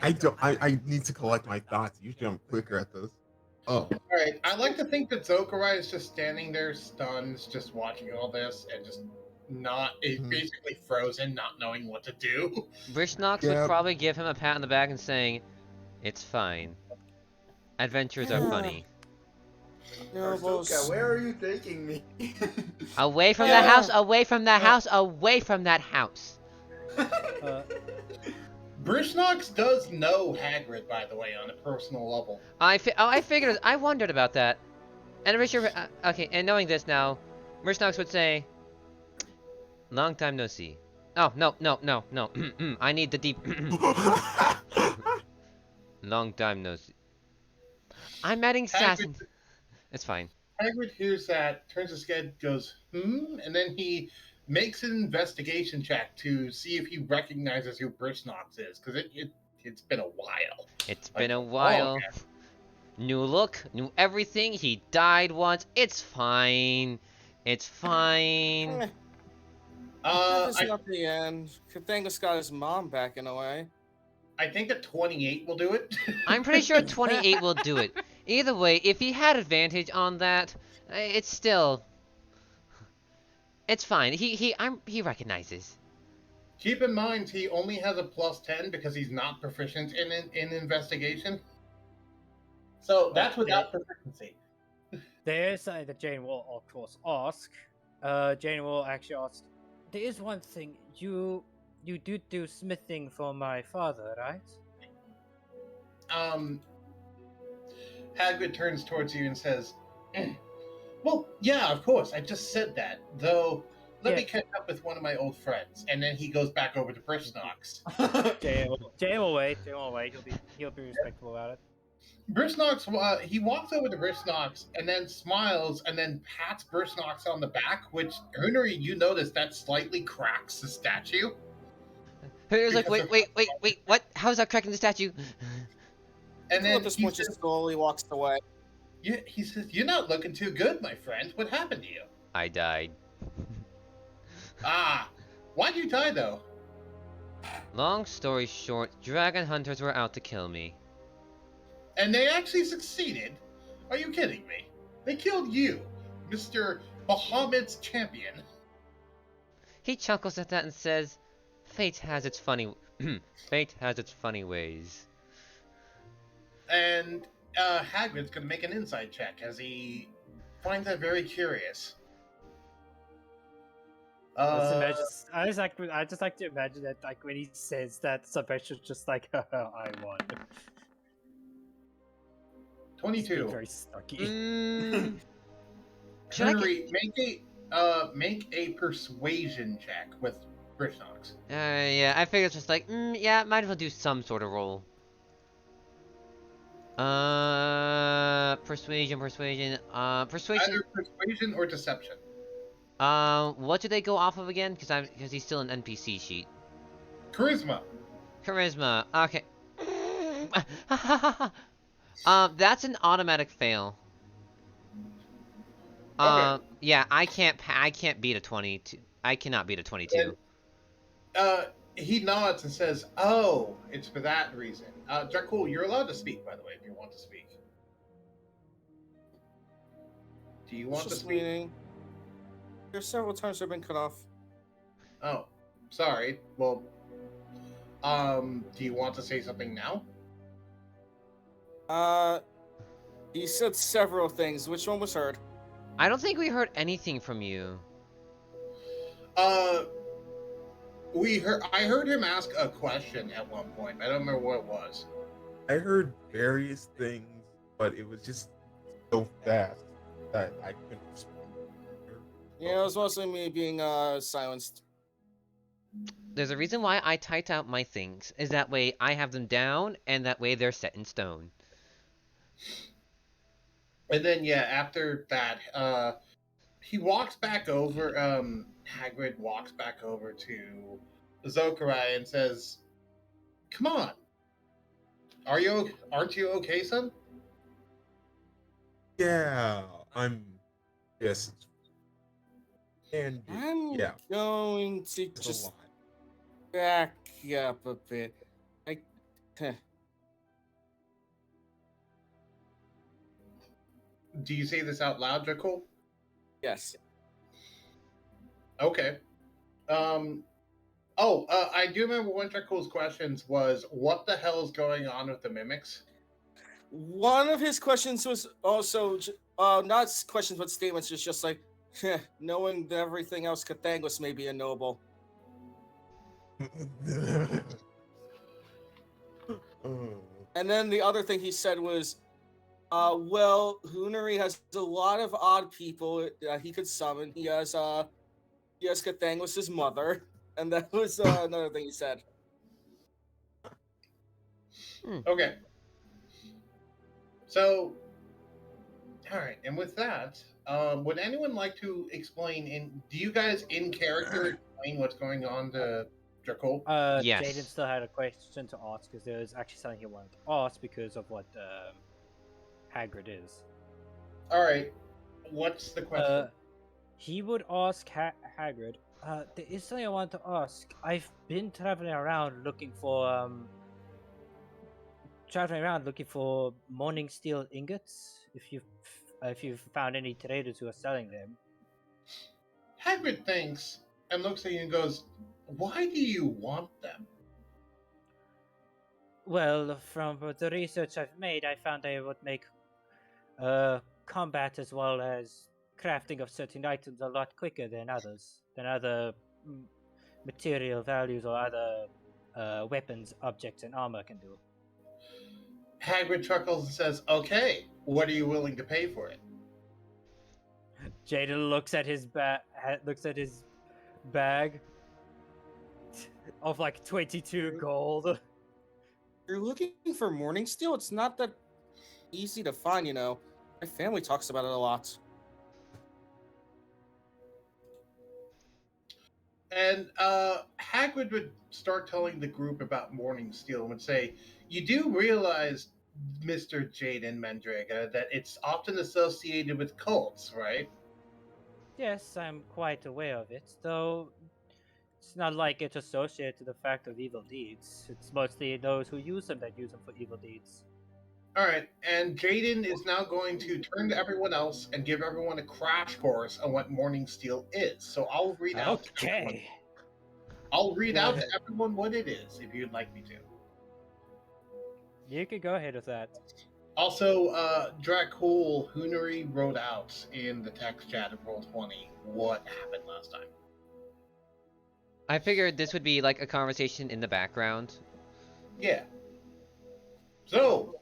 I don't. I need to collect my thoughts. Usually, I'm quicker at this. Oh. All right. I like to think that Zokarai is just standing there, stunned, just watching all this, and just basically frozen, not knowing what to do. Brishnox Yeah. would probably give him a pat on the back and saying, "It's fine. Adventures are funny." Nobles. Arstoka, where are you taking me? Away from the house. Away from the house. Away from that house. Brishnox does know Hagrid, by the way, on a personal level. I figured. I wondered about that. And I'm sure. Okay, and knowing this now, Brishnox would say, "Long time no see." Oh no. I need the deep. Long time no see. I'm adding assassin. It's fine. Hagrid hears that, turns his head, goes, and then he makes an investigation check to see if he recognizes who Brishnox is, because it's been a while. It's Like, been a while. oh, New look, new everything. He died once. It's fine. It's fine. That's not the end. Kathangus got his mom back in a way. I think a 28 will do it. I'm pretty sure 28 will do it. Either way, if he had advantage on that, it's still. It's fine. He recognizes. Keep in mind, he only has a +10 because he's not proficient in investigation. So that's without proficiency. There is something that Jane will, of course, ask. Jane will actually ask, there is one thing, you do smithing for my father, right? Hagrid turns towards you and says, well, yeah, of course, I just said that. Though, let me catch up with one of my old friends. And then he goes back over to Brishnox. Jane will wait. He'll be respectful about it. Brishnox, he walks over to Brishnox and then smiles and then pats Brishnox on the back, which, Hoonery, you notice that slightly cracks the statue. Who's like, wait, what? How's that cracking the statue? And then At this point, just slowly walks away. he says, you're not looking too good, my friend. What happened to you? I died. Ah, why'd you die, though? Long story short, dragon hunters were out to kill me. And they actually succeeded? Are you kidding me? They killed you, Mr. Bahamut's champion. He chuckles at that and says, Fate has its funny fate has its funny ways. And Hagrid's gonna make an insight check as he finds that very curious. I just like to imagine that, like, when he says that, Sebastian's just like, I won. He's being 22. very stucky. Should I get... Make a persuasion check with Grishnox. yeah, I figured it's just like, yeah, might as well do some sort of roll. Persuasion. Persuasion. Either persuasion or deception. What do they go off of again? Because he's still an NPC sheet. Charisma. Charisma. Okay. That's an automatic fail. Okay. Yeah, I can't beat a 22. I cannot beat a 22. He nods and says, "Oh, it's for that reason." Dracul, you're allowed to speak, by the way, if you want to speak. Do you want to Just speak? meaning. There's several times I've been cut off. Oh, sorry. Well, do you want to say something now? He said several things. Which one was heard? I don't think we heard anything from you. I heard him ask a question at one point. I don't remember what it was. I heard various things, but it was just so fast that I couldn't. Yeah, it was mostly me being silenced. There's a reason why I typed out my things. Is that way I have them down, and that way they're set in stone. And then, yeah, after that, he walks back over. Hagrid walks back over to Zokarai and says, "Come on, aren't you okay, son?" Yeah, I'm just. And I'm yeah, going to it's a just lot. back up a bit. Do you say this out loud, Dracul? Yes. Okay. I do remember one of Dracul's questions was, "What the hell is going on with the mimics?" One of his questions was also not questions but statements, just like knowing that everything else Cathangos may be a noble. And then the other thing he said was, well, Hunari has a lot of odd people he could summon. He has Cathangos' mother, and that was another thing he said. Okay. So, all right, and with that, would anyone like to explain? Do you guys in character explain what's going on to Dracul? Yes. Jaden still had a question to ask because there was actually something he wanted to ask because of what Hagrid is. All right, what's the question? He would ask Hagrid. There is something I want to ask. I've been traveling around looking for morning steel ingots. If you've found any traders who are selling them. Hagrid thinks and looks at you and goes, "Why do you want them?" Well, from the research I've made, I found they would make combat as well as crafting of certain items a lot quicker than other material values or other weapons, objects, and armor can do. Hagrid chuckles and says, "Okay, what are you willing to pay for it?" Jaden looks at his bag of like 22 gold. You're looking for morning steel? It's not that easy to find, you know. My family talks about it a lot. And Hagrid would start telling the group about morning steel and would say, "You do realize, Mr. Jaden Mendraga, that it's often associated with cults, right?" Yes, I'm quite aware of it, though it's not like it's associated to the fact of evil deeds. It's mostly those who use them that use them for evil deeds. All right, and Jaden is now going to turn to everyone else and give everyone a crash course on what morning steel is. So I'll read out. Okay. I'll read Go out ahead. to everyone what it is if you'd like me to. You could go ahead with that. Also, Dracul Hoonery wrote out in the text chat of Roll20 what happened last time. I figured this would be like a conversation in the background. Yeah. So,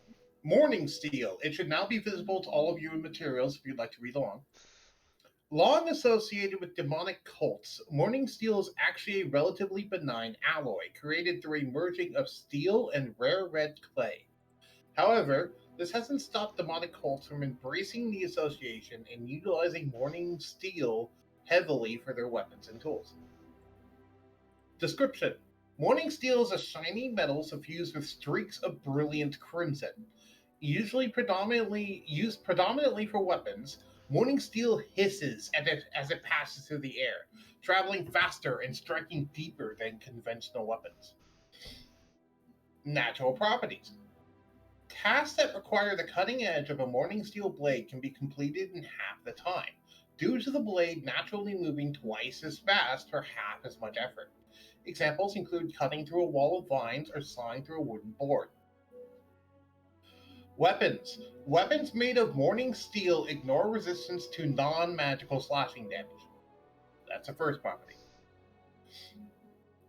Morning Steel. It should now be visible to all of you in materials if you'd like to read along. Long associated with demonic cults, Morning Steel is actually a relatively benign alloy created through a merging of steel and rare red clay. However, this hasn't stopped demonic cults from embracing the association and utilizing Morning Steel heavily for their weapons and tools. Description: Morning Steel is a shiny metal suffused with streaks of brilliant crimson. Usually used predominantly for weapons, Morning Steel hisses as it passes through the air, traveling faster and striking deeper than conventional weapons. Natural properties: tasks that require the cutting edge of a Morning Steel blade can be completed in half the time, due to the blade naturally moving twice as fast for half as much effort. Examples include cutting through a wall of vines or sawing through a wooden board. Weapons. Weapons made of Morning Steel ignore resistance to non-magical slashing damage. That's a first property.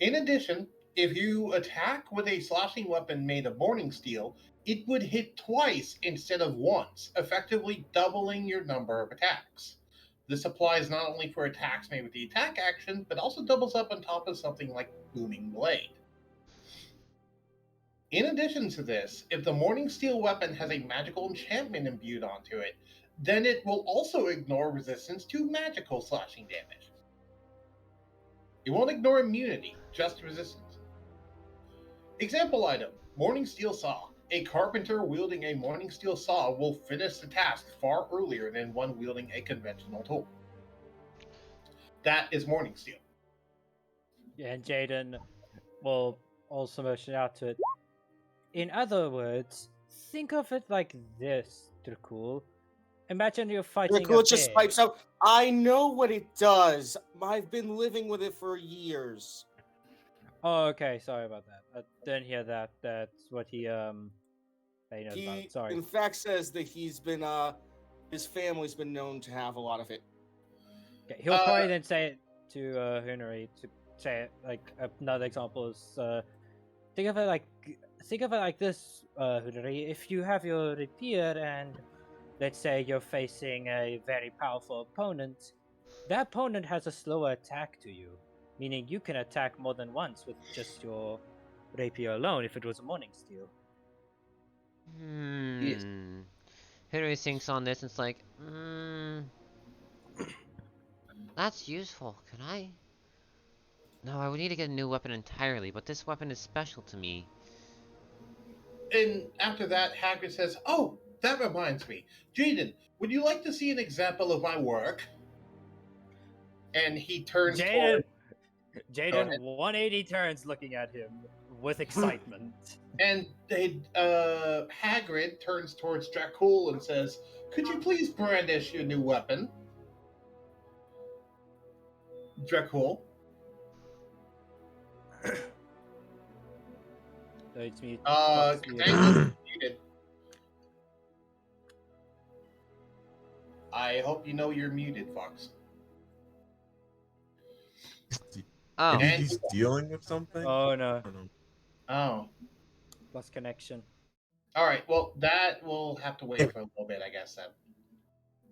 In addition, if you attack with a slashing weapon made of Morning Steel, it would hit twice instead of once, effectively doubling your number of attacks. This applies not only for attacks made with the attack action, but also doubles up on top of something like Booming Blade. In addition to this, if the Morning Steel weapon has a magical enchantment imbued onto it, then it will also ignore resistance to magical slashing damage. It won't ignore immunity, just resistance. Example item: Morning Steel Saw. A carpenter wielding a Morning Steel Saw will finish the task far earlier than one wielding a conventional tool. That is Morning Steel. Yeah, and Jaden will also motion out to it. In other words, think of it like this, Dracul. Imagine you're fighting a Dracul just bear. pipes out, I know what it does. I've been living with it for years. Oh, okay. Sorry about that. I didn't hear that. That's what he that he knows He, about. Sorry. in fact, says that he's been, his family's been known to have a lot of it. Okay, he'll probably then say it to Hunary to say it like another example is think of it like this, Hunary. If you have your rapier and let's say you're facing a very powerful opponent, that opponent has a slower attack to you, meaning you can attack more than once with just your rapier alone if it was a Morning Steel. Yes. Henry thinks on this and it's like, that's useful. Can I? No, I would need to get a new weapon entirely, but this weapon is special to me. And after that, Hagrid says, "Oh, that reminds me. Jaden, would you like to see an example of my work?" And he turns toward... Jaden 180 turns looking at him with excitement. And Hagrid turns towards Dracul and says, "Could you please brandish your new weapon?" Dracul. So it's me. Catangus muted. I hope you know you're muted, Fox. Oh, Maybe And- he's dealing with something? Oh no, I don't know. Oh. lost connection. All right. Well, that will have to wait for a little bit, I guess, then.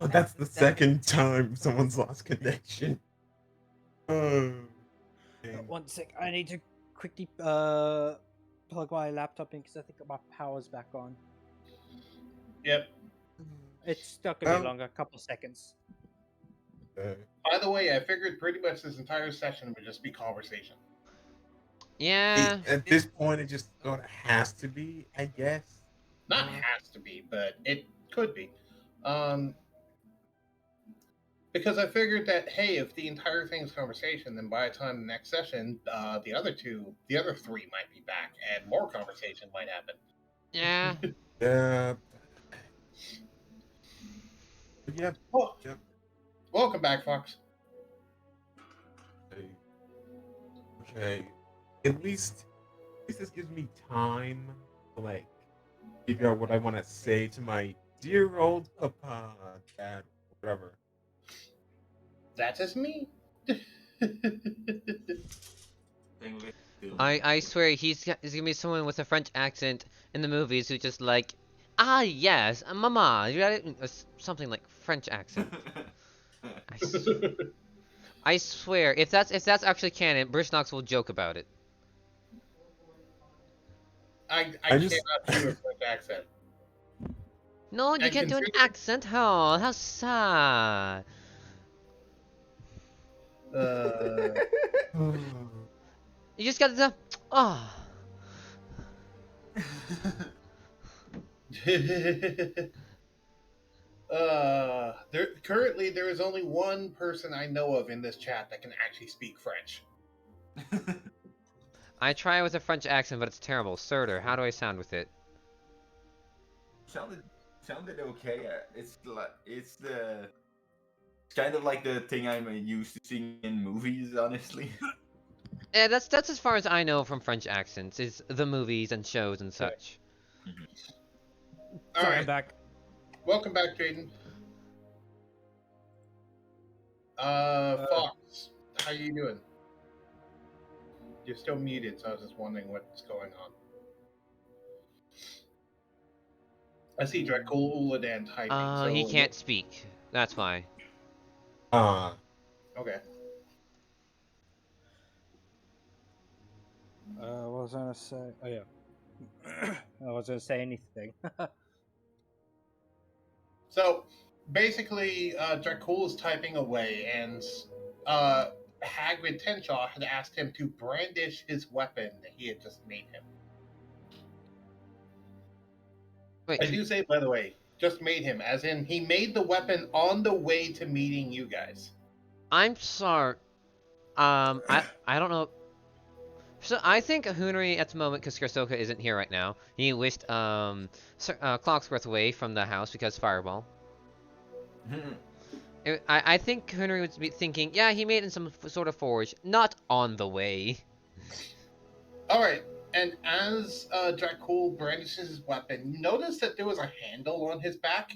Oh, that's the second time someone's lost connection. Oh. dang. 1 sec, I need to quickly plug my laptop in because I think my power's back on. Yep. It's not gonna be Oh. longer, a couple seconds. By the way, I figured pretty much this entire session would just be conversation. yeah. At this point, it just sort of has to be, I guess. Not has to be, but it could be. Because I figured that, hey, if the entire thing is conversation, then by the time the next session, the other three might be back, and more conversation might happen. Yeah. Yeah. Yep. Well, Yep. welcome back, Fox. Hey. okay. At least this gives me time to like figure out what I want to say to my dear old papa, dad, whatever. That is me. I swear he's gonna be someone with a French accent in the movies who just like, ah yes, mama, you got it, something like French accent. I swear, if that's actually canon, Bruce Knox will joke about it. I I just cannot do a French accent. No, you And can't do an considering- accent. Oh, how sad. You just gotta do. Oh. Currently there is only one person I know of in this chat that can actually speak French. I try with a French accent, but it's terrible. Surtur, how do I sound with it? Sounded okay. It's kind of like the thing I'm used to seeing in movies, honestly. Yeah, that's as far as I know from French accents, is the movies and shows and such. All Sorry, right, I'm back. welcome back, Jaden. Fox, how you doing? You're still muted, so I was just wondering what's going on. I see Dracul Uladan typing. So He can't speak. That's why. Okay. What was I gonna say? Oh yeah. I was gonna say anything. So basically, Dracul is typing away, and Hagrid Tenshaw had asked him to brandish his weapon that he had just made him. Wait, I do say, by the way, just made him, as in he made the weapon on the way to meeting you guys. I'm sorry. I don't know. So I think Hoonry at the moment, because Kersoka isn't here right now, he whisked Clocksworth away from the house because Fireball. I think Hoonry would be thinking, yeah, he made it in some sort of forge, not on the way. All right, and as Dracul brandishes his weapon, you notice that there was a handle on his back.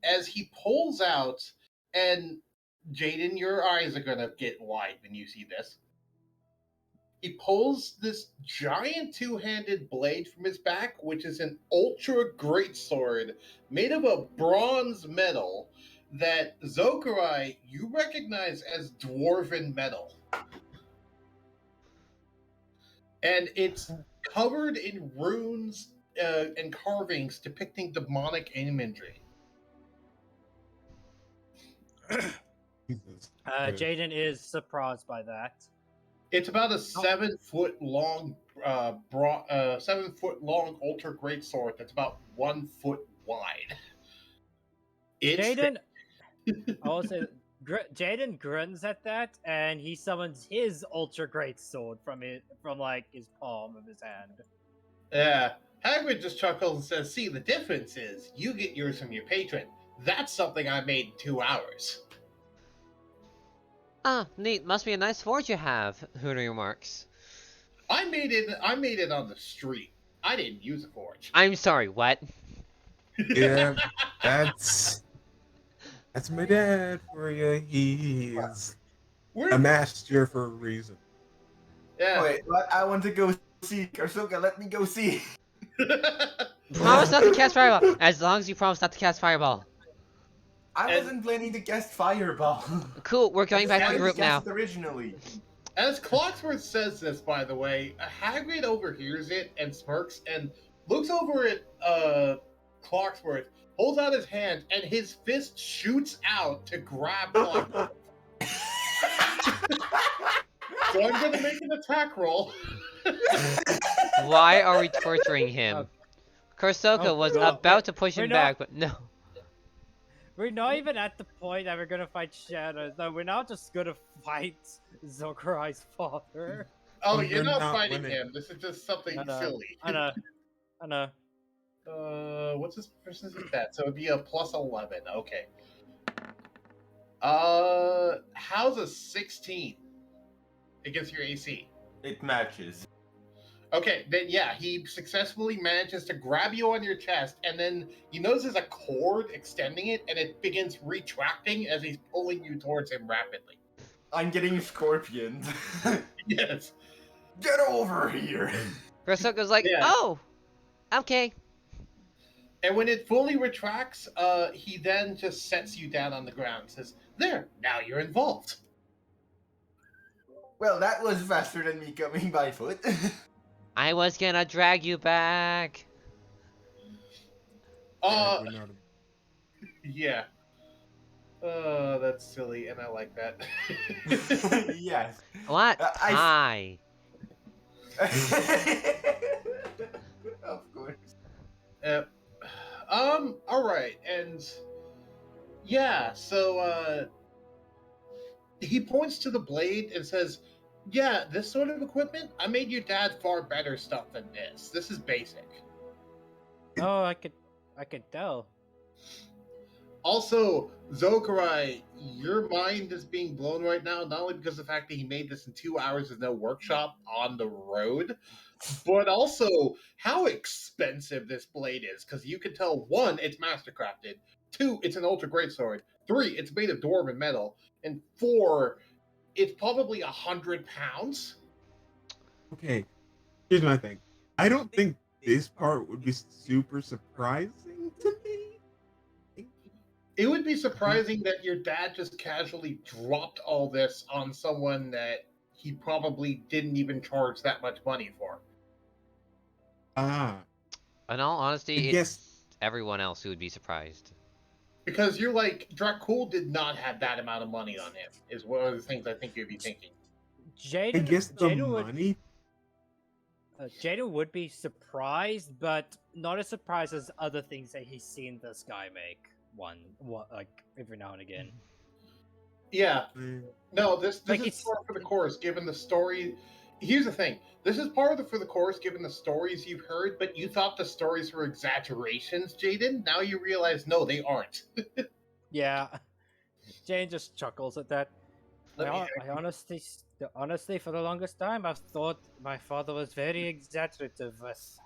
As he pulls out, and Jaden, your eyes are gonna get wide when you see this. He pulls this giant two-handed blade from his back, which is an ultra greatsword made of a bronze metal that Zokarai you recognize as dwarven metal. And it's covered in runes and carvings depicting demonic imagery. Jesus. Jaden is surprised by that. It's about a 7 foot long, 7 foot long ultra greatsword that's about 1 foot wide. It's Jaden, I will say, Jaden grins at that, and he summons his ultra great sword from like his palm of his hand. Yeah. Hagrid just chuckles and says, "See, the difference is you get yours from your patron. That's something I made in 2 hours." Ah, neat. Must be a nice forge you have, Hoonry remarks. I made it on the street. I didn't use a forge. I'm sorry, what? Yeah, that's my dad for you. He's a master for a reason. Yeah. Wait, but I want to go see Karsoka. Let me go see. Promise not to cast Fireball, as long as you promise not to cast Fireball. I wasn't planning to cast Fireball. Cool, we're going back to the I group now. cast it originally. As Clocksworth says this, by the way, Hagrid overhears it and smirks and looks over at Clocksworth, holds out his hand, and his fist shoots out to grab Clocksworth. So I'm going to make an attack roll. Why are we torturing him? Korsoka was God. about to push him We're back, not- but no. We're not even at the point that we're gonna fight Shadows. No, we're not just gonna fight Zokarai's father. Oh, Oh, you're you're not not fighting winning. him. This is just something I know. silly. I know. What's his person's stat? So it'd be a plus 11. Okay. How's a 16 against your AC? It matches. Okay, then yeah, he successfully manages to grab you on your chest, and then you notice there's a cord extending it, and it begins retracting as he's pulling you towards him rapidly. I'm getting scorpioned. Yes. Get over here! Grossoka's like, Yeah. oh, okay. And when it fully retracts, he then just sets you down on the ground and says, "There, now you're involved." Well, that was faster than me coming by foot. I was gonna drag you back. Uh, We're not yeah. That's silly, and I like that. Yes. What? I- Hi. Of course. uh, all right, and yeah, so he points to the blade and says, "Yeah, this sort of equipment, I made your dad far better stuff than this. This is basic." Oh, I could tell. Also, Zokarai, your mind is being blown right now, not only because of the fact that he made this in 2 hours with no workshop on the road, but also how expensive this blade is. Because you can tell, 1, it's mastercrafted, 2, it's an ultra greatsword, 3, it's made of dwarven metal, and 4, it's probably 100 pounds. Okay, here's my thing. I don't think this part would be super surprising to me. It would be surprising that your dad just casually dropped all this on someone that he probably didn't even charge that much money for. Ah, In all honesty, I it's guess- everyone else who would be surprised. Because you're like, Dracul did not have that amount of money on him, is one of the things I think you'd be thinking. I Jaden, guess the Jaden would, money. Jaden would be surprised, but not as surprised as other things that he's seen this guy make. Like every now and again. Yeah, eh, no, this Like is it's- par for the course, given the story. Here's the thing. This is part of the for the course, given the stories you've heard, but you thought the stories were exaggerations, Jaden. Now you realize, no, they aren't. Yeah. Jane just chuckles at that. Let me- Honestly, for the longest time, I've thought my father was very exaggerative with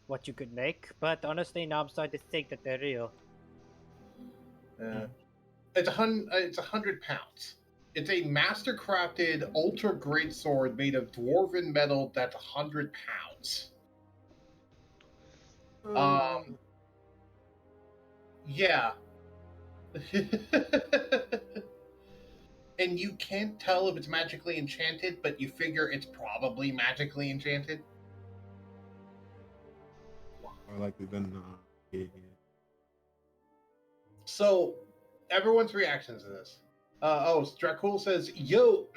what you could make, but honestly, now I'm starting to think that they're real. It's 100 pounds. It's a master-crafted ultra great sword made of dwarven metal that's 100 pounds. Yeah. And you can't tell if it's magically enchanted, but you figure it's probably magically enchanted. more likely than not. Yeah. So, everyone's reactions to this. Dracul says, "Yo,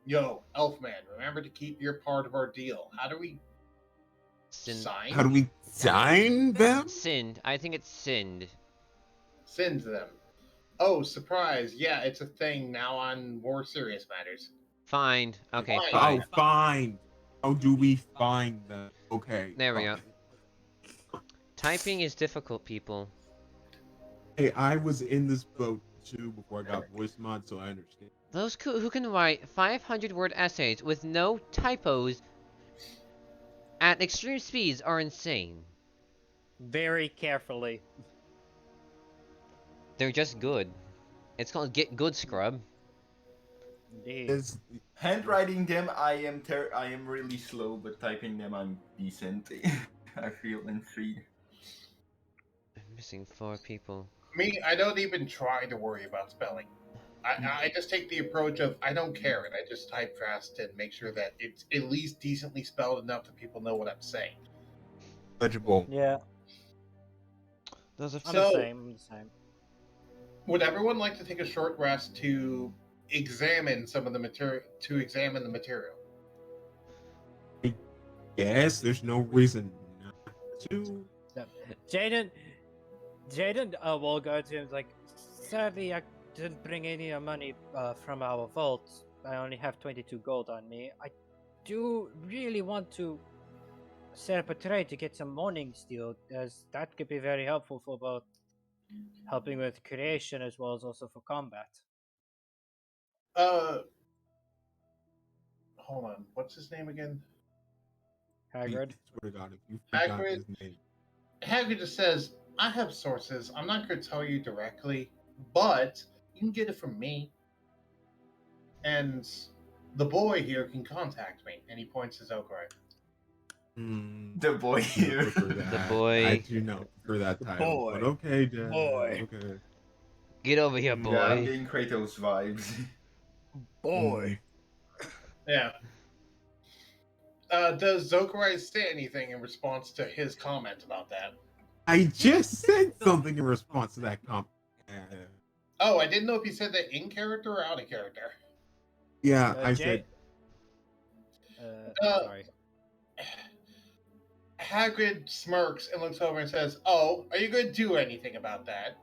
yo, Elfman, remember to keep your part of our deal. How do we sign? How do we sign them? Sinned. I think it's sinned. Send them. Oh, surprise. Yeah, it's a thing now on more serious matters. Fine. Okay, Fine. fine. Oh, fine. How do we find them? Okay. There we go. fine. Typing is difficult, people. Hey, I was in this boat too before I got voice mod, so I understand. Those who can write 500-word essays with no typos at extreme speeds are insane. Very carefully. They're just good. It's called Get Good Scrub. Indeed. Is Handwriting them, I am really slow, but typing them, I'm decent. I feel intrigued. I'm missing 4 people. Me, I don't even try to worry about spelling. I just take the approach of I don't care, and I just type fast and make sure that it's at least decently spelled enough that people know what I'm saying. legible. Yeah, Those are I'm So- the same. I'm the same. Would everyone like to take a short rest to examine some of the material? Yes, there's no reason not to. Jaden will go to him like, sadly, I didn't bring any money from our vault. I only have 22 gold on me. I do really want to set up a trade to get some morning steel, as that could be very helpful for both helping with creation as well as also for combat. hold on. What's his name again? Hagrid. Swear to God, if you forgot Hagrid. his name. Hagrid just says, I have sources. I'm not going to tell you directly, but you can get it from me. And the boy here can contact me. And he points his Zokorai. The boy here. The boy. I do not for that title. Boy. But okay, Dad. Boy. Okay. Get over here, Yeah, I'm boy. getting Kratos vibes. Boy. Yeah. Does Zokorai say anything in response to his comment about that? I just said something in response to that comment. Oh, I didn't know if you said that in character or out of character. Yeah, I Jay- said. Sorry. Hagrid smirks and looks over and says, "Oh, are you going to do anything about that?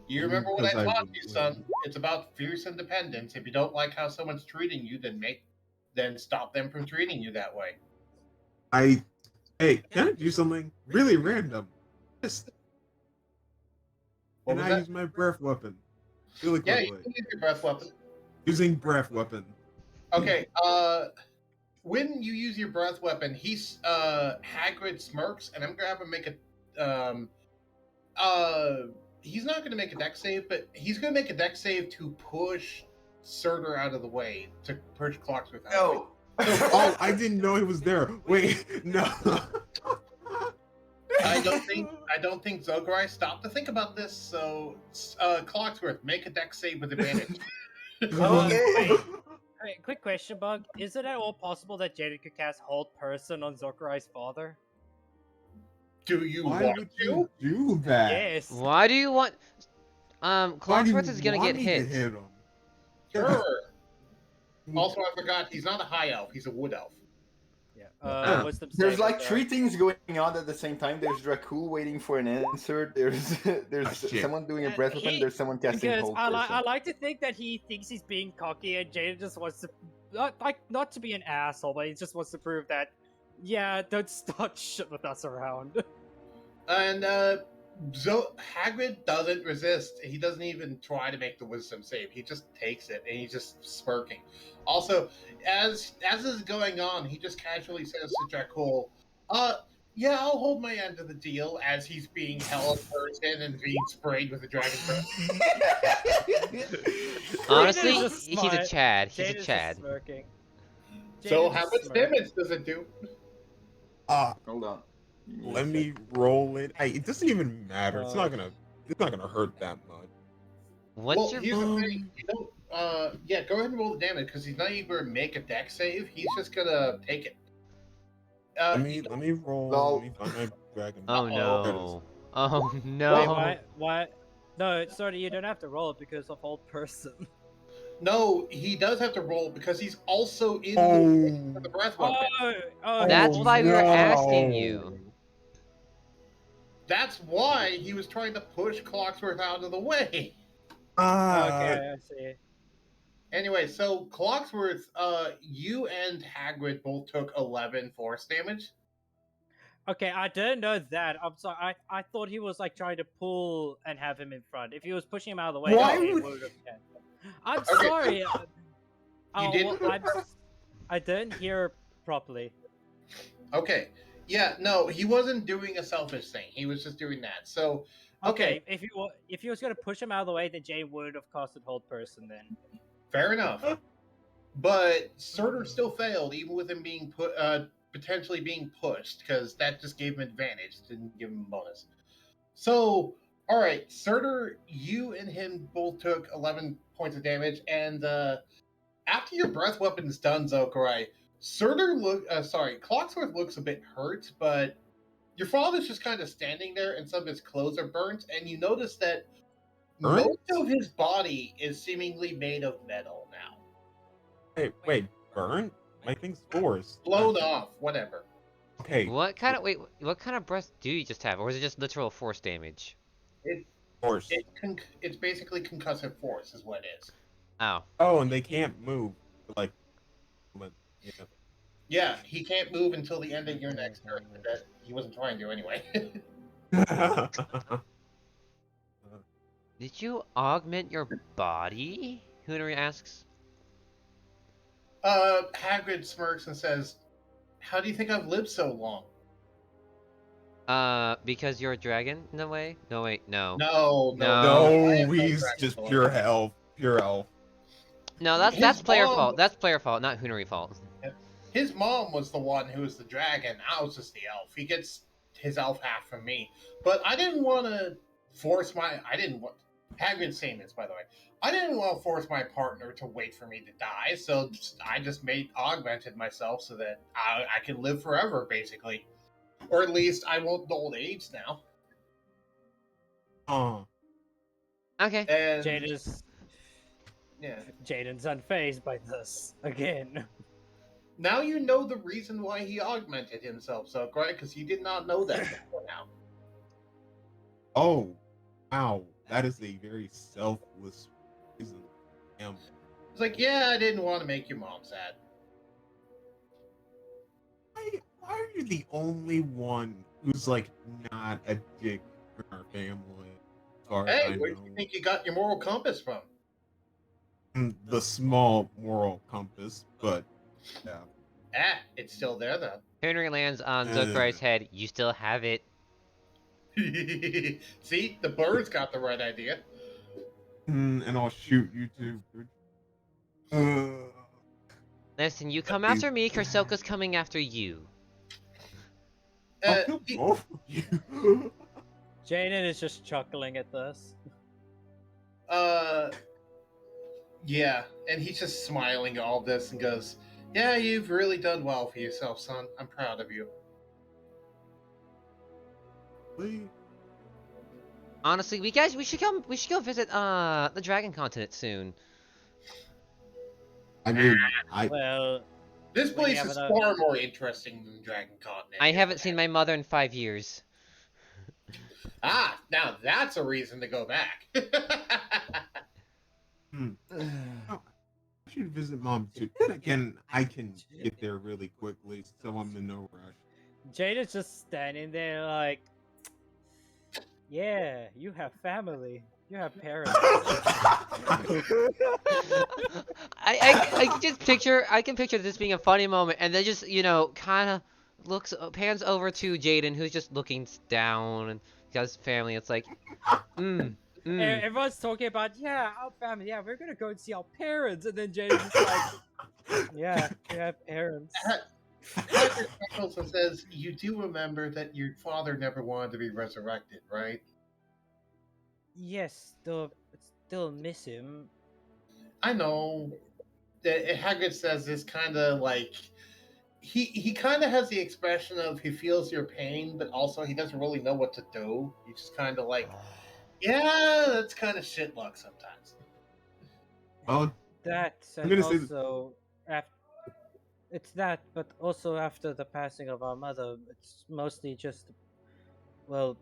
You remember what I Because I taught would- you, son? It's about fierce independence. If you don't like how someone's treating you, then stop them from treating you that way." Hey, can I do something really random? Just What can was I that? use my breath weapon? Really Yeah, quickly. you can use your breath weapon. Using breath weapon. Okay, when you use your breath weapon, Hagrid smirks, and I'm gonna have him make he's not gonna make a dex save, but he's gonna make a dex save to push Surtur out of the way, to push Clocksworth out of the way. No. Oh, I didn't know he was there. Wait, no. I don't think Zokorai stopped to think about this, so Clocksworth, make a dex save with advantage. Okay. Hey, quick question, Bug. Is it at all possible that Jaden could cast Hold Person on Zokorai's father? Do you Why want would to? you do that? Yes. Why do you want? Why do Clocksworth you is gonna want get me to hit. hit him? Sure. Also, I forgot he's not a high elf; he's a wood elf. Yeah. Wisdom There's saving like throw. 3 things going on at the same time. There's Dracul waiting for an insert. There's shit. someone doing a breath weapon. He- There's someone casting Because hold I person. like to think that he thinks he's being cocky, and Jaden just wants to, not to be an asshole, but he just wants to prove that, yeah, don't start shit with us around. And Hagrid doesn't resist. He doesn't even try to make the wisdom save. He just takes it, and he's just smirking. Also, as this is going on, he just casually says to Dracul, yeah, I'll hold my end of the deal," as he's being held person and being sprayed with a dragon breath. Honestly, Jaden is just he's a smart. Chad. He's Jaden a is just Chad. smirking. So Jaden's how just much smirking. damage does it do? Hold on. Let me roll it. It doesn't even matter. It's not gonna hurt that much. What's Well, your? here's the thing. You don't, yeah, go ahead and roll the damage, because he's not even going to make a dex save. He's just going to take it. Let me roll. Lol. Let me find my dragon. Oh There it is. no! Oh Wait, no! what? No, sorry, you don't have to roll it because of Hold Person. No, he does have to roll because he's also in Oh, the breath weapon. That's why we were no. asking you. That's why he was trying to push Clocksworth out of the way. Okay, I see. Anyway, so Clocksworth, you and Hagrid both took 11 force damage. Okay, I didn't know that. I'm sorry. I thought he was like trying to pull and have him in front. If he was pushing him out of the way, Why then he would- would have can. I'm Okay. sorry. You didn't? I didn't hear properly. Okay. Yeah, no, he wasn't doing a selfish thing. He was just doing that. So, okay, If he was gonna push him out of the way, then Jay would have casted Hold Person then. fair enough. But Surtur still failed, even with him being potentially being pushed, because that just gave him advantage, didn't give him a bonus. So, all right, Surtur, you and him both took 11 points of damage, and after your breath weapon's done, Zokorai, Clocksworth looks a bit hurt, but your father's just kind of standing there, and some of his clothes are burnt, and you notice that Burnt? most of his body is seemingly made of metal now. Hey, wait, burn? My thing's force. Blown off, whatever. Okay, What kind of breath do you just have, or is it just literal force damage? force. It's basically concussive force, is what it is. Oh. Oh, and they can't move. Like, yeah. Yeah, he can't move until the end of your next turn. But that he wasn't trying to anyway. Did you augment your body? Hoonari asks. Hagrid smirks and says, "How do you think I've lived so long?" Because you're a dragon in a way? No, wait, no. No. No, I am no he's dragon just boy. pure elf. Pure elf. No, that's His player mom- fault. That's player fault, not Hoonari fault. His mom was the one who was the dragon. I was just the elf. He gets his elf half from me. But I didn't want to force my. I didn't want. Hagrid's saying this, by the way. I didn't want to force my partner to wait for me to die, so I just augmented myself so that I can live forever, basically. Or at least I won't old age now. Okay. And Jaden's yeah. unfazed by this again. Now you know the reason why he augmented himself so right? Because you did not know that before now. Oh, wow. That is a very selfless reason. It's like, yeah, I didn't want to make your mom sad. Why are you the only one who's like not a dick in our family? As far as Hey, I where do know. you think you got your moral compass from? The small moral compass, but yeah. It's still there though. Hoonari lands on Zokrai's head. You still have it. See, the birds got the right idea. And I'll shoot you too. Listen, you come after me, Kersoka's coming after you. I'll kill both of you. Jaden is just chuckling at this. Yeah, and he's just smiling at all this and goes, "Yeah, you've really done well for yourself, son. I'm proud of you." Honestly, we should go visit the Dragon Continent soon. I mean, Well, This When you place have is enough- far more interesting than Dragon Continent. I haven't seen my mother in 5 years. Now that's a reason to go back. I should visit mom too. Then again, I can get there really quickly, so I'm in no rush. Jaden's just standing there like, yeah, you have family. You have parents. I can picture this being a funny moment, and then just kind of pans over to Jaden, who's just looking down and has family. It's like, Everyone's talking about, yeah, our family. Yeah, we're gonna go and see our parents, and then Jaden's just like, yeah, we have parents. Hagrid chuckles and says, "You do remember that your father never wanted to be resurrected, right?" Yes, still miss him. I know. Hagrid says this kind of like he kind of has the expression of he feels your pain, but also he doesn't really know what to do. He's just kind of like, yeah, that's kind of shit luck sometimes. Oh, That I'm and gonna say also it's that, but also after the passing of our mother, it's mostly just, well,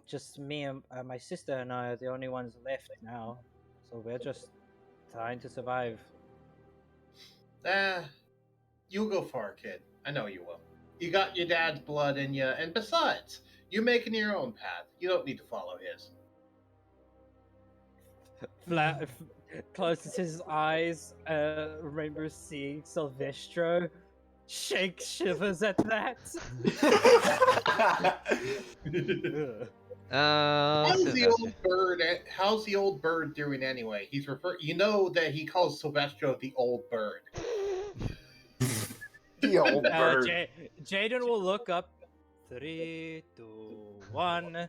just me and my sister and I are the only ones left now, so we're just trying to survive. You'll go far, kid. I know you will. You got your dad's blood in you, and besides, you're making your own path. You don't need to follow his. Closes his eyes, remembers seeing Silvestro, shivers at that. How's the Sylvester. old bird? How's the old bird doing anyway? You know that he calls Silvestro the old bird. The old bird. Jaden will look up. 3, 2, 1,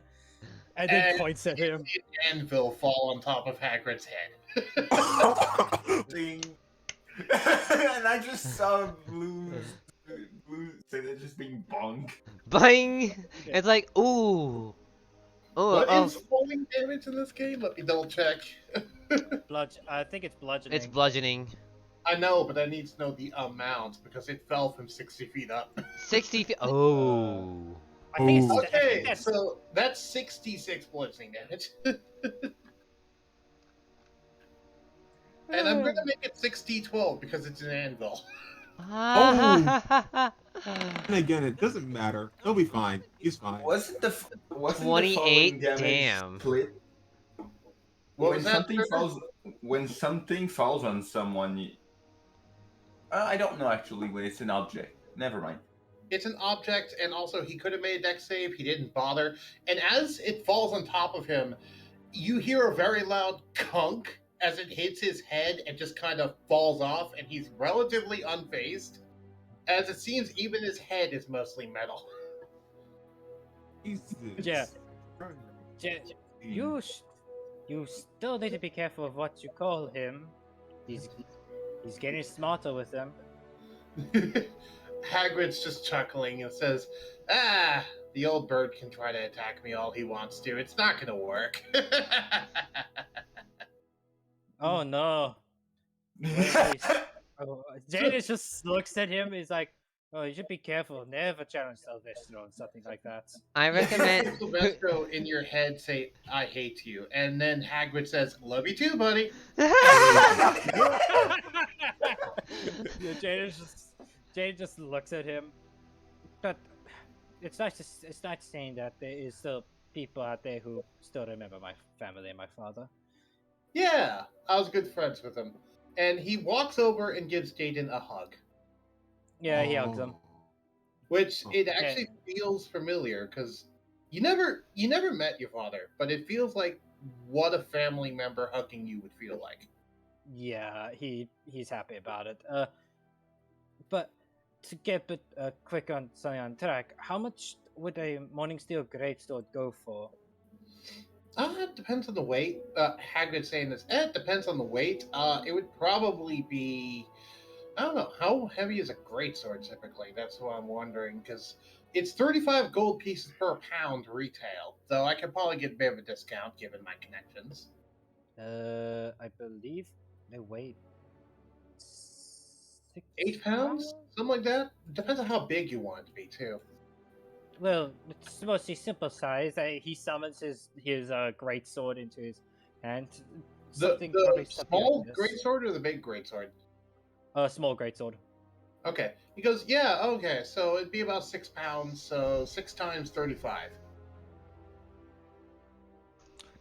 and then points at him. An anvil fall on top of Hagrid's head. Ding. And I just saw blue instead just being bonk. Bang! It's like, ooh. What Oh, is falling damage in this game? Let me double check. I think it's bludgeoning. it's bludgeoning. I know, but I need to know the amount because it fell from 60 feet up. 60 feet. Oh. I think it's Okay, that's, so that's 66 bludgeoning damage. And I'm gonna make it 60-12 because it's an anvil. And again, it doesn't matter. He'll be fine. He's fine. Wasn't the 28, falling damage damn. split? What When was that? something Trevor? falls, when something falls on someone, I don't know actually when it's an object. Never mind. It's an object, and also he could have made a dex save. He didn't bother. And as it falls on top of him, you hear a very loud cunk as it hits his head and just kind of falls off, and he's relatively unfazed. As it seems, even his head is mostly metal. Jesus. Yeah. You still need to be careful of what you call him. He's getting smarter with them. Hagrid's just chuckling and says, "Ah, the old bird can try to attack me all he wants to. It's not going to work." Oh no. Jadis just looks at him. He's like, "Oh, you should be careful. Never challenge Sylvester or something like that." I recommend. Sylvester in your head say, "I hate you," and then Hagrid says, "Love you too, buddy." Yeah, Jade just looks at him. But it's nice saying that there is still people out there who still remember my family and my father. Yeah, I was good friends with him. And he walks over and gives Jaden a hug, Yeah, he hugs him. which it actually feels familiar because you never met your father, but it feels like what a family member hugging you would feel like. Yeah, he's happy about it. But to get a bit quick on something on track, how much would a Morning Steel Greatsword go for? It depends on the weight. Hagrid saying this. It depends on the weight. It would probably be. I don't know how heavy is a greatsword typically. That's what I'm wondering because it's 35 gold pieces per pound retail. Though I could probably get a bit of a discount given my connections. I believe they weigh 8 pounds, something like that. Depends on how big you want it to be too. Well, it's mostly simple size. He summons his greatsword into his hand. The small greatsword or the big greatsword? Small greatsword. Okay. He goes, yeah, okay, so it'd be about 6 pounds, so 6 times 35.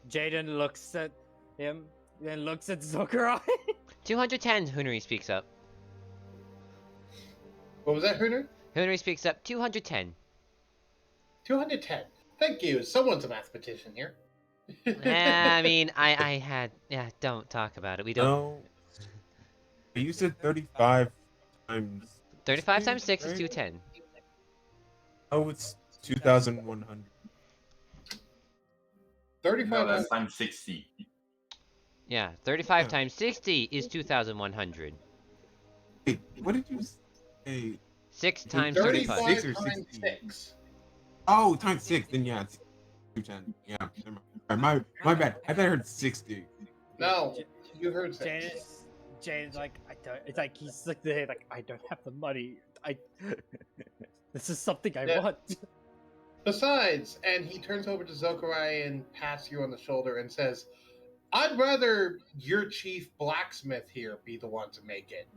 Jaden looks at him, then looks at Zokarai. 210, Hunary speaks up. What was that, Hunter? Hunary speaks up, 210. 210. Thank you. Someone's a mathematician here. I mean, I had... Yeah, don't talk about it. We don't... No. You said 35 times... 35 times 6 right? is 210. Oh, it's 2,100. 35 No, that's times 60. Yeah, 35 times 60 is 2,100. Wait, what did you say? 6 times 35 35. 6 or times 60? 6. Oh, times 6. Then yeah, it's 210. Yeah, never mind. My bad. I thought I heard 60. No, you heard 6. Jaden's like, I don't. It's like he's like there, like I don't have the money. This is something I want. Besides, and he turns over to Zokarai and pats you on the shoulder and says, I'd rather your chief blacksmith here be the one to make it.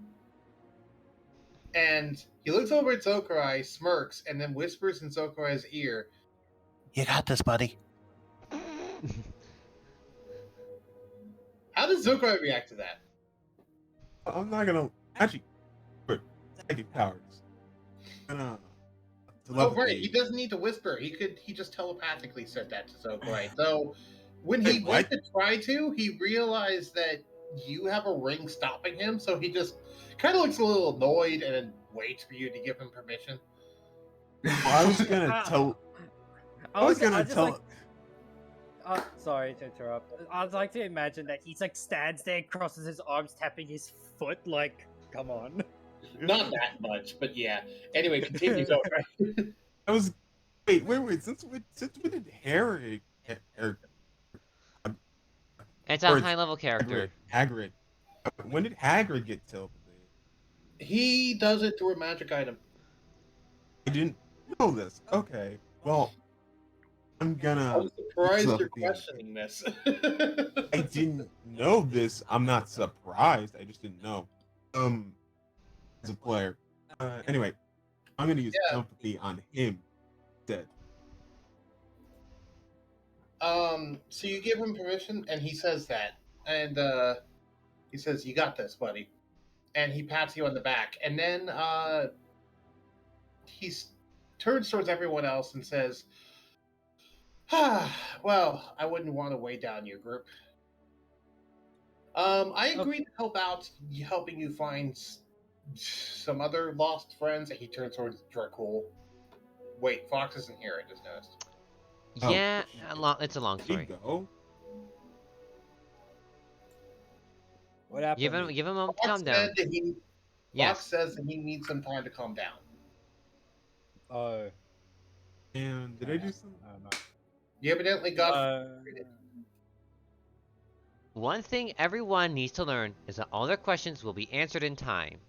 And he looks over at Zokarai, smirks, and then whispers in Zokarai's ear, You got this, buddy. How does Zokarai react to that? I'm not gonna actually. But psychic powers. Oh, right. He doesn't need to whisper. He just telepathically said that to Zokarai. So when he went to try to, he realized that you have a ring stopping him. So he just kind of looks a little annoyed and then waits for you to give him permission. Well, I was gonna tell. I was gonna tell. Sorry to interrupt. I'd like to imagine that he's like stands there, crosses his arms, tapping his foot. Like, come on. Not that much, but yeah. Anyway, continue, Zokarai. I was. Wait. Since when did Harry? It's a high-level character. Hagrid. When did Hagrid get teleported? He does it through a magic item. I didn't know this. Okay. Well, I'm gonna. I'm surprised you're questioning this. I didn't know this. I'm not surprised. I just didn't know. As a player. Anyway, I'm gonna use empathy on him instead. So you give him permission, and he says that, and He says, "You got this, buddy," and he pats you on the back, and then he turns towards everyone else and says, "Well, I wouldn't want to weigh down your group. I agreed to help out, helping you find some other lost friends." And he turns towards Dracul. Wait, Fox isn't here. I just noticed. Yeah, it's a long Did he story. go? What happened? Give him a moment to Fox calm down. said that he. Yes. Fox says that he needs some time to calm down. Oh, And did I do something? I don't know. You evidently got. One thing everyone needs to learn is that all their questions will be answered in time.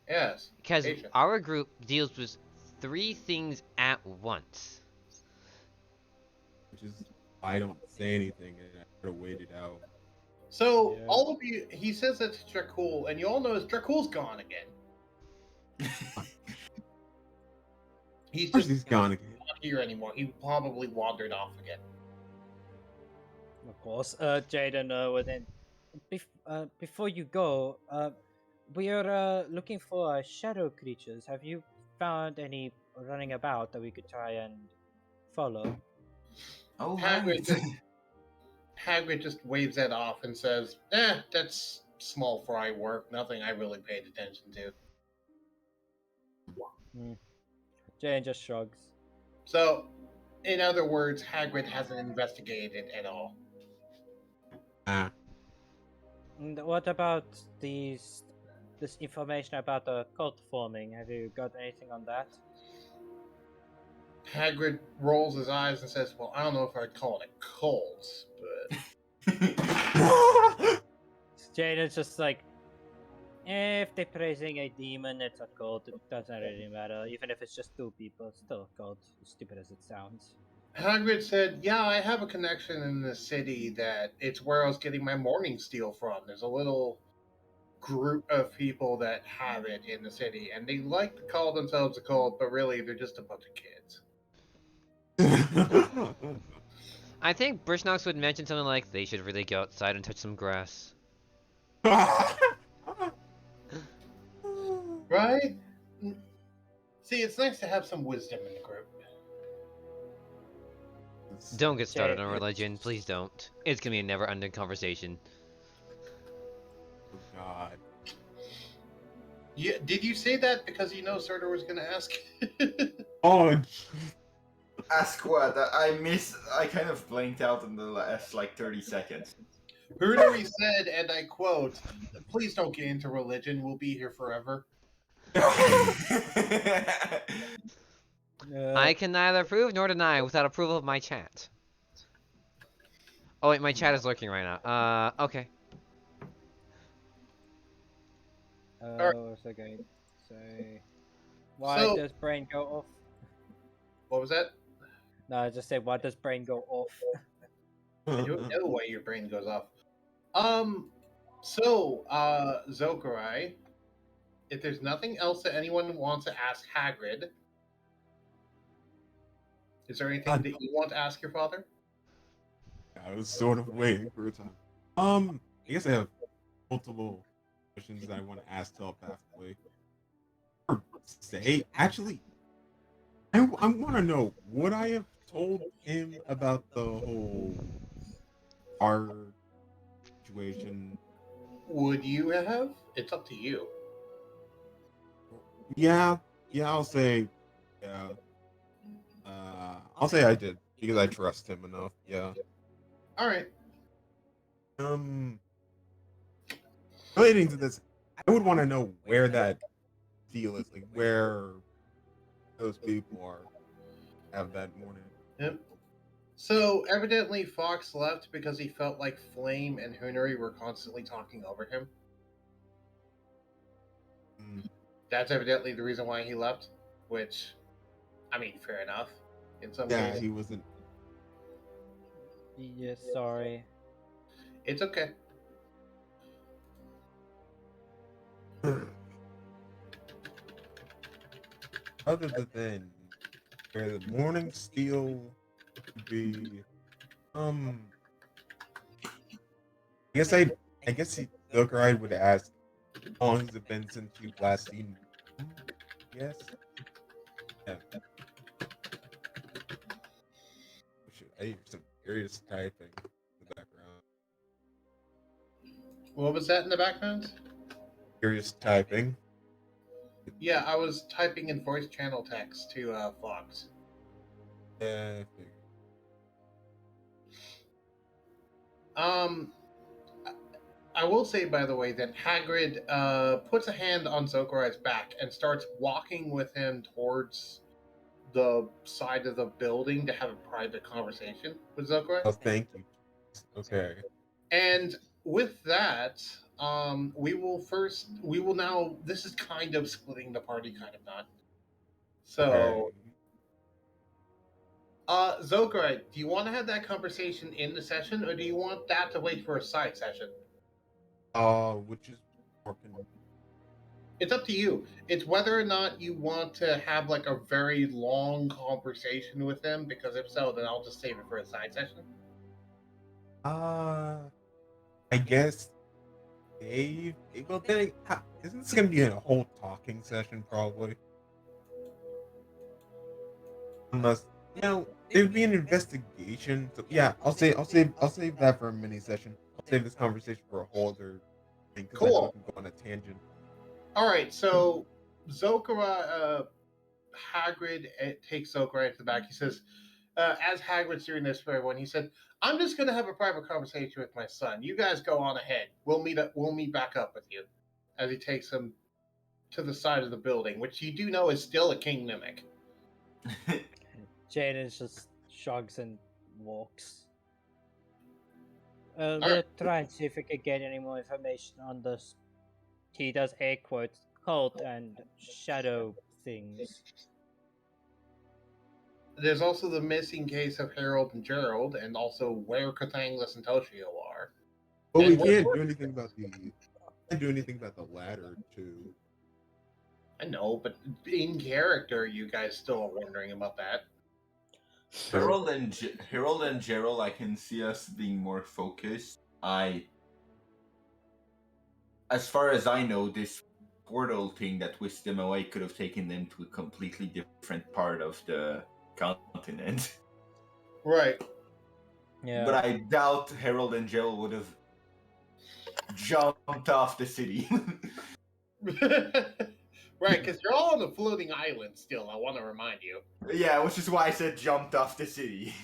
Yes. Because Patience. our group deals with 3 things at once. Which is I don't say anything and I try to wait it out. So Yeah. all of you, he says that's Dracul, and you all know Dracul's gone again. He's Of course just he's gone again. not here anymore. He probably wandered off again. Of course, Jaden, within before you go, we are looking for shadow creatures. Have you found any running about that we could try and follow? Oh, Hagrid, right. Hagrid just waves that off and says, that's small fry work. Nothing I really paid attention to." Jaden just shrugs. So, in other words, Hagrid hasn't investigated at all. Ah. And what about this information about the cult forming? Have you got anything on that? Hagrid rolls his eyes and says, "Well, I don't know if I'd call it a cult, but Jaden's just like, if they're praising a demon, it's a cult. It doesn't really matter. Even if it's just 2 people, it's still a cult. As stupid as it sounds. Hagrid said, "Yeah, I have a connection in the city that it's where I was getting my morning steel from. There's a little group of people that have it in the city, and they like to call themselves a cult, but really they're just a bunch of kids." I think Brishnox would mention something like, they should really go outside and touch some grass. Right? See, it's nice to have some wisdom in the group. Don't get started on Jay- religion, please don't. It's gonna be a never-ending conversation. Oh, God. Yeah, did you say that because you know Surtur was going to ask? Oh, Ask what? I kind of blanked out in the last like 30 seconds. Hunari said, and I quote, "Please don't get into religion. We'll be here forever." I can neither approve nor deny without approval of my chat. Oh wait, my chat is lurking right now. Okay. What was I going to say? Why So- does brain go off? What was that? No, I just said, why does brain go off? I don't know why your brain goes off. Zokarai, if there's nothing else that anyone wants to ask Hagrid, is there anything that you want to ask your father? I was sort of waiting for a time. I guess I have multiple questions that I want to ask telepathically. Or say, actually, I want to know, would I have told him about the whole art situation? Would you have? It's up to you. Yeah, I'll say, yeah. I'll say I did because I trust him enough. Yeah. All right. Relating to this, I would want to know where that deal is, like where those people are. Have that morning. Yep. So evidently Fox left because he felt like Flame and Hunari were constantly talking over him. Mm. That's evidently the reason why he left, which, I mean, fair enough. In some Yeah, cases, he wasn't. Yes, sorry. it's okay. Other than where the morning steel would be, I guess Zokaride would ask, how long has it been since you've last seen him? Yes. Yeah. I hear some curious typing in the background. What was that in the background? Curious typing. Yeah, I was typing in voice channel text to Fox. Yeah, I figured. Um, I will say, by the way, that Hagrid puts a hand on Zokari's back and starts walking with him towards the side of the building to have a private conversation with Zokarai. Oh, thank you. Okay. And with that, we will now. This is kind of splitting the party, kind of not. So, Zokarai, do you want to have that conversation in the session, or do you want that to wait for a side session? Which is more It's up to you. It's whether or not you want to have like a very long conversation with them, because if so, then I'll just save it for a side session. I guess Dave. Well, then, isn't this gonna be a whole talking session probably? Unless there'd be an investigation. So yeah, I'll save that for a mini session. I'll save this conversation for a whole other thing because I know Cool. we can go on a tangent. All right, so Hagrid takes Zokarai to the back. He says, as Hagrid's doing this for everyone, he said, "I'm just going to have a private conversation with my son. You guys go on ahead. We'll meet back up with you." As he takes him to the side of the building, which you do know is still a king mimic. Jaden just shrugs and walks. Alright. We'll try and see if we can get any more information on this. He does air quotes, cult and shadow things. There's also the missing case of Harold and Gerald, and also where Katanglis and Toshio are. But we And can't do anything about the latter two. I know, but in character, you guys still are wondering about that. Harold and Gerald, I can see us being more focused. As far as I know, this portal thing that whisked them away could have taken them to a completely different part of the continent. Right. Yeah. But I doubt Harold and Gerald would have jumped off the city. Right, because you're all on a floating island still, I want to remind you. Yeah, which is why I said jumped off the city.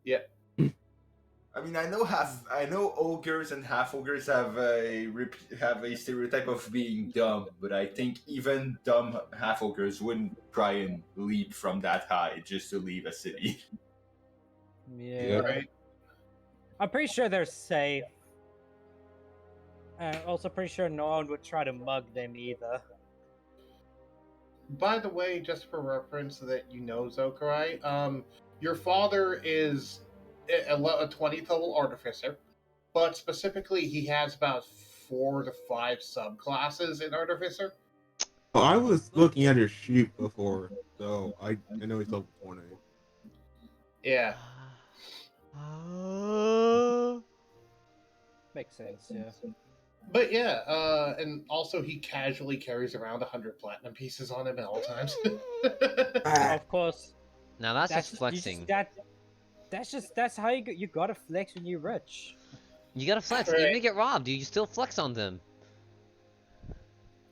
Yeah. I mean, I know ogres and half ogres have a stereotype of being dumb, but I think even dumb half ogres wouldn't try and leap from that high just to leave a city. Yeah. Right. I'm pretty sure they're safe. Also pretty sure no one would try to mug them either. By the way, just for reference so that you know, Zokarai, your father is a 20th level artificer, but specifically he has about 4 to 5 subclasses in artificer. Well, I was looking at his sheet before, so I know he's level 20. Yeah. Makes sense, yeah. But yeah, and also he casually carries around 100 platinum pieces on him at all times. Of course. Now that's just flexing. That's how you gotta flex when you're rich. You gotta flex. Right. Even to get robbed, you still flex on them.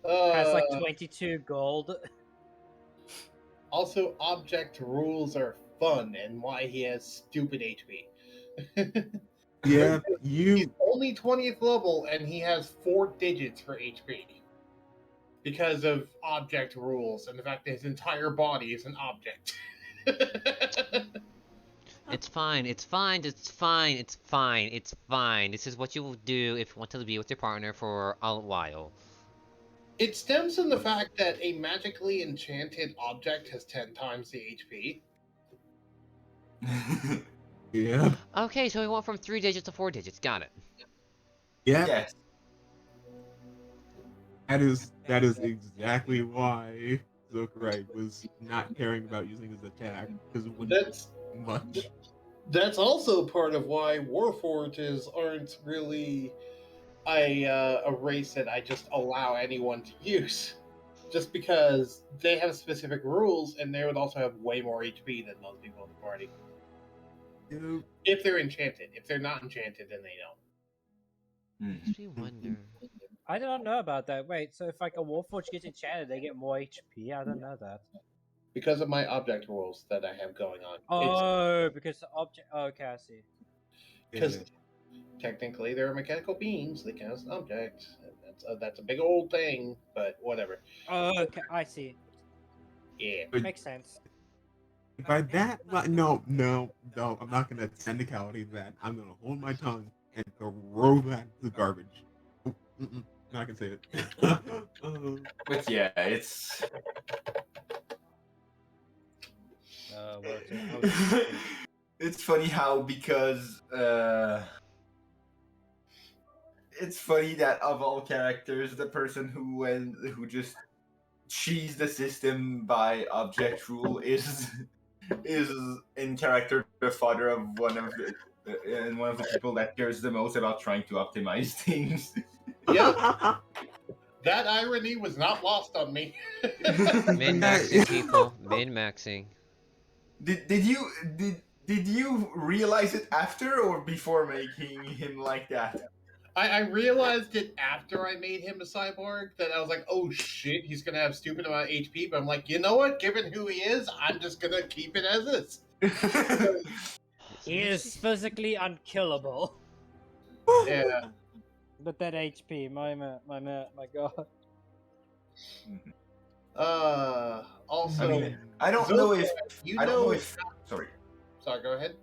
Has like 22 gold. Also, object rules are fun and why he has stupid HP. Yeah, He's only 20th level and he has 4 digits for HP. Because of object rules and the fact that his entire body is an object. It's fine. It's fine. It's fine. It's fine. It's fine. This is what you will do if you want to be with your partner for a while. It stems from the fact that a magically enchanted object has 10 times the HP. yeah, Okay, so we went from 3 digits to 4 digits. Got it. yeah. Yes. That is exactly why Zokarai was not caring about using his attack because it wouldn't do much. That's also part of why Warforges aren't really a race that I just allow anyone to use, just because they have specific rules and they would also have way more HP than most people in the party. Dude, If they're enchanted. If they're not enchanted, then they don't. Makes me wonder. I don't know about that. Wait, so if like a Warforged gets enchanted, they get more HP? I don't know that. Because of my object rules that I have going on. Oh, because the object. Oh, okay, I see. Because yeah. technically they're mechanical beings, they count as an object. And that's a big old thing, but whatever. Oh, okay, I see. Yeah. But Makes sense. by that, no, I'm not gonna technicality that. I'm gonna hold my tongue and throw that to the garbage. Oh, not gonna say it. But yeah, it's What was it? it's funny how because it's funny that of all characters, the person who just cheese the system by object rule is in character the father of one of the people that cares the most about trying to optimize things. Yeah, that irony was not lost on me. Min-maxing people. Min-maxing. Did you realize it after or before making him like that? I realized it after I made him a cyborg that I was like, oh shit, he's gonna have stupid amount of HP. But I'm like, you know what? Given who he is, I'm just gonna keep it as is. He is physically unkillable. Yeah. But that HP, my god. Also, I mean, I don't know if sorry. Sorry, go ahead.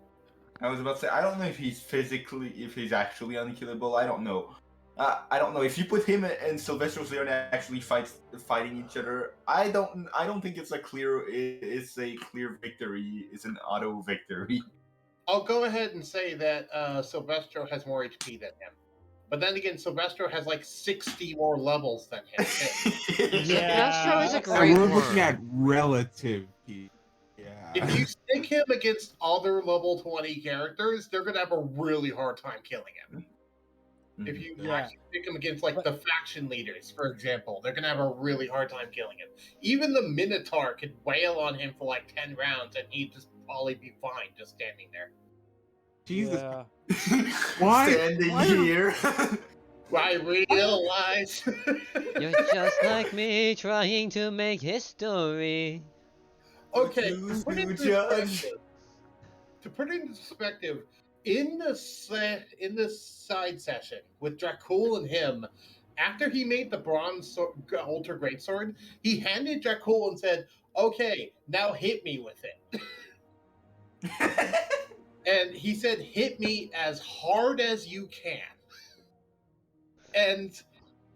I was about to say, I don't know if he's actually unkillable. I don't know. I don't know if you put him and Sylvester Stallone actually fighting each other. I don't think it's a clear victory. It's an auto victory. I'll go ahead and say that Silvestro has more HP than him. But then again, Silvestro has like 60 more levels than him. Silvestro is a So great we're one. looking at relative. Yeah. If you stick him against other level 20 characters, they're gonna have a really hard time killing him. If you actually stick him against like the faction leaders, for example, they're gonna have a really hard time killing him. Even the Minotaur could wail on him for like 10 rounds and he'd just probably be fine just standing there. Jesus. Yeah. Why? Standing Why- here. I realize. You're just like me trying to make history. Okay, Who's to put it to into judge? perspective, in the side session with Dracul and him, after he made the bronze ultra greatsword, he handed Dracul and said, "Okay, now hit me with it." And he said, "Hit me as hard as you can." And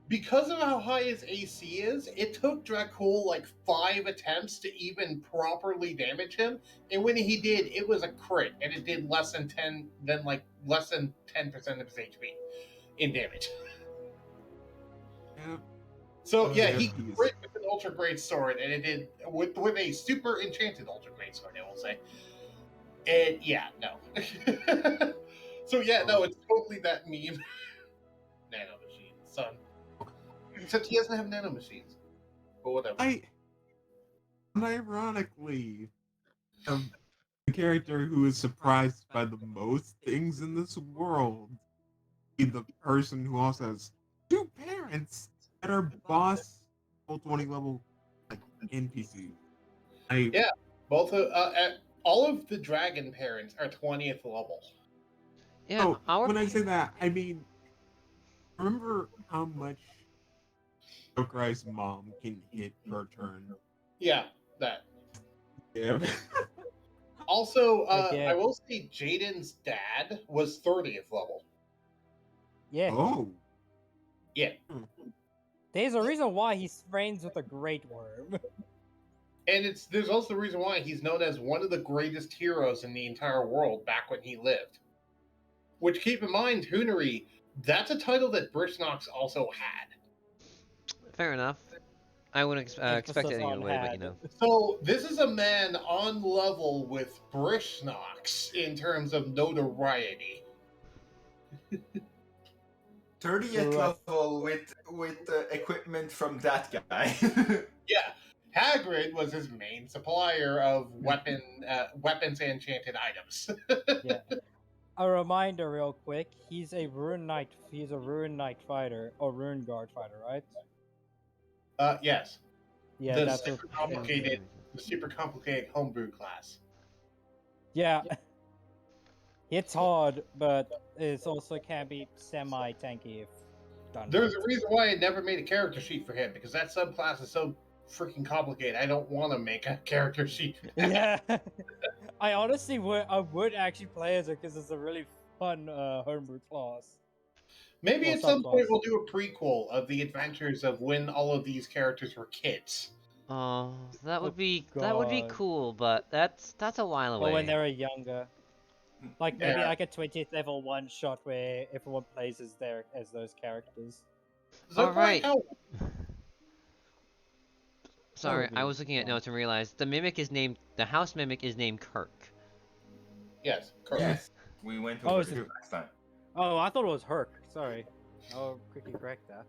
because of how high his AC is, it took Dracul like 5 attempts to even properly damage him. And when he did, it was a crit, and it did less than 10% of his HP in damage. Yeah. So yeah, he he's- crit with an ultra great sword, and it did with a super enchanted ultra great sword, I will say. And yeah, no. So yeah, no, it's totally that meme. Nano machine, son. Except he doesn't have nano machines. But whatever. Ironically, the character who is surprised by the most things in this world be the person who also has 2 parents that are boss full 20 level like NPCs. Yeah. Both all of the dragon parents are 20th level. Yeah, our when I say that, I mean, remember how much Joker's mom can hit per turn? Yeah, that. Yeah. Also, Okay. I will say Jaden's dad was 30th level. Yeah. Oh. Yeah. There's a reason why he's friends with a great worm. And there's also the reason why he's known as one of the greatest heroes in the entire world back when he lived. Which, keep in mind, Hoonery, that's a title that Brishnox also had. Fair enough. I wouldn't expect it any other way, but you know. So, this is a man on level with Brishnox in terms of notoriety. 30th Right. level with equipment from that guy. Yeah, Hagrid was his main supplier of weapons and enchanted items. Yeah. A reminder, real quick. He's a Rune Knight. He's a Rune Knight fighter or Rune Guard fighter, right? Yes, Yeah, the that's super what. complicated, the super complicated homebrew class. Yeah, it's hard, but it's also can be semi-tanky if done There's right. a reason why I never made a character sheet for him because that subclass is so freaking complicated. I don't want to make a character sheet. Yeah, I honestly would actually play as it because it's a really fun homebrew class. Maybe Or at some point subclass. we'll do a prequel of the adventures of when all of these characters were kids. Oh, that would Oh, be God. cool, but that's a while Or when away. they were younger. Like maybe Yeah. like a 20th level one shot where everyone plays as those characters. So Alright. how- Sorry, would I be was looking at fun. notes and realized the house mimic is named Kirk. Yes, correct. Yes, we went Oh, over is it- it last time. Oh, I thought it was Herc. Sorry. I'll quickly correct that.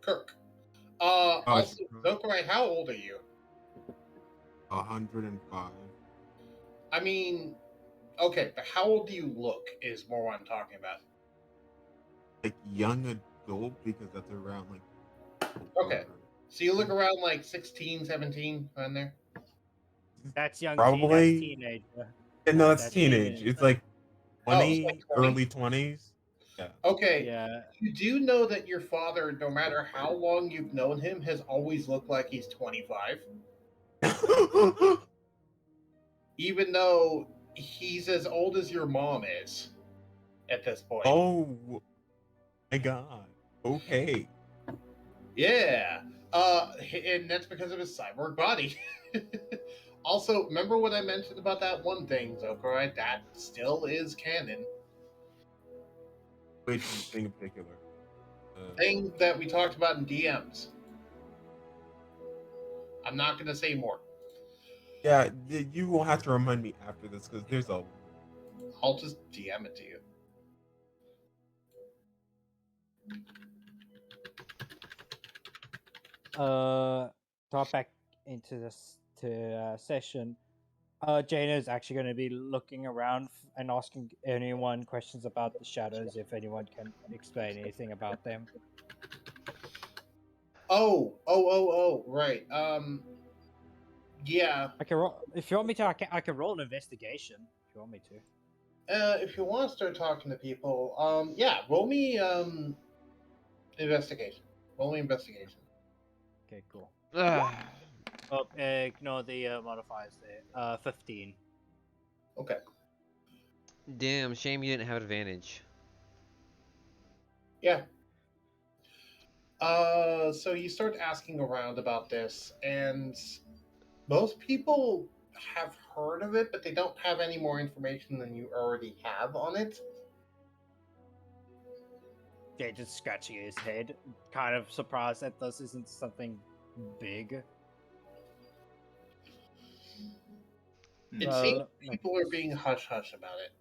Kirk. Oh, Also, it's- Zokurai, how old are you? 105. I mean, okay, but how old do you look is more what I'm talking about. Like young adult because that's around like. Okay. So you look around like 16, 17, around there? That's young Probably- teenager. No, that's That's teenage. teenage. It's like Oh, it's 20, like 20? early 20s. Yeah. Okay, Yeah. you do know that your father, no matter how long you've known him, has always looked like he's 25, even though he's as old as your mom is at this point. Oh my god. Okay. Yeah. And that's because of his cyborg body. Also, remember what I mentioned about that one thing, Zokurai? That still is canon. Which thing in particular? Thing that we talked about in DMs. I'm not going to say more. Yeah, you will have to remind me after this because there's a. I'll just DM it to you. Drop back into this session. Jaina is actually going to be looking around and asking anyone questions about the shadows if anyone can explain anything about them. Oh, right. Yeah. I can roll if you want me to. I can roll an investigation if you want me to. If you want to start talking to people, yeah, roll me investigation. Roll me investigation. Okay, cool. Ugh. Oh, ignore the modifiers there. 15. Okay. Damn, shame you didn't have advantage. Yeah. So you start asking around about this, and most people have heard of it, but they don't have any more information than you already have on it. Yeah, just scratching his head, kind of surprised that this isn't something big. It seems people are being hush-hush about it.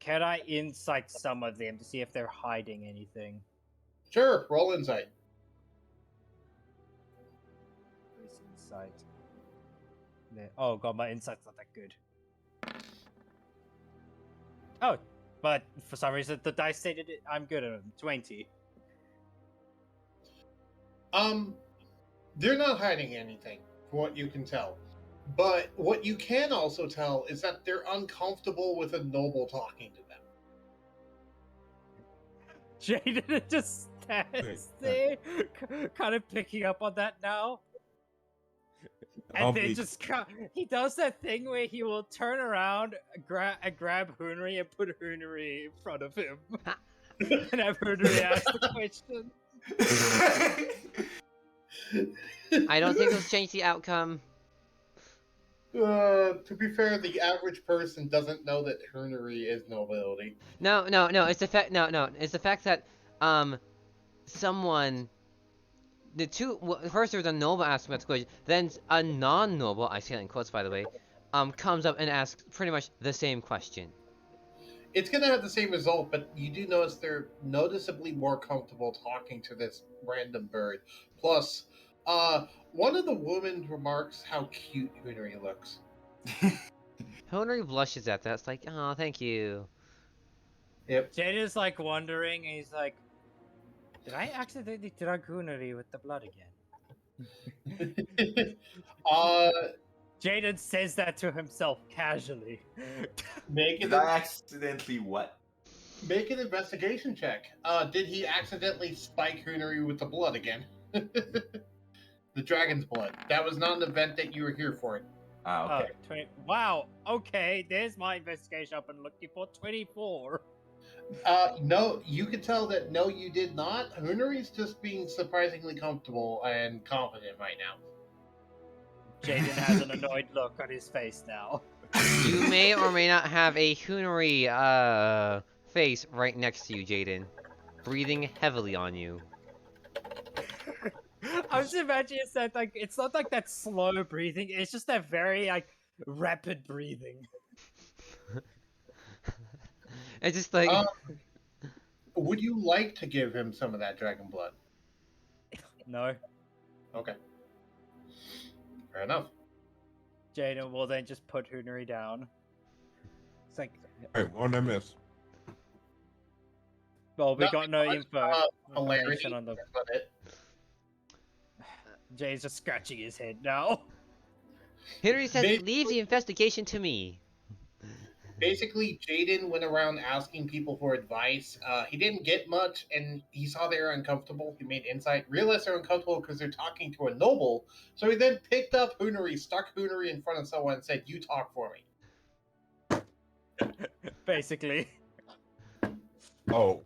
Can I insight some of them to see if they're hiding anything? Sure, roll insight. Where's insight? There. Oh god, my insight's not that good. Oh, but for some reason the dice stated I'm good at 20. They're not hiding anything, from what you can tell. But what you can also tell is that they're uncomfortable with a noble talking to them. Jaden just stands there, kind of picking up on that now. And then just he does that thing where he will turn around, grab Hoonry and put Hoonry in front of him, and have Hoonry ask the question. I don't think it'll change the outcome. To be fair, the average person doesn't know that Hernery is nobility. No, it's the fact. No, it's the fact that someone. First there's a noble asking about the question, then a non-noble, I say that in quotes by the way, comes up and asks pretty much the same question. It's going to have the same result, but you do notice they're noticeably more comfortable talking to this random bird. Plus, one of the women remarks how cute Hunary looks. Honori blushes at that. It's like, oh, thank you. Yep. Jaden's like wondering, and he's like, "Did I accidentally drug Hunary with the blood again?" uh, Jaden says that to himself casually. Did I accidentally what? make an investigation check. Did he accidentally spike Hunary with the blood again? The dragon's blood. That was not an event that you were here for. Ah, okay. 20. Wow. Okay, there's my investigation up and looking for 24. No, you could tell that no, you did not. Hunary's just being surprisingly comfortable and confident right now. Jaden has an annoyed look on his face now. You may or may not have a Hunary face right next to you, Jaden, breathing heavily on you. I'm just imagining that like it's not like that slow breathing. It's just that very like rapid breathing. It's just like Would you like to give him some of that dragon blood? No, Okay. Fair enough. Jaden will then just put Hunary down. It's like, Alright, what did I miss? well, we Nothing got no much, info. Hilarity. information on the. That's about it. Jay's just scratching his head now. Henry says, They- leave the investigation to me. Basically, Jaden went around asking people for advice. He didn't get much, and he saw they were uncomfortable. He made insight, realized they're uncomfortable because they're talking to a noble. So he then picked up Hunary, stuck Hunary in front of someone, and said, "You talk for me." Basically. Oh,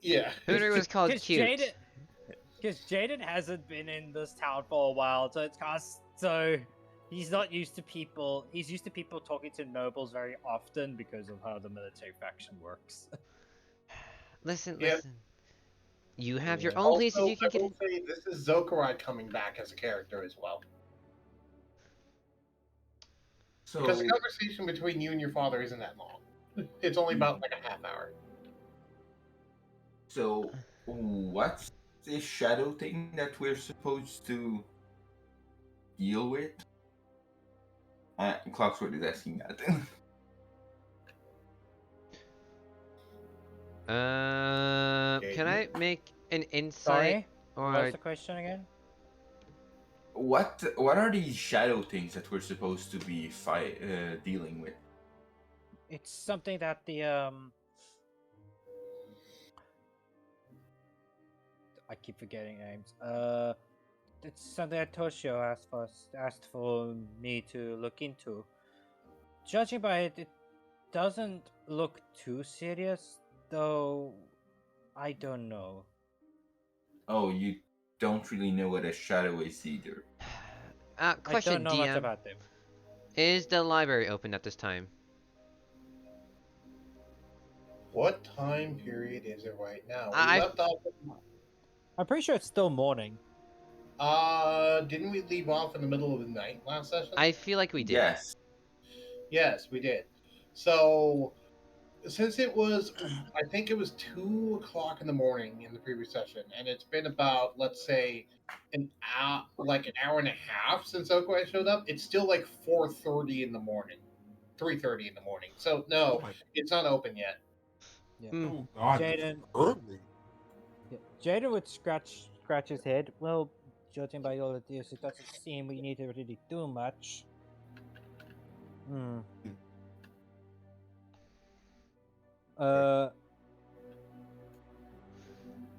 Yeah. Henry was called cute. Because Jaden hasn't been in this town for a while, so it's kind of, so he's not used to people. He's used to people talking to nobles very often because of how the military faction works. Listen, Yeah. listen. You have your Yeah. own places Also, you can I get will in. say this is Zokarai coming back as a character as well. So, Because the conversation between you and your father isn't that long. It's only about like a half hour. so what's this shadow thing that we're supposed to deal with? Clocksword is asking that. Can I make an insight Sorry? or What's the question again? What are these shadow things that we're supposed to be dealing with? It's something that the I keep forgetting names. It's something that Toshio asked for me to look into. Judging by it, it doesn't look too serious, though. I don't know. Oh, you don't really know what a shadow is either. I question, don't know much DM. about them. Is the library open at this time? What time period is it right now? We I- left off. I'm pretty sure it's still morning. Didn't we leave off in the middle of the night last session? I feel like we did. Yes. Yes, we did. So, since it was, I think it was 2 o'clock in the morning in the previous session, and it's been about, let's say, an hour and a half since Okwai showed up. It's still like 4:30 in the morning, 3:30 in the morning. So no, it's not open yet. oh God, Jaden, early. Jaden would scratch his head. Well, judging by all of this, it doesn't seem we need to really do much. Hmm.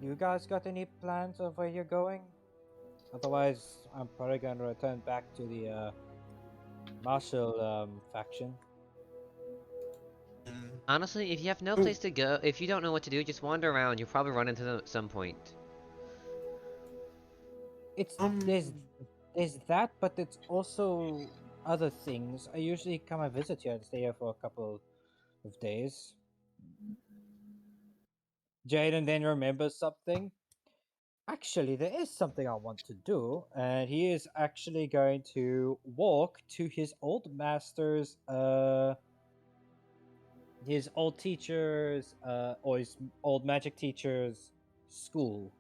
You guys got any plans of where you're going? Otherwise, I'm probably going to return back to the martial faction. Honestly, if you have no place to go, if you don't know what to do, just wander around. You'll probably run into them at some point. It's there's that, but it's also other things. I usually come and visit you and stay here for a couple of days. Jaden then remembers something. Actually, there is something I want to do, and he is actually going to walk to his old master's his old teacher's, or his old magic teacher's school.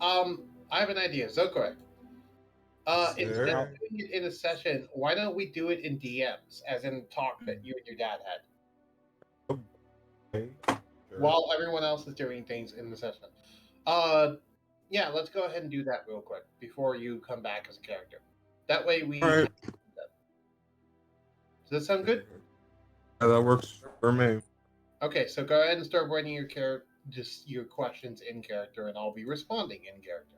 I have an idea. So correct. Instead of Sir? doing it in a session, why don't we do it in DMs, as in talk that you and your dad had, Okay. Sure. while everyone else is doing things in the session? Yeah, let's go ahead and do that real quick before you come back as a character. That way we. Alright. Does that sound good? Yeah, that works for me. Okay, so go ahead and start writing just your questions in character, and I'll be responding in character.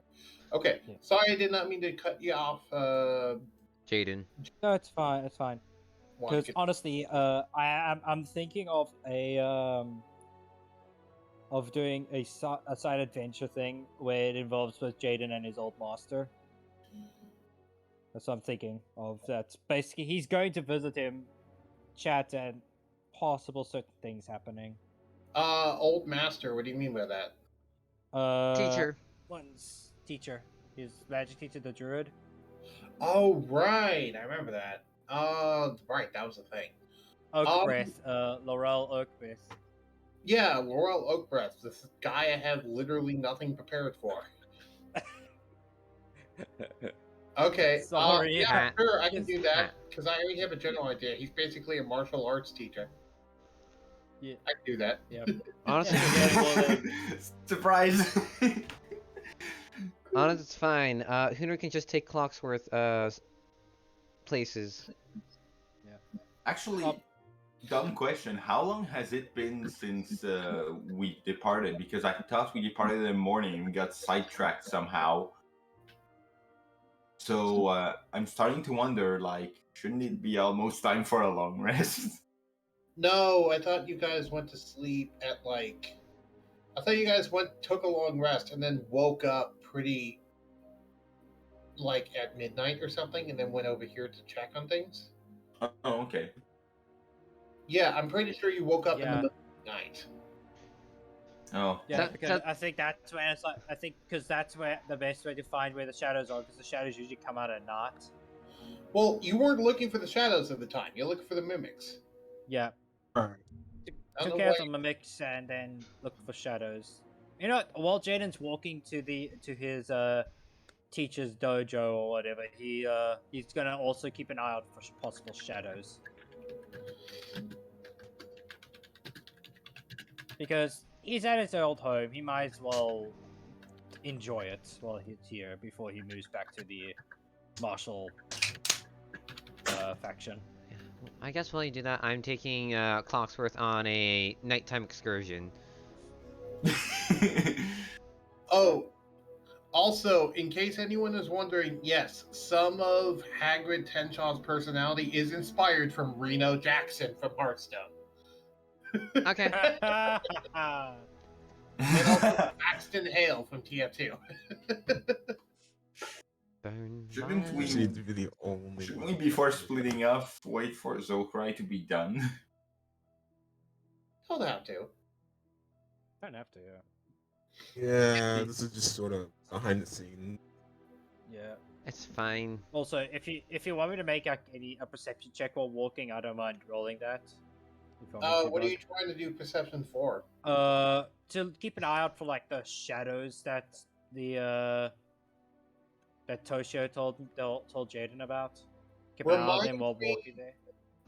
Okay, Yeah. sorry, I did not mean to cut you off. Jaden. No, it's fine. It's fine. Juan. Because honestly, I'm thinking of of doing a side adventure thing where it involves both Jaden and his old master. That's what I'm thinking of. That's basically he's going to visit him, chat, and possible certain things happening. Old master. What do you mean by that? Teacher. One's teacher, his magic teacher, the druid. Oh, right, I remember that. Right, that was the thing. Oakbreath, Laurel Oakbreath. Yeah, Laurel Oakbreath. This guy I have literally nothing prepared for. Okay. Sorry. Yeah, sure, I can Yes. do that because I already have a general idea. He's basically a martial arts teacher. Yeah. I can do that. Yep. Honestly, Surprise! honestly, it's fine. Hooner can just take Clocksworth places. Actually, dumb question. How long has it been since we departed? Because I thought we departed in the morning and we got sidetracked somehow. So I'm starting to wonder, like, shouldn't it be almost time for a long rest? No, I thought you guys went to sleep at like. I thought you guys took a long rest and then woke up pretty like at midnight or something, and then went over here to check on things. Oh, okay. Yeah, I'm pretty sure you woke up in the Yeah. middle of the night. Oh. Yeah, That- because that- I think that's where it's like I think because that's where the best way to find where the shadows are, because the shadows usually come out at night. Well, you weren't looking for the shadows at the time. You're looking for the mimics. Yeah, Alright. On took the care of way- the mimics and then looked for shadows. You know, what? While Jaden's walking to his teacher's dojo or whatever, he's gonna also keep an eye out for possible shadows. Because he's at his old home, he might as well enjoy it while he's here before he moves back to the martial faction. I guess while you do that, I'm taking Clocksworth on a nighttime excursion. Oh, also, in case anyone is wondering, yes, some of Hagrid Tenshaw's personality is inspired from Reno Jackson from Hearthstone. Okay. And also Paxton Hale from TF2. Burn Shouldn't my- we- Seems to be the only Should one. we, before splitting up, wait for Zokrai to be done? Don't have to. Don't have to, Yeah, this is just sort of behind the scenes. yeah. It's fine. Also, if you want me to make a perception check while walking, I don't mind rolling that. If you want me to, What are Doug. you trying to do perception for? To keep an eye out for like the shadows that that Toshio told Jaden about. Keep an eye on them while Remind me- walking there.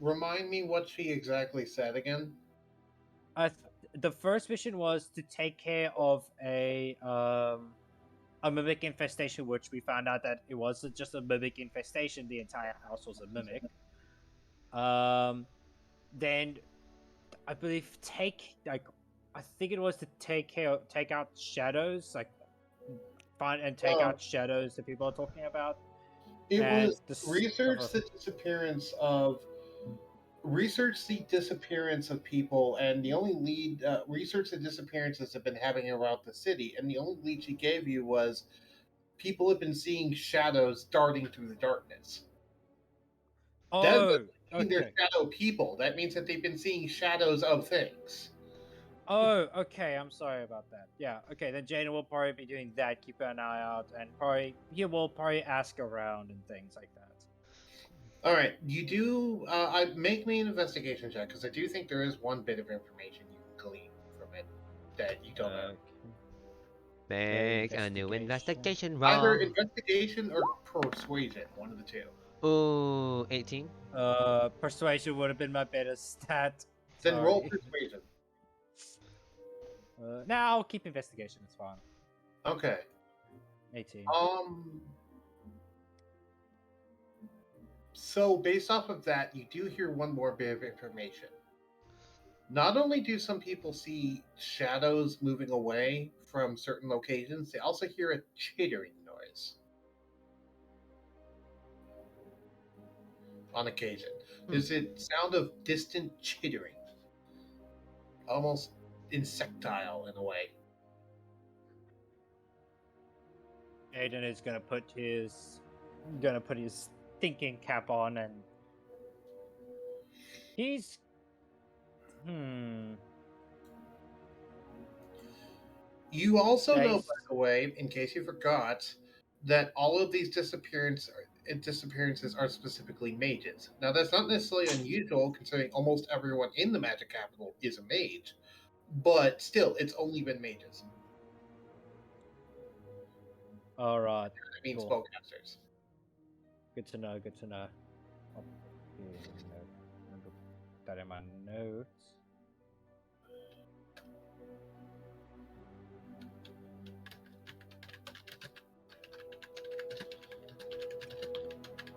Remind me what she exactly said again. The first mission was to take care of a mimic infestation, which we found out that it wasn't just a mimic infestation; the entire house was a mimic. Then I believe I think it was to take out shadows, like find and take Oh. out shadows that people are talking about. It And was research the disappearance of people, and the only lead research the disappearances have been happening around the city, and the only lead she gave you was people have been seeing shadows darting through the darkness. Oh, mean they're okay. shadow people. That means that they've been seeing shadows of things. Oh, okay. I'm sorry about that. Yeah. Okay. Then Jaden will probably be doing that. Keep an eye out, and he will probably ask around and things like that. All right, you do. I make me an investigation check because I do think there is one bit of information you can glean from it that you don't know. Make a new investigation Either roll. investigation or persuasion, one of the two. Ooh, 18. Persuasion would have been my better stat. Then roll Sorry. persuasion. Now I'll keep investigation. It's fine. Okay. 18. So based off of that, you do hear one more bit of information. Not only do some people see shadows moving away from certain locations, they also hear a chittering noise on occasion. There's a sound of distant chittering, almost insectile in a way. Aiden is gonna put his thinking cap on, and he's You also know, Nice. by the way, in case you forgot, that all of these disappearances are specifically mages. Now, that's not necessarily unusual, considering almost everyone in the Magic Capital is a mage, but still, it's only been mages. all right. I mean, Cool. spellcasters. Good to know. Good to know. I'll put that in my notes.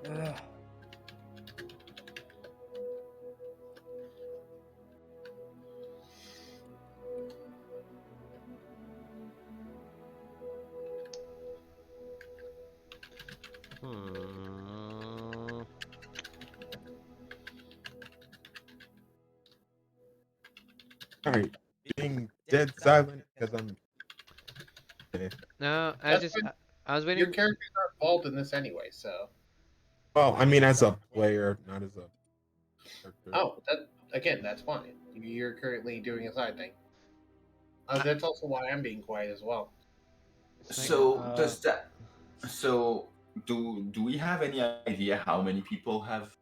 Ugh. All right, being dead silent because I'm. No, That's I was Your waiting. characters are involved in this anyway, so. Well, I mean, as a player, not as a character. Oh, that's fine. You're currently doing a side thing. That's also why I'm being quiet as well. So does that? So do we have any idea how many people have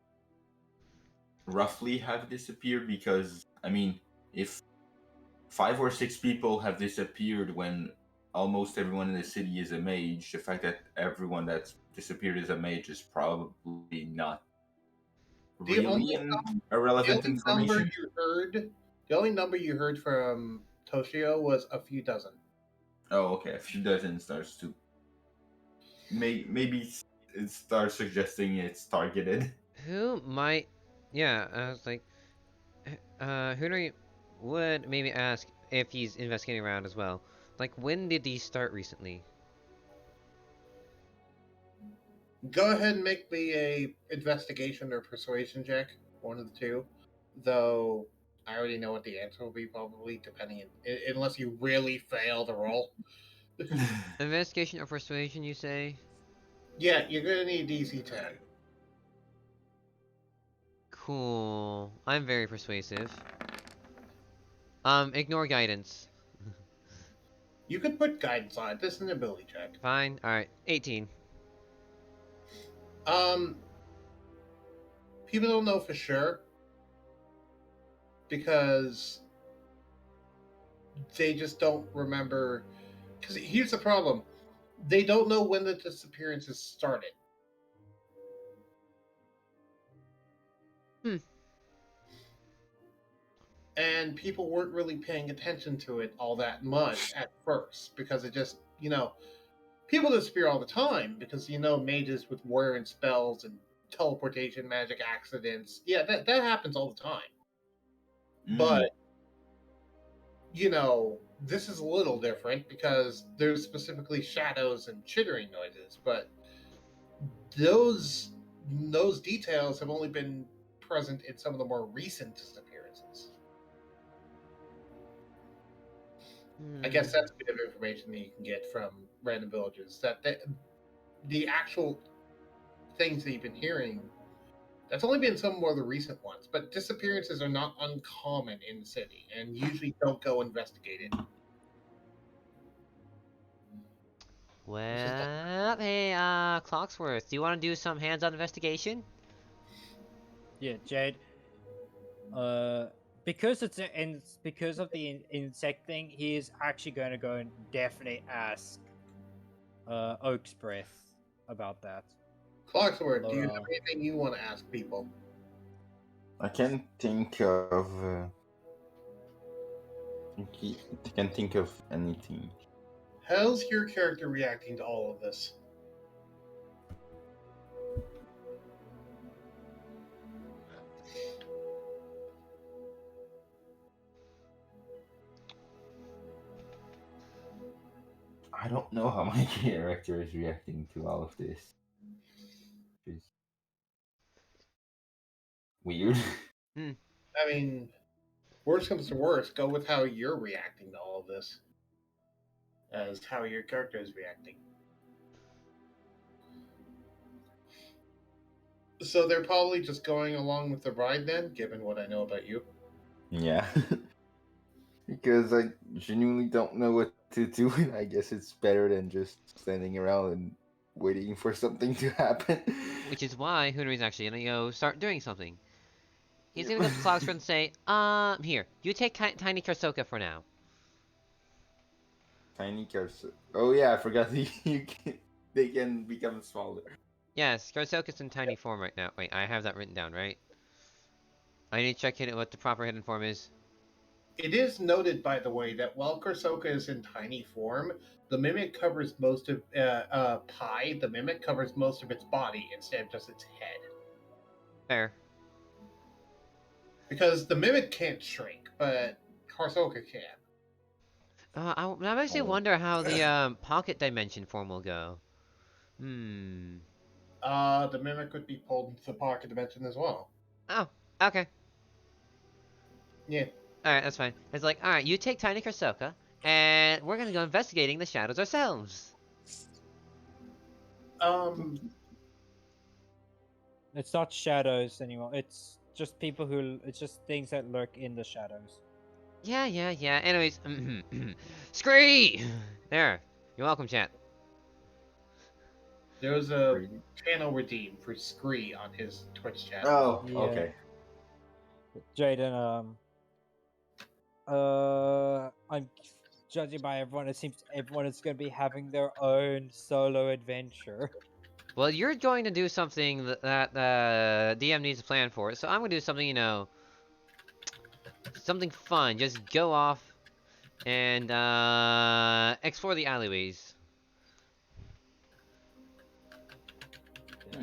roughly have disappeared? Because I mean, if 5 or 6 people have disappeared when almost everyone in the city is a mage, the fact that everyone that's disappeared is a mage is probably not The really irrelevant information. The only number you heard from Toshio was a few dozen. Oh, okay. A few dozen starts to maybe it starts suggesting it's targeted. Who might? Yeah, I was like, Henry would maybe ask if he's investigating around as well. Like, when did these start recently? Go ahead and make me a investigation or persuasion check, one of the two. Though I already know what the answer will be, probably depending, unless you really fail the roll. Investigation or persuasion, you say? Yeah, you're gonna need DC 10. Cool. I'm very persuasive. Ignore guidance. You could put guidance on it. This is an ability check. Fine. All right. 18. People don't know for sure because they just don't remember. Because here's the problem: they don't know when the disappearances started. And people weren't really paying attention to it all that much at first because it just, people disappear all the time because, mages with wearing spells and teleportation magic accidents. Yeah, that happens all the time. But, this is a little different because there's specifically shadows and chittering noises, but those details have only been present in some of the more recent disappearances. I guess that's a bit of information that you can get from random villagers. That the actual things that you've been hearing, that's only been some more of the recent ones. But disappearances are not uncommon in the city, and usually don't go investigated. Well, hey, Clocksworth, do you want to do some hands-on investigation? Yeah, Jade. Because of the insect thing, he is actually going to go and definitely ask Oak's Breath about that. Clocksworth, do you have Laurel. anything you want to ask people? I can't think of. I can't think of anything. How's your character reacting to all of this? I don't know how my character is reacting to all of this. It's weird. I mean, worst comes to worst, go with how you're reacting to all of this, as how your character is reacting. So they're probably just going along with the ride then, given what I know about you. Yeah. Because I genuinely don't know what to do, and I guess it's better than just standing around and waiting for something to happen. Which is why Hunter's actually gonna go start doing something. He's gonna go up to Clocksworth and say, here, you take Tiny Karsoka for now. Tiny cars. Oh yeah, I forgot they can become smaller. Yes, Karsoka's in tiny form right now. Wait, I have that written down, right? I need to check what the proper hidden form is. It is noted, by the way, that while Korsoka is in tiny form, the mimic covers most of Pi. The mimic covers most of its body instead of just its head, Fair. because the mimic can't shrink, but Korsoka can. I actually Oh. wonder how the pocket dimension form will go. The mimic would be pulled into the pocket dimension as well. Oh, okay. Yeah. Alright, that's fine. It's like, alright, you take Tiny Karsoka, and we're gonna go investigating the shadows ourselves. It's not shadows anymore. It's just people who. It's just things that lurk in the shadows. Yeah. Anyways, Scree! There. You're welcome, chat. There was a channel redeem for Scree on his Twitch chat. Oh, Yeah. okay. Jaden, I'm judging by everyone. It seems everyone is going to be having their own solo adventure. Well, you're going to do something that the DM needs to plan for, so I'm gonna do something, something fun. Just go off and explore the alleyways.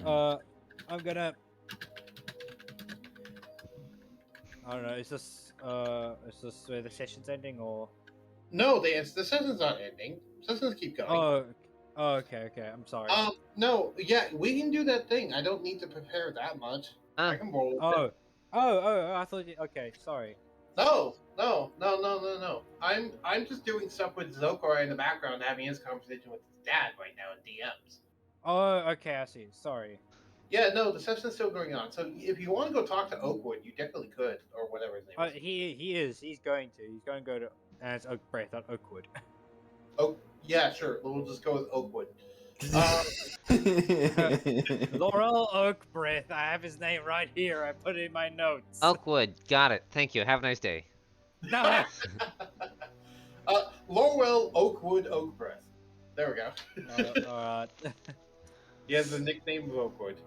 I'm gonna. I don't know. Is this where the session's ending or? No, the session's not ending. Sessions keep going. Okay. I'm sorry. No, yeah, we can do that thing. I don't need to prepare that much. I can roll with it. I thought you. Okay, sorry. No. I'm just doing stuff with Zokora in the background, having his conversation with his dad right now in DMs. Oh, okay, I see. Sorry. Yeah, no, the session's still going on. So if you want to go talk to Oakwood, you definitely could, or whatever his name is. He is. He's going to. He's going to go to as Oak Breath, not Oakwood. Oh, yeah, sure. We'll just go with Oakwood. Laurel Oak Breath. I have his name right here. I put it in my notes. Oakwood, got it. Thank you. Have a nice day. No. Lorwell Oakwood Oakbreath. There we go. Alright. He has the nickname of Oakwood.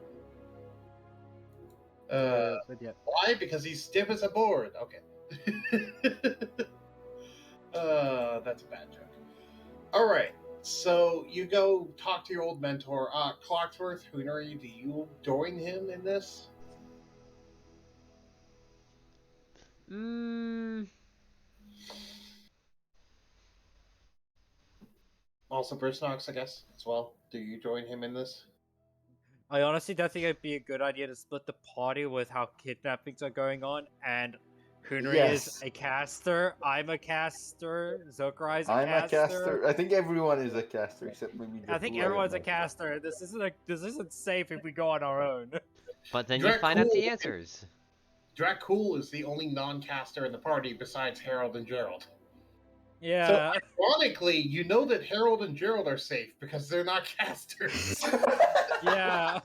But yeah. Why? Because he's stiff as a board. Okay. That's a bad joke. All right. So you go talk to your old mentor, Clocksworth. Hunary, do you join him in this? Also, Brisnox, I guess, as well. Do you join him in this? I honestly don't think it'd be a good idea to split the party with how kidnappings are going on, and Hunary is a caster, I'm a caster, Zokurai is a I'm caster. a caster. I think everyone is a caster except maybe. I think everyone's a caster. This isn't safe if we go on our own. But then you find out the answers. Dracul is the only non-caster in the party besides Harold and Gerald. Yeah. So, ironically, you know that Harold and Gerald are safe because they're not casters. Yeah.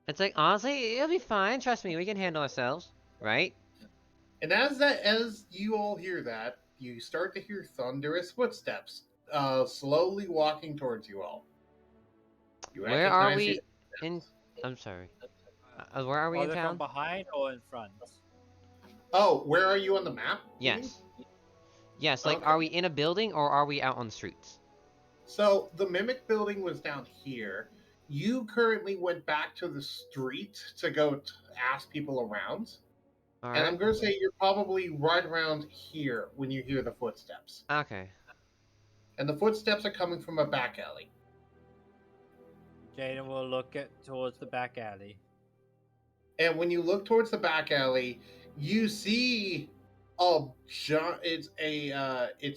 It's like, honestly, it'll be fine. Trust me, we can handle ourselves, right? And as you all hear that, you start to hear thunderous footsteps, slowly walking towards you all. You Where are recognize these we in... I'm sorry. Where are we Are in they from town? behind or in front? Oh, where are you on the map? you mean? Yes. Yes, like, Okay. are we in a building or are we out on the streets? So the Mimic building was down here. You currently went back to the street to go ask people around. And I'm Alright. going to say you're probably right around here when you hear the footsteps. Okay. And the footsteps are coming from a back alley. Jaden will look towards the back alley. And when you look towards the back alley, you see it's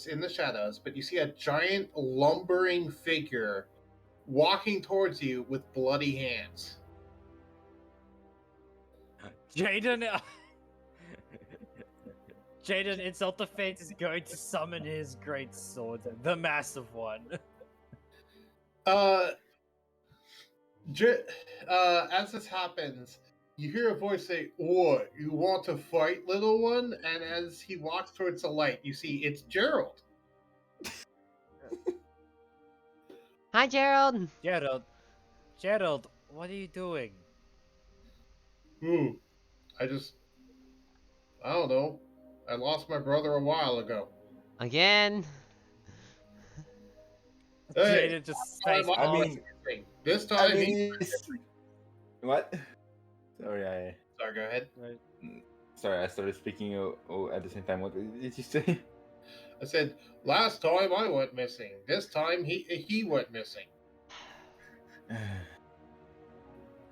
in the shadows, but you see a giant lumbering figure walking towards you with bloody hands. Jaden, Jaden, Insult the Fate is going to summon his great sword, the massive one. As this happens, you hear a voice say, "What? You want to fight, little one?" And as he walks towards the light, you see it's Gerald. Hi, Gerald! Gerald, what are you doing? I don't know. I lost my brother a while ago. Again? Hey, Jaden just time stays I on. mean- this I time mean, what? Sorry, Sorry, go ahead. I started speaking at the same time. What did you say? I said, last time I went missing. This time he went missing.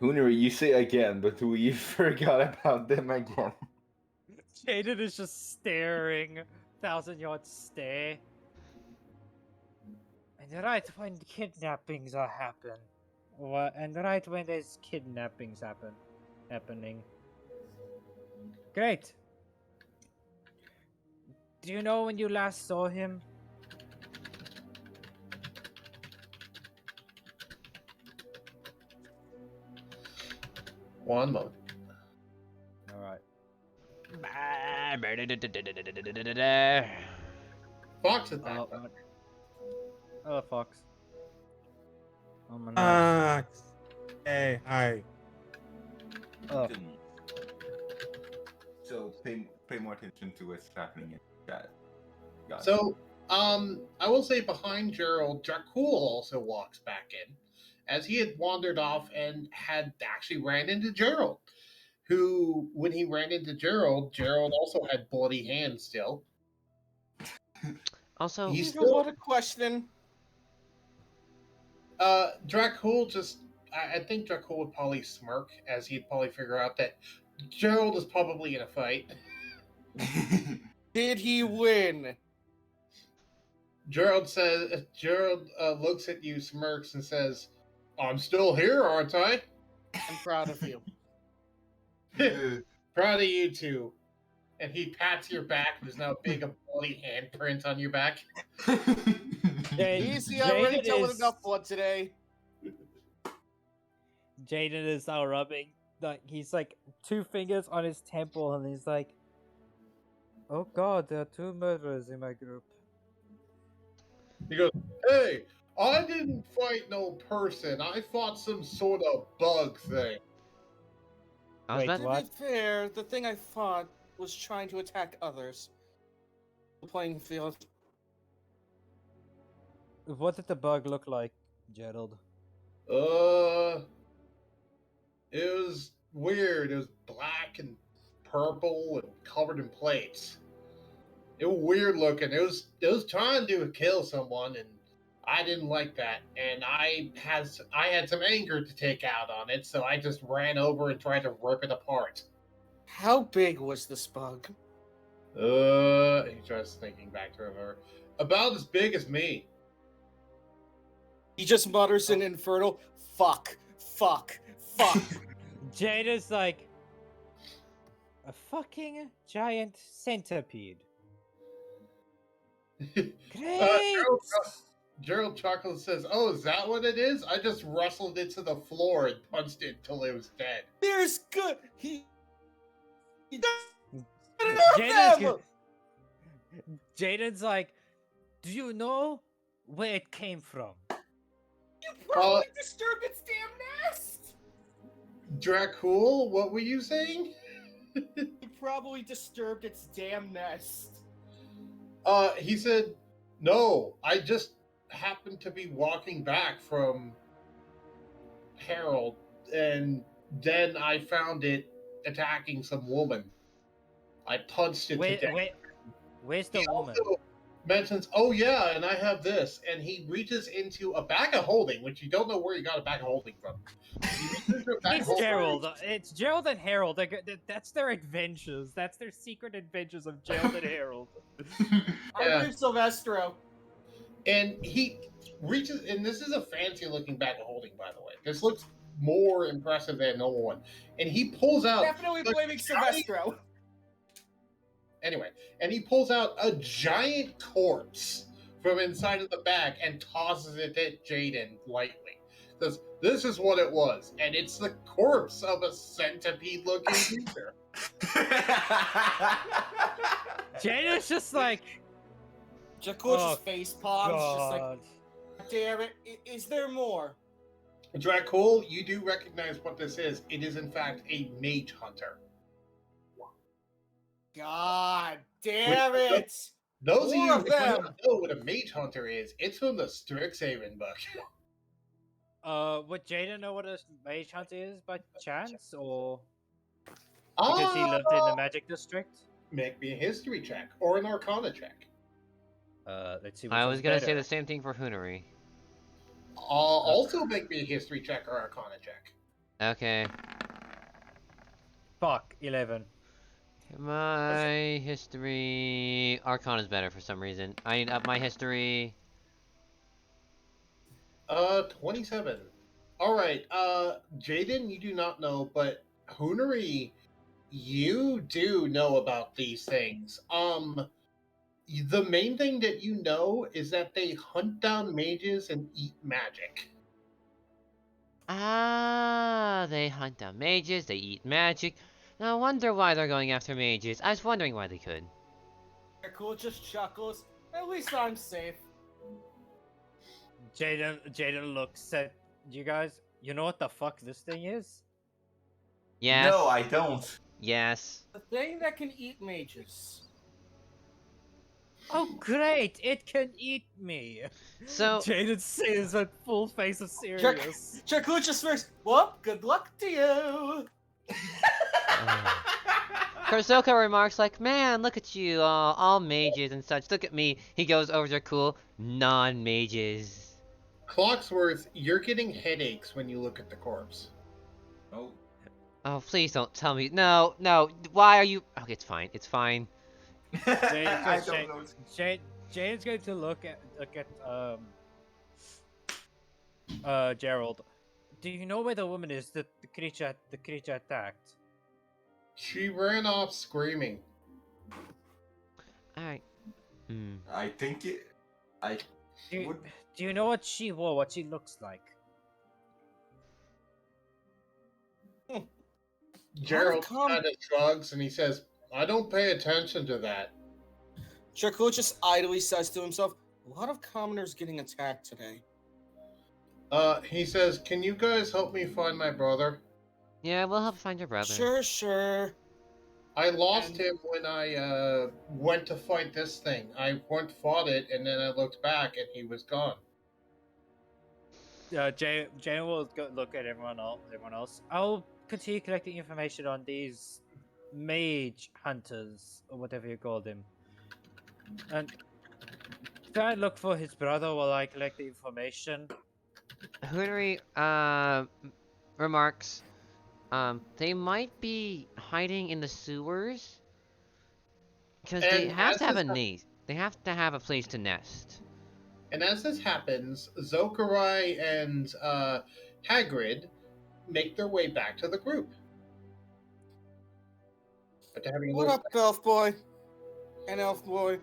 Hooner, you say again, but we forgot about them again. Jaden is just staring, 1,000-yard stare. And right when kidnappings are and right when there's kidnappings happening. Great. Do you know when you last saw him? One moment. All right. Fox is back. Oh, Fox. Oh my Ah, hey, hi. Oh. So pay more attention to what's happening in chat. Got it. So, I will say behind Gerald, Dracul also walks back in, as he had wandered off and had actually ran into Gerald, who, when he ran into Gerald also had bloody hands still. Also, He's You still, want a question? Dracul I think Dracul would probably smirk, as he'd probably figure out that Gerald is probably in a fight. Did he win? Gerald looks at you, smirks, and says, "I'm still here, aren't I?" I'm proud of you. Proud of you too. And he pats your back. There's now a big bloody handprint on your back. Easy, I already Jaden dealt with is- enough blood today. Jaden is now rubbing, like, he's like 2 fingers on his temple, and he's like, "Oh God, there are 2 murderers in my group." He goes, "Hey, I didn't fight no person. I fought some sort of bug thing." I was Wait, about To what? be fair, the thing I fought was trying to attack others. The playing field. What did the bug look like, Gerald? It was weird. It was black and purple and covered in plates. It was weird looking. It was trying to kill someone, and I didn't like that. And I had some anger to take out on it, so I just ran over and tried to rip it apart. How big was this bug? He tries thinking back to her. About as big as me. He just mutters in infernal, fuck, fuck, fuck. Jaden's like, a fucking giant centipede. Great! Gerald Chocolate says, "Oh, is that what it is? I just rustled it to the floor and punched it till it was dead." There's good. He Jaden's, Jaden's like, do you know where it came from? You probably disturbed its damn nest. Dracul, what were you saying? You probably disturbed its damn nest. He said, "No, I just happened to be walking back from Harold, and then I found it attacking some woman. I punched it to Wait, death." wait, where's the He woman? also mentions, "Oh yeah, and I have this," and he reaches into a bag of holding, which you don't know where he got a bag of holding from. He reaches into a bag of It's holding. Gerald. It's Gerald and Harold. That's their adventures. That's their secret adventures of Gerald and Harold. I'm Yeah. Chris Silvestro. And he reaches, and this is a fancy looking bag of holding, by the way. This looks more impressive than a normal one. And he pulls out Definitely a blaming giant- Silvestro. Anyway, and he pulls out a giant corpse from inside of the bag and tosses it at Jaden lightly. Says, "This is what it was," and it's the corpse of a centipede-looking creature. Jaden's just like, Jakuch's Oh, face palms just like, God. damn it, is there more? Dracul, you do recognize what this is. It is, in fact, a mage hunter. God damn it! Those of More you of who do them. not know what a mage hunter is, it's from the Strixhaven book. Would Jaden know what a mage hunt is by chance, or because he lived in the Magic District? Make me a history check or an arcana check. Let's see. Which I was one's gonna say better. the same thing for Hoonery. Also make me a history check or arcana check. Okay. Fuck, 11. My history... Arcana's better for some reason. I need up my history. 27. Alright, Jaden, you do not know, but Hoonery, you do know about these things. The main thing that you know is that they hunt down mages and eat magic. Ah, they hunt down mages, they eat magic. No wonder why they're going after mages. I was wondering why they could. Jakul just chuckles. At least I'm safe. Jaden looks at you guys. You know what the fuck this thing is? Yes. No, I don't. Yes. The thing that can eat mages. Oh great! It can eat me. So, Jaden says with full face of serious. Jakul just swears, well, good luck to you. Kursoka remarks like, "Man, look at you, all mages and such. Look at me." He goes over to Cool, non-mages. Clocksworth, you're getting headaches when you look at the corpse. Oh. Oh, please don't tell me. No, no. Why are you? Okay, it's fine. It's fine. I don't know. Jaden's going to look at Gerald. Do you know where the woman is that the creature attacked? She ran off screaming. Alright. I think it. I Do would. you know what she wore? What she looks like? Gerald come- kind of shrugs and he says, "I don't pay attention to that." Jakul just idly says to himself, a lot of commoners getting attacked today. He says, "Can you guys help me find my brother? Yeah, we'll help find your brother. Sure. I lost him when I went to fight this thing. I went fought it, and then I looked back, and he was gone." Jane will go look at everyone else. I'll continue collecting information on these mage hunters or whatever you call them, and try and look for his brother while I collect the information. Hoonery, remarks, they might be hiding in the sewers. Because they And have as to have a this hap- nest. They have to have a place to nest. And as this happens, Zokarai and Hagrid make their way back to the group. But they're having a What little up, elf boy? And elf boy.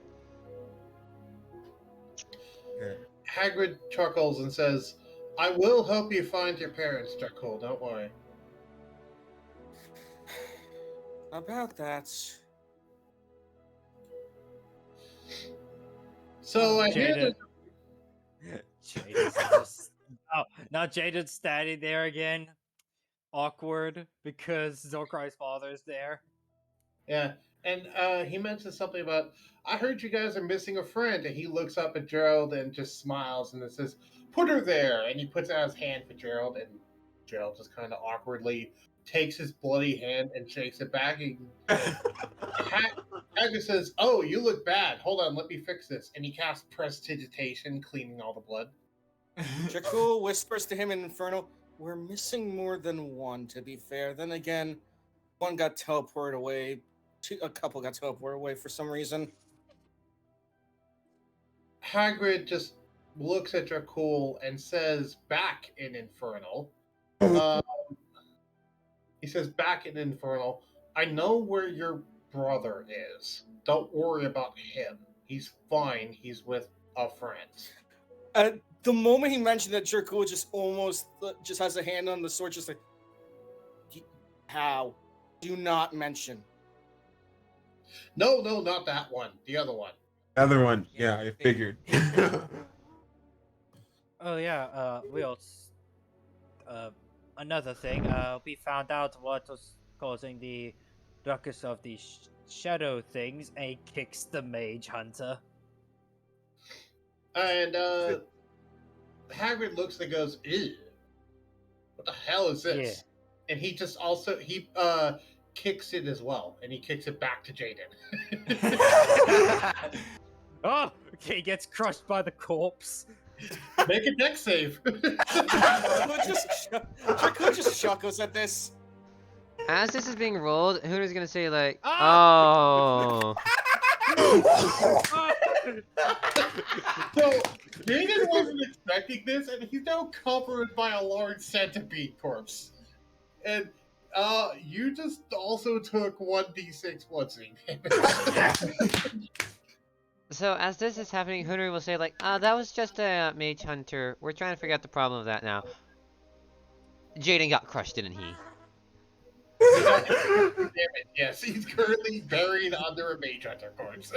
Hagrid chuckles and says, "I will help you find your parents, Dracul. Don't worry." About that. So I hear Jaden. that. Jaden's just. Oh, now Jaden's standing there again. Awkward because Zorkrai's father's there. Yeah, and he mentions something about, "I heard you guys are missing a friend," and he looks up at Gerald and just smiles and it says, "Put her there," and he puts out his hand for Gerald, and Gerald just kind of awkwardly takes his bloody hand and shakes it back. And Hagrid says, "Oh, you look bad. Hold on, let me fix this," and he casts prestidigitation, cleaning all the blood. Dracul whispers to him in Infernal, "We're missing more than one, to be fair. Then again, one got teleported away. A couple got teleported away for some reason." Hagrid just looks at Dracul and says, back in Infernal, he says, back in Infernal, "I know where your brother is. Don't worry about him. He's fine. He's with a friend." The moment he mentioned that, Dracul just almost just has a hand on the sword, just like, "How? Do not mention." No, not that one. The other one. Other one. Yeah, I figured. Oh yeah. Another thing. We found out what was causing the ruckus of the shadow things, and he kicks the mage hunter. And Hagrid looks and goes, "Ew, what the hell is this?" And he just also kicks it as well, and he kicks it back to Jaden. Oh, okay, he gets crushed by the corpse. Make a deck save. Dracul just chuckles at this. As this is being rolled, Hooter's gonna say like, Ah! "Oh." So Jaden wasn't expecting this, and he's now covered by a large centipede corpse. And you just also took 1d6 bludgeoning damage. So as this is happening, Hooter will say like, that was just a mage hunter. We're trying to figure out the problem of that now." Jaden got crushed, didn't he? Yes, he's currently buried under a mage hunter corpse.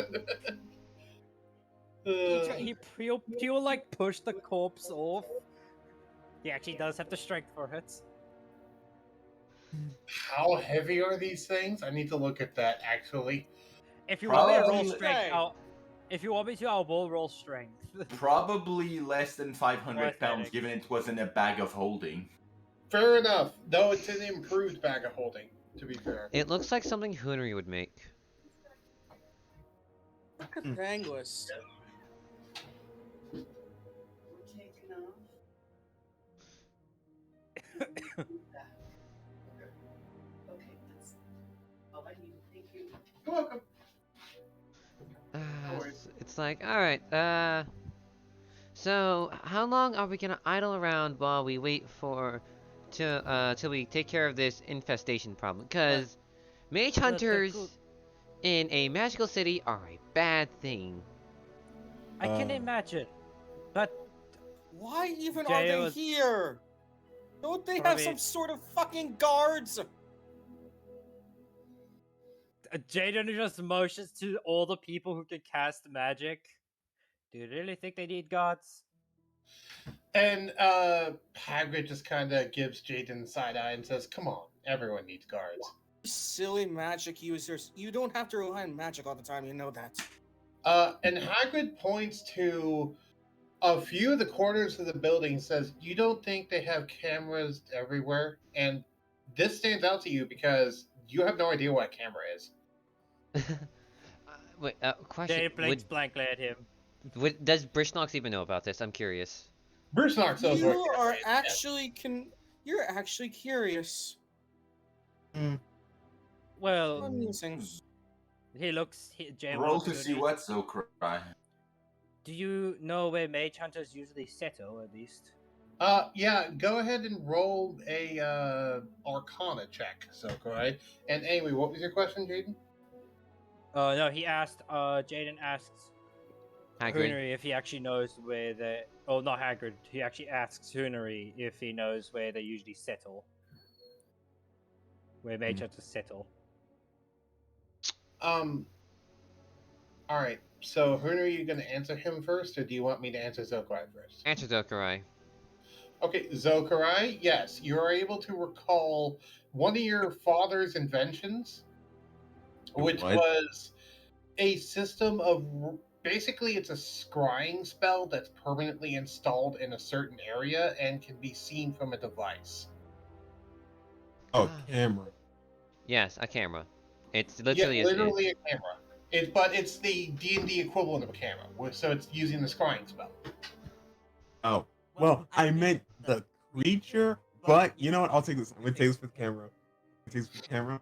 He'll like push the corpse off. He actually does have the strength for it. How heavy are these things? I need to look at that actually. If you want me to roll Probably- strength, if you want me to, I will roll strength. Probably less than 500 pounds, Aesthetic. given it wasn't a bag of holding. Fair enough. Though it's an improved bag of holding, to be fair. It looks like something Hoonery would make. Angus. You're welcome. It's like, alright, so how long are we gonna idle around while we wait till we take care of this infestation problem? Because mage hunters in a magical city are a bad thing. I can imagine, but Why even are Jay they was- here? Don't they have Probably- some sort of fucking guards? Jaden just motions to all the people who can cast magic. Do you really think they need gods? And Hagrid just kind of gives Jaden the side eye and says, "Come on, everyone needs guards." Silly magic users. You don't have to rely on magic all the time, you know that. And Hagrid points to a few of the corners of the building and says, "You don't think they have cameras everywhere?" And this stands out to you because you have no idea what a camera is. Wait, question. Jaden blinks blankly at him. Does Brishnox even know about this? I'm curious. Bruce Knox knows You what are camera is. actually you're actually curious. Well, Amusing. he looks. Jaden Roll looks to good. see what, so cry. Do you know where mage hunters usually settle, at least? Yeah, go ahead and roll a Arcana check, Sokoi. And anyway, what was your question, Jaden? No, he asked. Jaden asks, Hagrid. Hoonary if he actually knows where they. Oh, not Hagrid. He actually asks Hoonary if he knows where they usually settle. Where mage hunters settle. All right. So, Hoon, are you going to answer him first, or do you want me to answer Zokarai first? Answer Dokurai. Okay, Zokarai, yes, you are able to recall one of your father's inventions, which What? was a system of basically it's a scrying spell that's permanently installed in a certain area and can be seen from a device. Oh, Ah. camera. Yes, a camera. It's Yeah, literally literally a camera. But it's the D&D equivalent of a camera, so it's using the scrying spell. Oh, well, I meant the creature, but you know what? I'll take this. I'm gonna take this for the camera. I'll take this for the camera.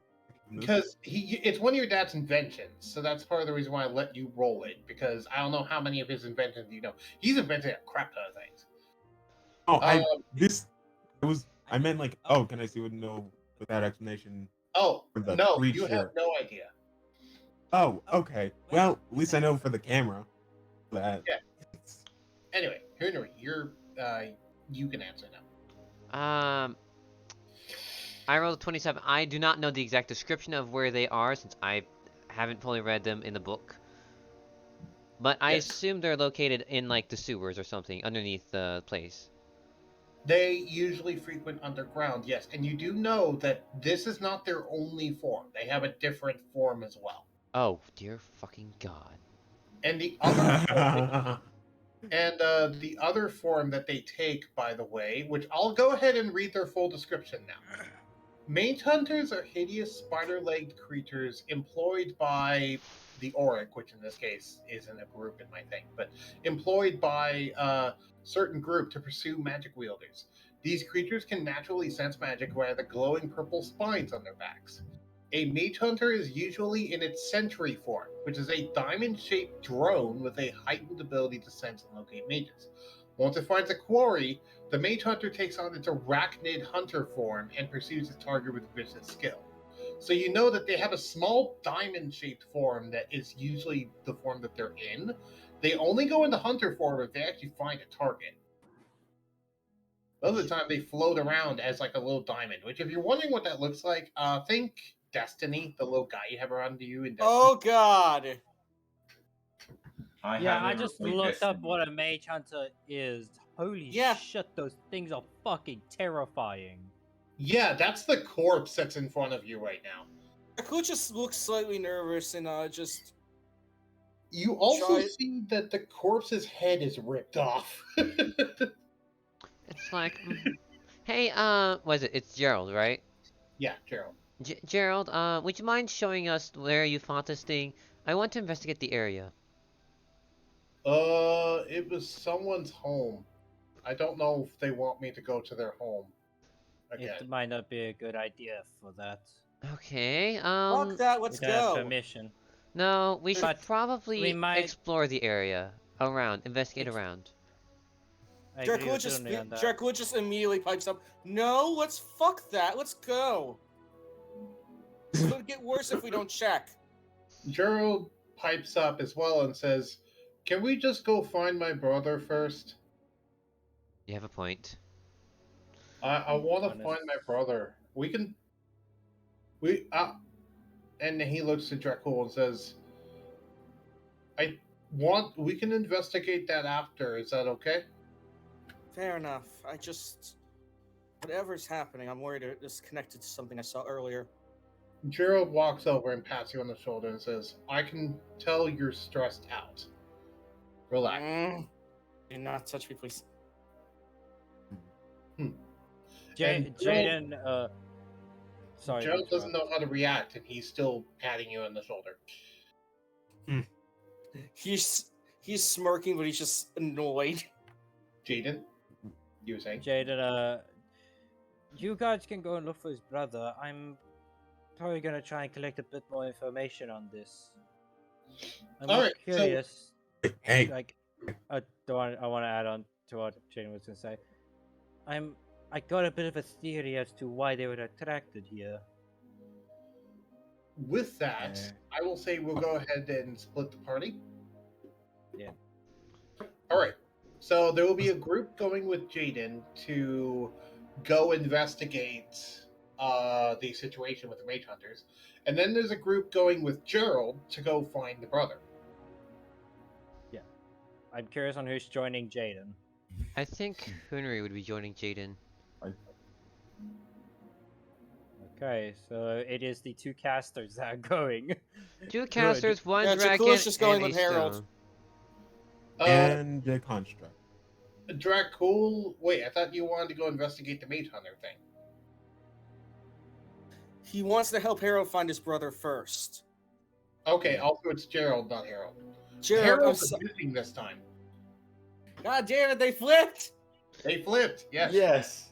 Because it's one of your dad's inventions, so that's part of the reason why I let you roll it. Because I don't know how many of his inventions you know. He's invented a crap ton of things. Oh, Um, I meant like, oh, can I see what no without explanation Oh for the no, you have creature? no idea. Oh, okay. Well, at least I know for the camera that. Yeah. Anyway, Henry, you can answer now. I rolled a 27. I do not know the exact description of where they are since I haven't fully read them in the book. But I Yes. assume they're located in like the sewers or something underneath the place. They usually frequent underground, yes, and you do know that this is not their only form. They have a different form as well. Oh, dear fucking god. And the other the other form that they take, by the way, which I'll go ahead and read their full description now. Mage hunters are hideous spider-legged creatures employed by the Auric, which in this case isn't a group in my thing, but employed by a certain group to pursue magic wielders. These creatures can naturally sense magic via the glowing purple spines on their backs. A mage hunter is usually in its sentry form, which is a diamond-shaped drone with a heightened ability to sense and locate mages. Once it finds a quarry, the mage hunter takes on its arachnid hunter form and pursues its target with vicious skill. So you know that they have a small diamond-shaped form that is usually the form that they're in. They only go into hunter form if they actually find a target. Most of the time, they float around as like a little diamond. Which, if you're wondering what that looks like, think Destiny, the little guy you have around you in Destiny. Oh God! I just looked up what a mage hunter is. Holy Yeah. shit, those things are fucking terrifying. Yeah, that's the corpse that's in front of you right now. Aku just looks slightly nervous and just. You also Try- see that the corpse's head is ripped off. It's like, hey, what is it? It's Gerald, right? Yeah, Gerald. Gerald, would you mind showing us where you fought this thing? I want to investigate the area. It was someone's home. I don't know if they want me to go to their home again. It might not be a good idea for that. Okay, Fuck that. Let's we don't have go. permission. no, we should But probably we might- explore the area around, investigate around. I agree Dracula with just Tony on that. Dracula just immediately pipes up. No, let's fuck that. Let's go. It's gonna get worse if we don't check. Gerald pipes up as well and says, "Can we just go find my brother first? You have a point. I want to Honest. find my brother. And he looks to Dracula and says, we can investigate that after. Is that okay?" Fair enough. Whatever's happening, I'm worried it's connected to something I saw earlier. Gerald walks over and pats you on the shoulder and says, "I can tell you're stressed out. Relax." Do not touch me, please. And Jaden, sorry. to Gerald doesn't interrupt. know how to react, and he's still patting you on the shoulder. He's smirking, but he's just annoyed. Jaden, you were saying? Jaden, you guys can go and look for his brother. I'm probably gonna try and collect a bit more information on this. I'm All more right, so- curious. Hey, Like, I want to add on to what Jaden was gonna say. I got a bit of a theory as to why they were attracted here. With that, Yeah. I will say we'll go ahead and split the party. All right. So there will be a group going with Jaden to go investigate the situation with the mage hunters, and then there's a group going with Gerald to go find the brother. I'm curious on who's joining Jaden. I think Hunry would be joining Jaden. Okay, so it is the two casters that are going. Two Good. casters, one Yeah, dragon, Dracul's just going and a with Harold. stone. And the construct. Dracul. Wait, I thought you wanted to go investigate the mage hunter thing. He wants to help Harold find his brother first. Okay, also it's Gerald, not Harold. Gerald, Harold's missing this time. God damn it, they flipped! They flipped. Yes. Yes.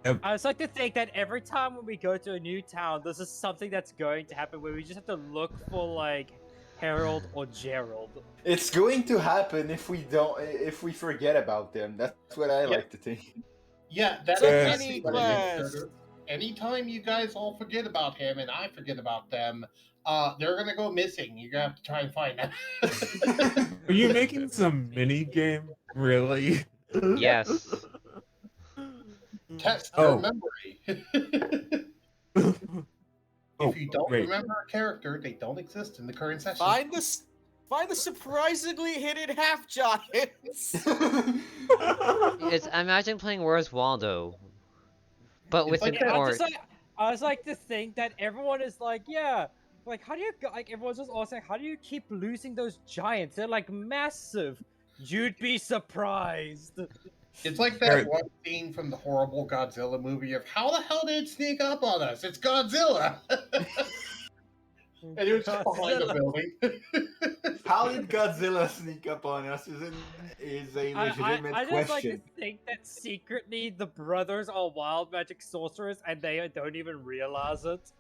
I just like to think that every time when we go to a new town, this is something that's going to happen where we just have to look for like Harold or Gerald. It's going to happen if we forget about them. That's what I like to think. Yeah, that's So exactly any what it is. quest. Anytime you guys all forget about him and I forget about them, they're gonna go missing. You're gonna have to try and find them. Are you making some mini game? Really? Yes. Test Oh. your memory. If you don't wait. remember a character, they don't exist in the current session. Find the surprisingly hidden half giants. It's imagine playing Where's Waldo, but It's with like an that- art. I just like to think that everyone is like, yeah, like how do you like everyone's just all saying, how do you keep losing those giants? They're like massive. You'd be surprised. It's like that one scene from the horrible Godzilla movie of how the hell did it sneak up on us? It's Godzilla! And it was just behind a building. How did Godzilla sneak up on us? Is a legitimate I just like to question. think that secretly the brothers are wild magic sorcerers and they don't even realize it.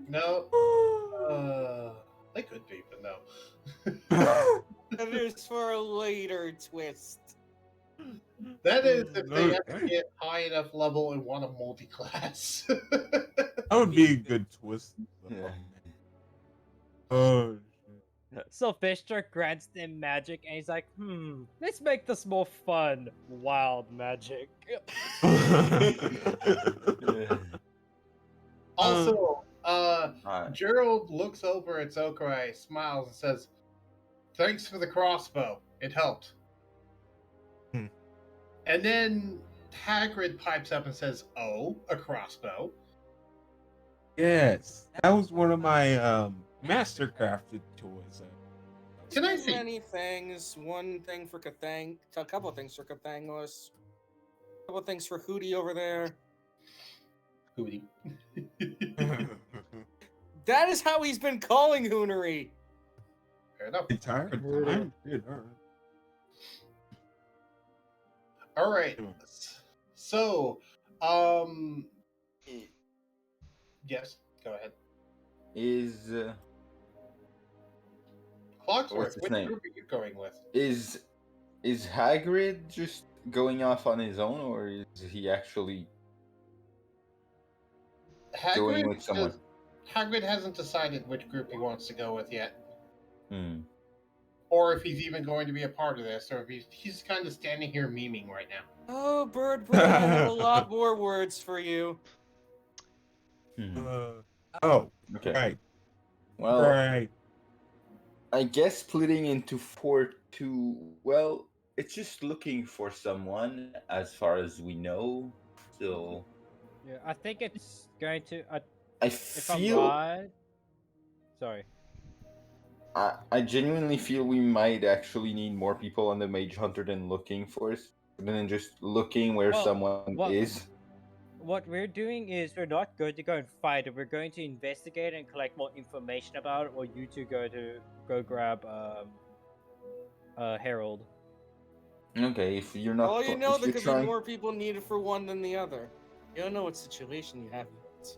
No. They could be, but no. That is for a later twist. That is if they ever Okay. get high enough level and want a multi-class. That would be a good twist. Yeah. Oh, So Fisher grants them magic and he's like, let's make this more fun. Wild magic. shit. Also, Alright. Gerald looks over at Zokurai, smiles, and says, "Thanks for the crossbow. It helped." Hmm. And then Hagrid pipes up and says, "Oh, a crossbow." Yes, that was one of my mastercrafted toys. Can I Too see? many things. One thing for Cathang. A couple of things for Cathangos. A couple of things for Hootie over there. Hootie. That is how he's been calling Hoonery. Fair enough. Entire time? Dude, All right. So, yes, go ahead. Is Clocksworth, What's his which name? group are you going with? is Hagrid just going off on his own, or is he actually going with someone? Hagrid hasn't decided which group he wants to go with yet, Hmm. or if he's even going to be a part of this, or if he's kind of standing here memeing right now. Oh, Bird Brain, I have a lot more words for you. Hmm. oh, Okay. right, Well, right. I guess splitting into 4-2. Well, it's just looking for someone, as far as we know. So Yeah, I think it's going to. I If I'm feel right. Sorry. I genuinely feel we might actually need more people on the Mage Hunter than looking for us, than just looking where Well, someone what- is. What we're doing is we're not going to go and fight it. We're going to investigate and collect more information about it, or you two go grab Harold. Okay, if you're not. Well, you know if there you're could trying... be more people needed for one than the other. You don't know what situation you have yet.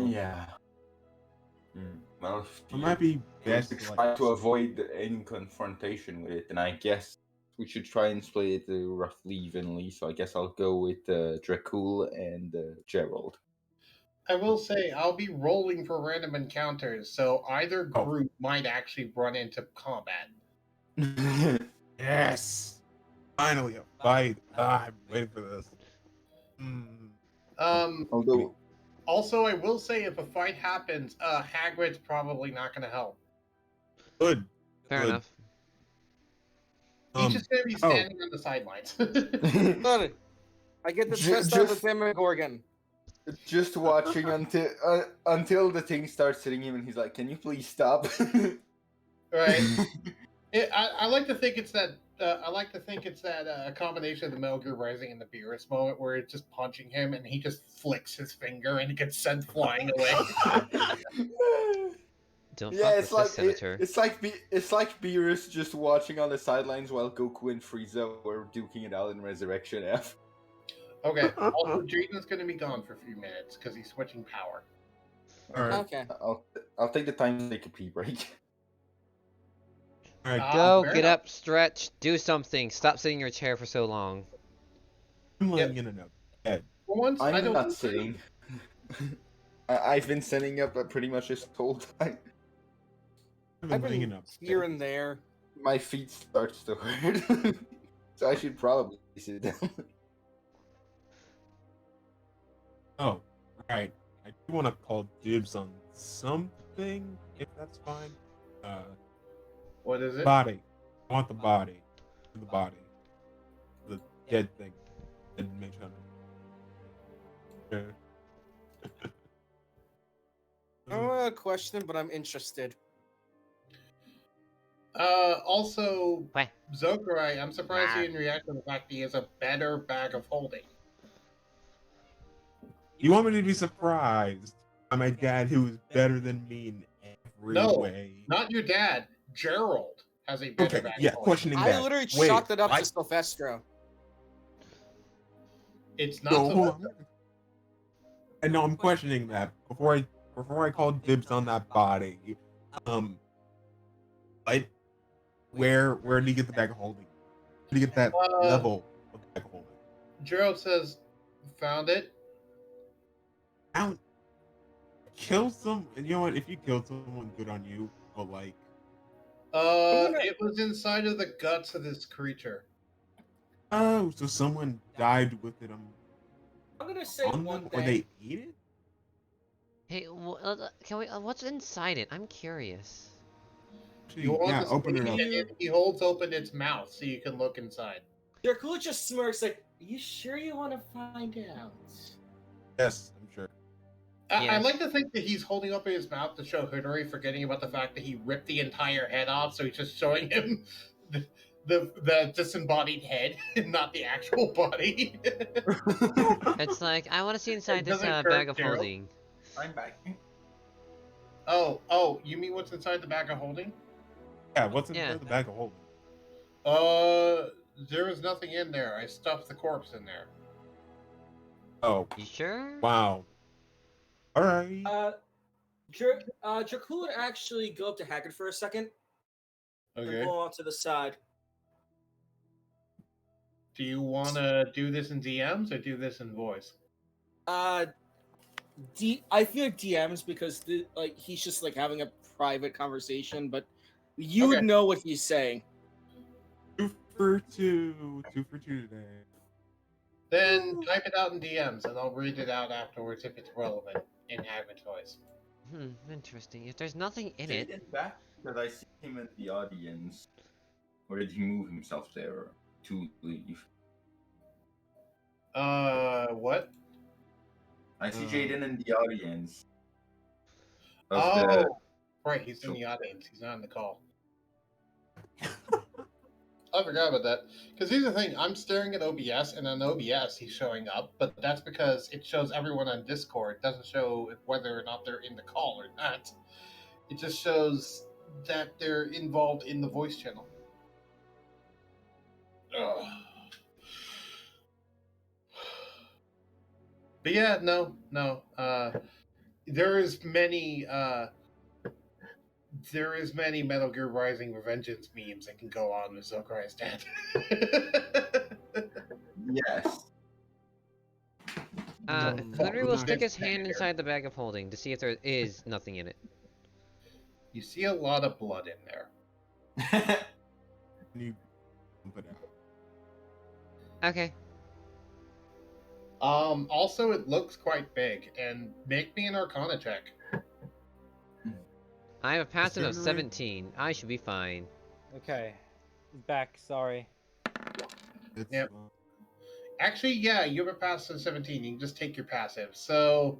Yeah. Well, if It might be best to to, try like, to avoid any confrontation with it, and I guess we should try and split it roughly evenly. So I guess I'll go with Dracul and Gerald. I will say I'll be rolling for random encounters, so either Oh. group might actually run into combat. Yes! Finally a fight. I'm waiting for this. Although, Also, I will say if a fight happens, Hagrid's probably not going to help. Good. Fair Good. enough. He's just going to be oh. standing on the sidelines. Good. I get the stressed out with Demogorgon. just watching until the thing starts hitting him, and he's like, "Can you please stop?" Right. I like to think it's that. A combination of the Metal Gear Rising and the Beerus moment where it's just punching him and he just flicks his finger and it gets sent flying away. Don't Yeah, fuck it's with like this, Senator. it's like Beerus just watching on the sidelines while Goku and Frieza were duking it out in Resurrection F. Okay. Also, Jaden's going to be gone for a few minutes because he's switching power. All right. Okay. I'll take the time to take a pee break. All right. Go, fair get enough. up, stretch, do something. Stop sitting in your chair for so long. I'm laying in a bed. For once, I I'm don't not sitting. I've been sitting up pretty much this whole time. I've I've been laying in been a here bed. and there. My feet starts to hurt, so I should probably sit down. Oh, alright. I do want to call dibs on something, if that's fine. What is it? Body. I want the body. The body. The dead thing. Dead mage hunter. I don't have a question, but I'm interested. Also, What? Zokurai, I'm surprised Nah. you didn't react to the fact that he has a better bag of holding. You want me to be surprised by my dad who is better than me in every No, way? not your dad. Gerald has a better Okay, bag yeah, of holding. questioning I that. literally Wait, chalked it up what? to Sylvestro. It's not No, so hold on. And no, I'm questioning that before I call dibs on that body. Like, where did he get the bag of holding? Where did he get that level of bag of holding? Gerald says, found it. Out. Kill some. And you know what? If you killed someone, good on you. But like, It was inside of the guts of this creature. oh, so someone died with it I'm gonna say on one them, or thing. they ate it? Hey, can we? What's inside it? I'm curious. Actually, You want yeah, to open it see up. He holds open its mouth so you can look inside. Jakula just smirks like, you sure you want to find out? Yes, I'm sure. I Yes. like to think that he's holding up his mouth to show Hidori, forgetting about the fact that he ripped the entire head off, so he's just showing him the disembodied head, not the actual body. It's like I want to see inside this Doesn't hurt, bag of Gerald. holding. I'm back. Oh, you mean what's inside the bag of holding? Yeah, what's in Yeah. the bag of holding? There was nothing in there. I stuffed the corpse in there. Oh, You sure? wow. All right. Jakula would actually go up to Haggard for a second and Okay. pull off to the side. Do you want to do this in DMs or do this in voice? I feel like DMs because he's just like having a private conversation, but you would know what he's saying. 2 for 2. 2 for 2 today. Then type it out in DMs and I'll read it out afterwards if it's relevant in Hagrid's voice. Interesting. If there's nothing in Did it, back? Did I see him in the audience, or did he move himself there to leave? What? I see Jaden in the audience. Oh, right, he's in the audience. He's not in the call. I forgot about that. Because here's the thing, I'm staring at OBS, and on OBS he's showing up, but that's because it shows everyone on Discord. It doesn't show whether or not they're in the call or not. It just shows that they're involved in the voice channel. Ugh. But yeah, no. There is many Metal Gear Rising Revengeance memes that can go on with Zokurai's dad. Yes. Henry will stick his There. hand inside the bag of holding to see if there is nothing in it. You see a lot of blood in there. you pump it out. Okay. Also, it looks quite big, and make me an Arcana check. I have a passive of Certainly. 17. I should be fine. Okay. Back, sorry. It's, Yep. Actually, yeah, you have a passive of 17. You can just take your passive. So,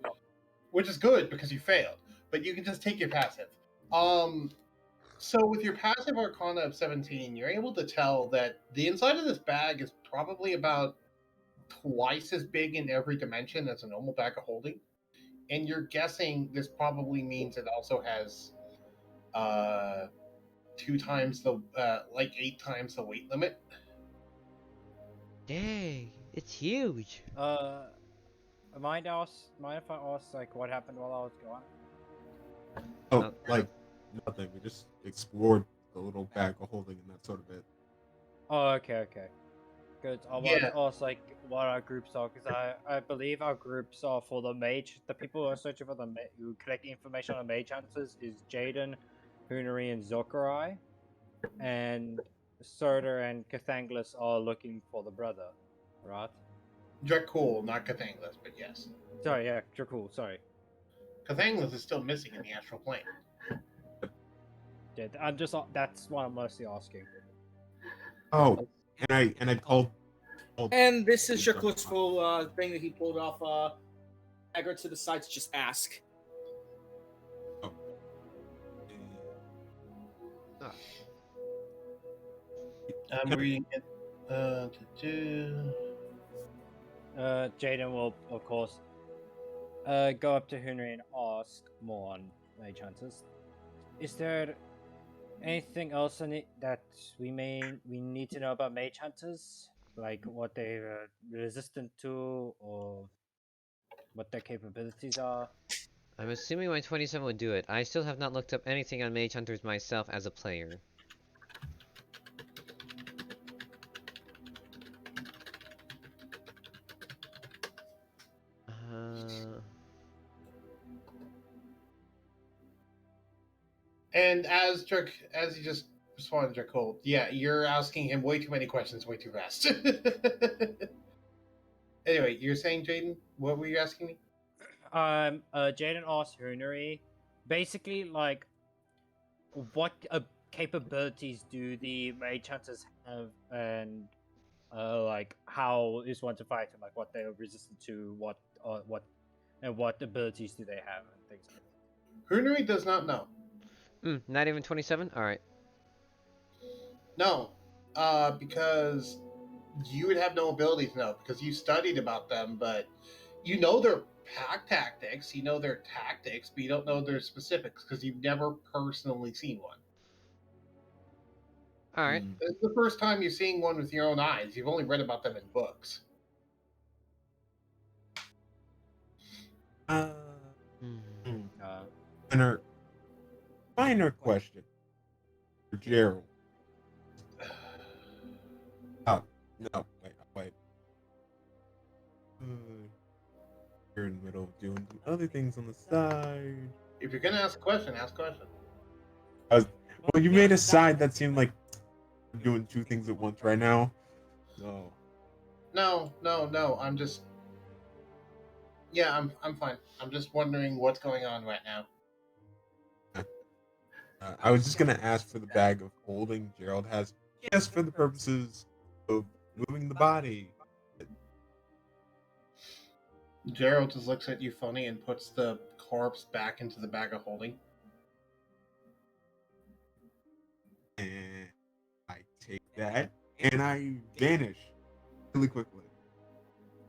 which is good because you failed, but you can just take your passive. So with your passive Arcana of 17, you're able to tell that the inside of this bag is probably about twice as big in every dimension as a normal bag of holding. And you're guessing this probably means it also has 2 times the like 8 times the weight limit. Dang, it's huge. Mind if I ask like what happened while I was gone? oh, like nothing. We just explored the little bag of holding and that sort of it. Oh, okay. Good. I want to ask like what our groups are, because I believe our groups are for the mage. The people who are searching for who collect information on mage hunters is Jaden, Hoonari, and Zokarai, and Surtur and Cathanglis are looking for the brother, right? Drakul, not Cathanglis, but yes. Sorry, yeah, Drakul, sorry. Cathanglis is still missing in the astral plane. Yeah, that's what I'm mostly asking. Oh, and I called. And this is your full thing that he pulled off. Dagger to the side to just ask. I'm reading it. Jaden will, of course, go up to Hoonari and ask more on mage hunters. Is there anything else in it that we need to know about mage hunters? Like what they're resistant to, or what their capabilities are? I'm assuming my 27 would do it. I still have not looked up anything on mage hunters myself as a player. And as you just responded, Drakul, yeah, you're asking him way too many questions, way too fast. Anyway, you're saying, Jaden, what were you asking me? Jaden asked Hoonari, basically like, what capabilities do the mage hunters have, and like how is one to fight them, like what they are resistant to, what abilities do they have, and things like that. Hoonari does not know. Not even 27? Alright. No, because you would have no ability to know because you studied about them, but you know their pack tactics, you know their tactics, but you don't know their specifics because you've never personally seen one. Alright. This is the first time you're seeing one with your own eyes. You've only read about them in books. Minor question for Gerald. Oh, no, wait. You're in the middle of doing other things on the side. If you're gonna ask a question, ask a question. Well, you made a side that seemed like I'm doing two things at once right now. So. No. I'm just. Yeah, I'm fine. I'm just wondering what's going on right now. I was just gonna ask for the bag of holding Gerald has. Yes, for the purposes of moving the body. Gerald just looks at you funny and puts the corpse back into the bag of holding. And I take that and I vanish really quickly.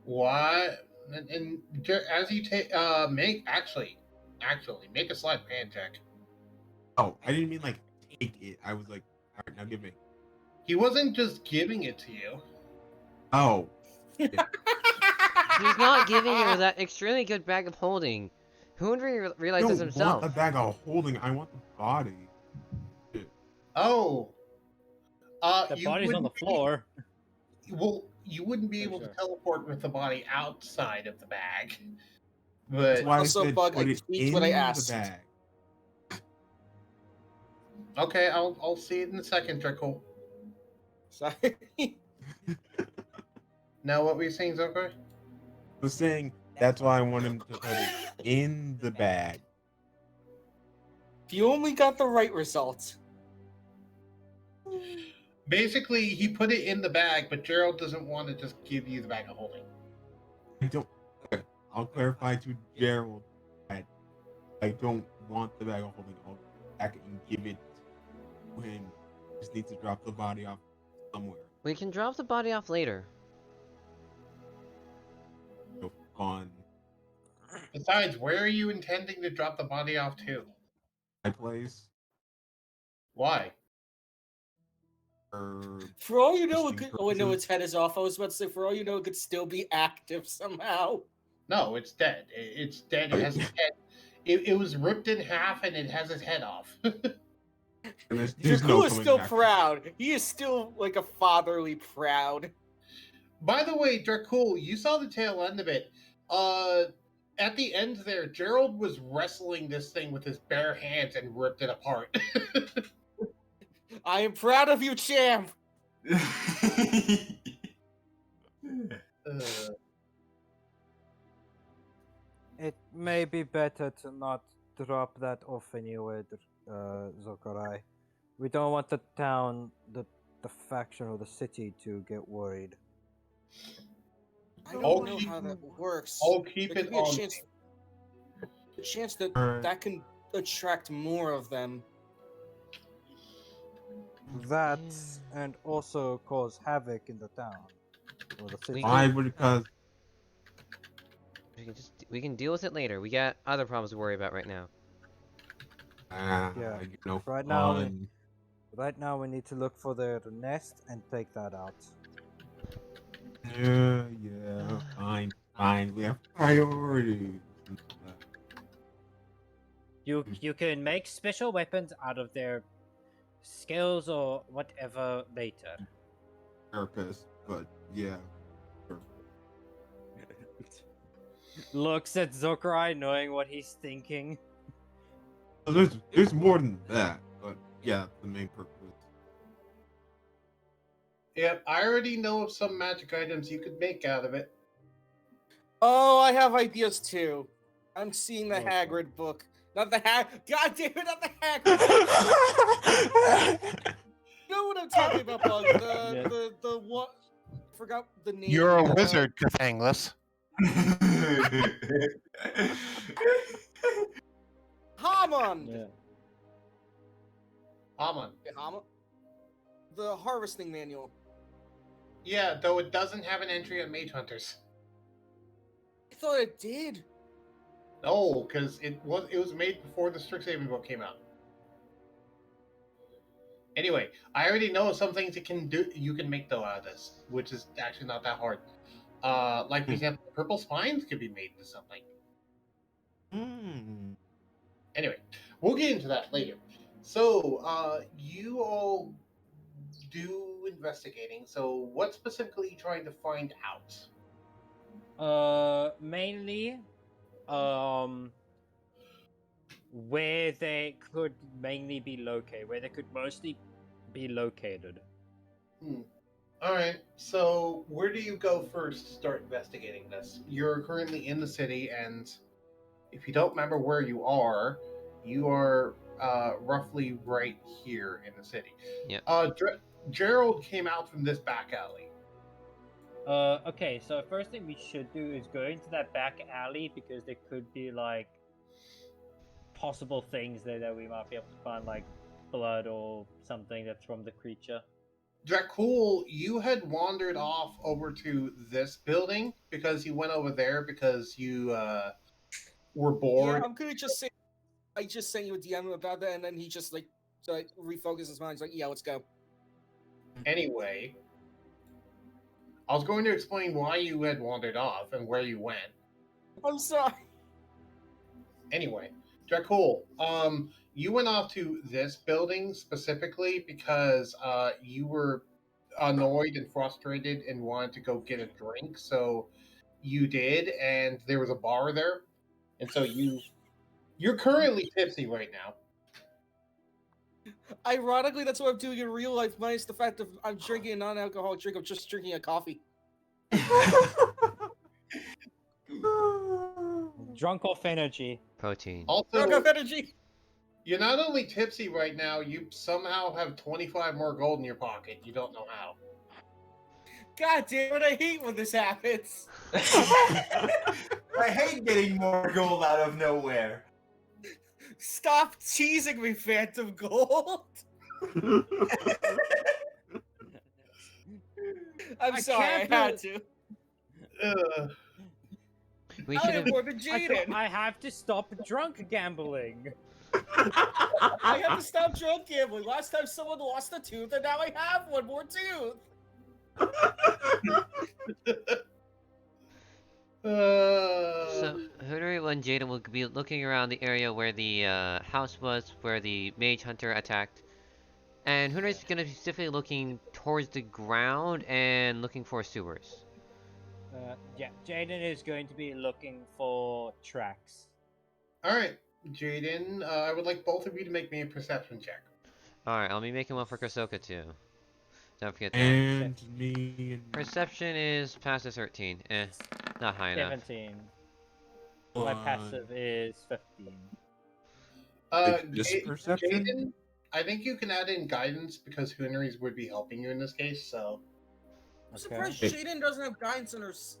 What? And as you take, make a sleight of hand check. Oh, I didn't mean like take it. I was like, all right, now give me. He wasn't just giving it to you. Oh. He's not giving you that extremely good bag of holding. Hoonari realizes I don't himself. want a bag of holding. I want the body. Oh. The body's on the floor. Well, you wouldn't be able to teleport with the body outside of the bag. But That's why Also, I said Bug, put I it tweaked in what I the asked. bag. okay, I'll see it in a second, Drakul. Sorry. Now, what were you saying, Zokoi? I was saying that's why I want him to put it in the bag. If you only got the right result. Basically, he put it in the bag, but Gerald doesn't want to just give you the bag of holding. I don't. Okay, I'll clarify to Gerald that I don't want the bag of holding. I'll pack it and give it to him. Just need to drop the body off somewhere. We can drop the body off later. So fun. Besides, where are you intending to drop the body off to? My place. Why? For all you know, it Interesting could. Oh, no, purposes. its head is off. I was about to say, for all you know, it could still be active somehow. No, it's dead. It's dead. It has its head. It was ripped in half, and it has its head off. And there's Jakku no is coming still back. proud. He is still like a fatherly proud. By the way, Dracul, you saw the tail end of it. At the end there, Gerald was wrestling this thing with his bare hands and ripped it apart. I am proud of you, champ. It may be better to not drop that off anywhere, Zokarai. We don't want the town, the faction or the city to get worried. I don't I'll know keep- how that works. I'll keep There it could be on. a chance that Alright. that can attract more of them. That and also cause havoc in the town or the city. Why would it cause? We can deal with it later. We got other problems to worry about right now. Yeah. You know, Right now, fun. Right now, we need to look for their nest and take that out. Yeah, fine. We have priorities. You can make special weapons out of their skills or whatever later. Therapist, but yeah. Looks at Zokarai, knowing what he's thinking. There's more than that, but yeah, the main purpose. Yep, I already know of some magic items you could make out of it. Oh, I have ideas too. I'm seeing the Okay. Hagrid book. Not the God damn it, not the Hagrid book. You know what I'm talking about, Bug? Yeah. The what? I forgot the name. You're a wizard, Cathangless. Hammond. Yeah. Haman. Hammond. The harvesting manual. Yeah, though it doesn't have an entry on Mage Hunters. I thought it did. No, because it was made before the Strixhaven book came out. Anyway, I already know of some things you can make though out of this, which is actually not that hard. Like for example, purple spines could be made into something. Anyway, we'll get into that later. So, you all do investigating. So, what specifically are you trying to find out? Mainly, where they could mainly be located, where they could mostly be located. Alright, so where do you go first to start investigating this? You're currently in the city, and if you don't remember where you are roughly right here in the city. Yeah. Gerald came out from this back alley. Okay, so first thing we should do is go into that back alley because there could be like possible things there that we might be able to find, like blood or something that's from the creature. Dracul, you had wandered off over to this building because you went over there because you were bored. Yeah, I'm gonna just say I just sent you a DM about that, and then he just refocused his mind. He's like, yeah, let's go. Anyway, I was going to explain why you had wandered off and where you went. I'm sorry. Anyway, Dracul, you went off to this building specifically because you were annoyed and frustrated and wanted to go get a drink. So you did, and there was a bar there, and so you're currently tipsy right now. Ironically, that's what I'm doing in real life, minus the fact that I'm drinking a non-alcoholic drink. I'm just drinking a coffee. Drunk off energy. Protein. Also, Drunk of energy. you're not only tipsy right now, you somehow have 25 more gold in your pocket. You don't know how. God damn it, I hate when this happens. I hate getting more gold out of nowhere. Stop teasing me, Phantom Gold. I'm I sorry, I can't had to. We I should am have. more than Jaden. I have to stop drunk gambling. I have to stop drunk gambling. Last time someone lost a tooth, and now I have one more tooth. So, Hunter and Jaden will be looking around the area where the house was, where the mage hunter attacked. And Hunter is going to be specifically looking towards the ground and looking for sewers. Yeah, Jaden is going to be looking for tracks. All right, Jaden. I would like both of you to make me a perception check. Alright, I'll be making one for Krasoka too. Don't forget that. And me and Perception is past a 13. Not high enough. 17. My passive is 15. This perception? Jaden, I think you can add in guidance because Hunter's would be helping you in this case. So I'm surprised Jaden doesn't have guidance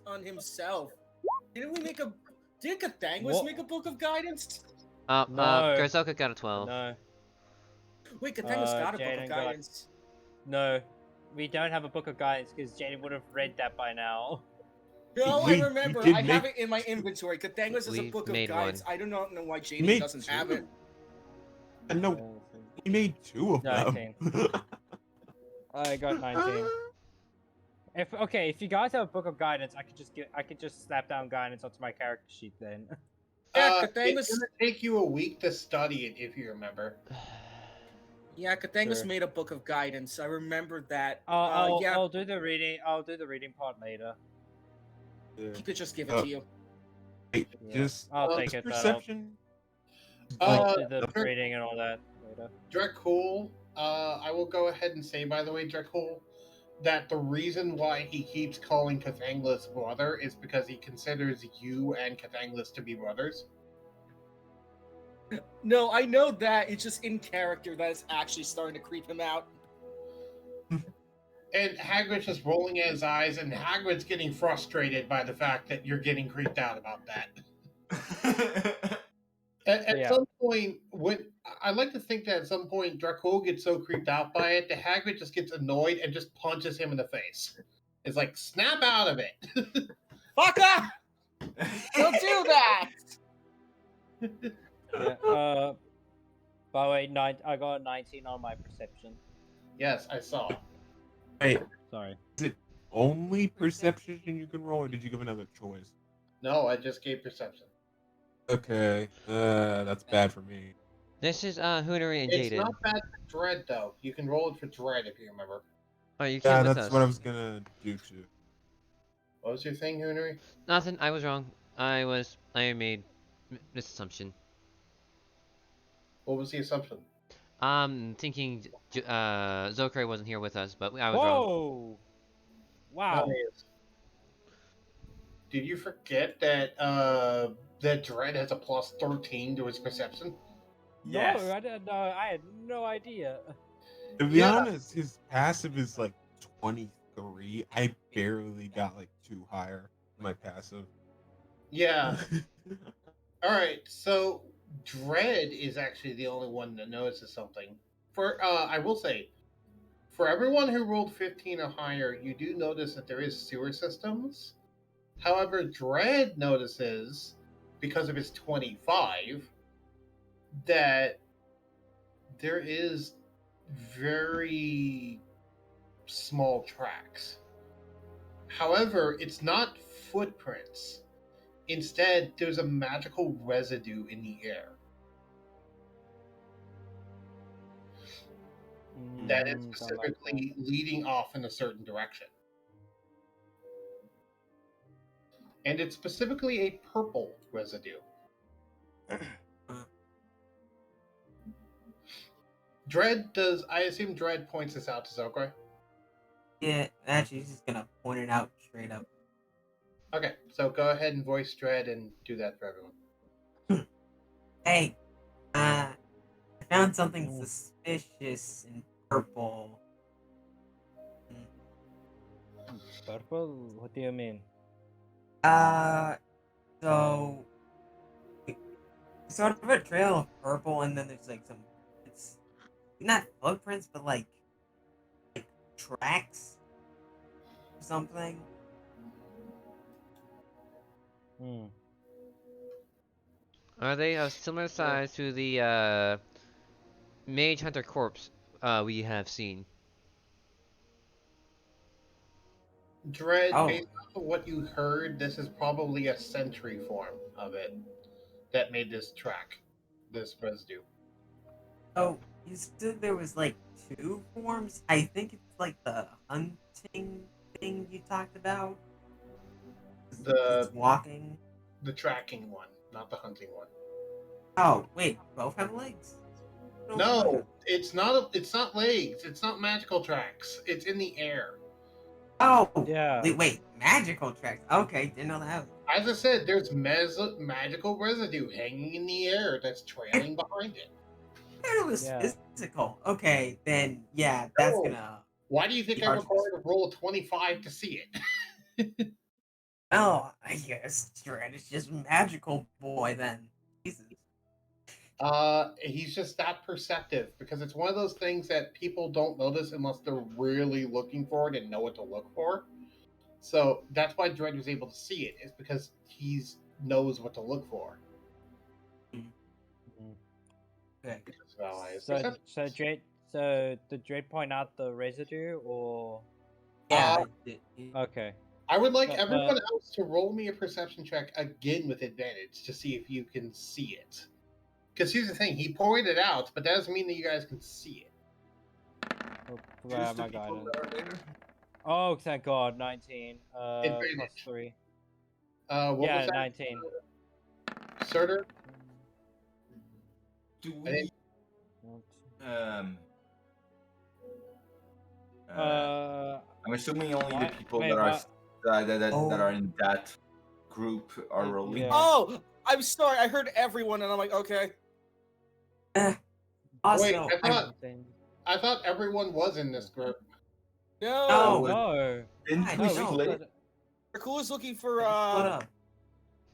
on himself. Didn't we make a? Didn't Cathanglis What? make a book of guidance? No. Krasoka got a 12. No. Wait, Cathanglis got a book Jaden of got- guidance. No. We don't have a book of guidance because Jaden would have read that by now. No, We- I remember. you did I have make- it in my inventory. Cathanglis is a We've book of made guidance. one. I do not know why Jaden made doesn't have it. No, we made 2 of them. 19. I got 19. If you guys have a book of guidance, I could just slap down guidance onto my character sheet then. Yeah, it's Cathanglis. gonna take you a week to study it if you remember. Yeah, Cathanglis Sure. made a book of guidance. I remember that. I'll Yeah, do the reading. I'll do the reading part later. he could just give it to you. Wait, Yeah. just I'll take it. But perception. I'll Uh, do the reading and all that later. Drekul, I will go ahead and say, by the way, Drekul, that the reason why he keeps calling Cathanglis brother is because he considers you and Cathanglis to be brothers. No, I know that. It's just in character that it's actually starting to creep him out. And Hagrid's just rolling his eyes, and Hagrid's getting frustrated by the fact that you're getting creeped out about that. At Yeah. some point, I like to think that at some point Drakul gets so creeped out by it that Hagrid just gets annoyed and just punches him in the face. It's like, snap out of it. Fuck up! Don't do that! Yeah. By the way, I got a 19 on my perception. Yes, I saw. Wait, Sorry. is it only perception you can roll, or did you give another choice? No, I just gave perception. Okay, that's bad for me. This is Hunter and It's Jaden. not bad for Dread, though. You can roll it for Dread if you remember. Oh, you Yeah, can't with that's us. what I was gonna do too. What was your thing, Hunter? Nothing. I was wrong. I made this assumption. What was the assumption? Thinking Zokre wasn't here with us, but I was wrong. Whoa! Wow. Nice. Did you forget that that Dread has a plus 13 to his perception? Yes. No, I didn't know. I had no idea. To be Yeah. honest, his passive is like 23. I barely got like 2 higher in my passive. Yeah. All right. So Dread is actually the only one that notices something. I will say, for everyone who rolled 15 or higher, you do notice that there is sewer systems. However, Dread notices, because of his 25, that there is very small tracks. However, it's not footprints. Instead, there's a magical residue in the air that is Don't like specifically leading off in a certain direction. And it's specifically a purple residue. Dread does. I assume Dread points this out to Zokoi. Yeah, actually, he's just gonna point it out straight up. Okay, so go ahead and voice Dread and do that for everyone. Hey, I found something suspicious in purple. Purple? What do you mean? So sort of a trail of purple, and then there's like some, it's not footprints, but like tracks or something. Hmm. Are they of similar size to the Mage Hunter corpse we have seen? Dread, Oh. based off of what you heard, this is probably a sentry form of it that made this track, this residue. Oh, you said there was like two forms? I think it's like the hunting thing you talked about. The It's walking. the tracking one, not the hunting one. Oh, wait, both have legs? No, it's not. It's not legs. It's not magical tracks. It's in the air. Oh, Yeah. wait, magical tracks. Okay, didn't know that. As I said, there's magical residue hanging in the air that's trailing behind it. It was Yeah. physical. Okay, then yeah, that's No. gonna. Why do you think The I archers. required a roll of 25 to see it? Oh, I guess Dread is just magical boy then. Jesus. He's just that perceptive because it's one of those things that people don't notice unless they're really looking for it and know what to look for. So that's why Dread was able to see it, is because he knows what to look for. Okay. Because of allies. So did Jade point out the residue or? Yeah. Okay. I would like But, everyone else to roll me a perception check again with advantage to see if you can see it. Because here's the thing, he pointed it out, but that doesn't mean that you guys can see it. Where Choose am the I people going? that are there. Oh, thank God, 19. Advantage. Plus 3. What Yeah, was that? 19. Surtur? Do I think- we? I'm assuming only why- the people wait, that are why- that are in that group are rolling. Yeah. Oh, I'm sorry. I heard everyone, and I'm like, okay. Also, Wait, I thought everyone was in this group. No. No. No. Didn't I we know, split? Cool is looking for split up.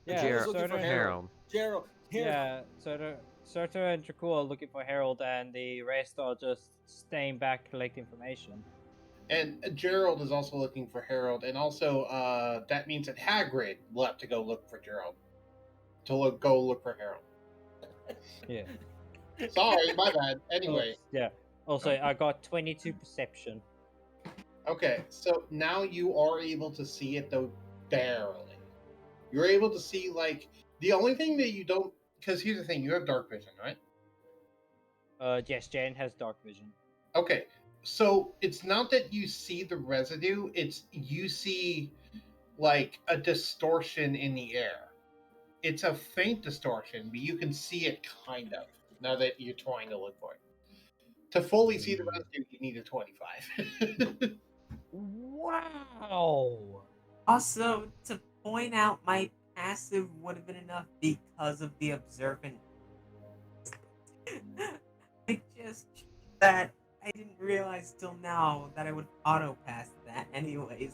Yeah, Jared's looking for Surtur- Harold. Gerald. Yeah, Surtur and Dracul are looking for Harold, and the rest are just staying back to collect information. And Gerald is also looking for Harold, and also that means that Hagrid will have to go look for Gerald. Go look for Harold. Yeah. Sorry, my bad. Anyway, Yeah. Also, I got 22 perception. okay, so now you are able to see it, though, barely. You're able to see, like, the only thing that you don't... Because here's the thing, you have dark vision, right? Yes, Jane has dark vision. Okay, so it's not that you see the residue, it's you see, like, a distortion in the air. It's a faint distortion, but you can see it kind of, now that you're trying to look for it. To fully see the residue, you need a 25. Wow. Also, to point out, my passive would have been enough because of the observant. I just that I didn't realize till now that I would auto pass that anyways.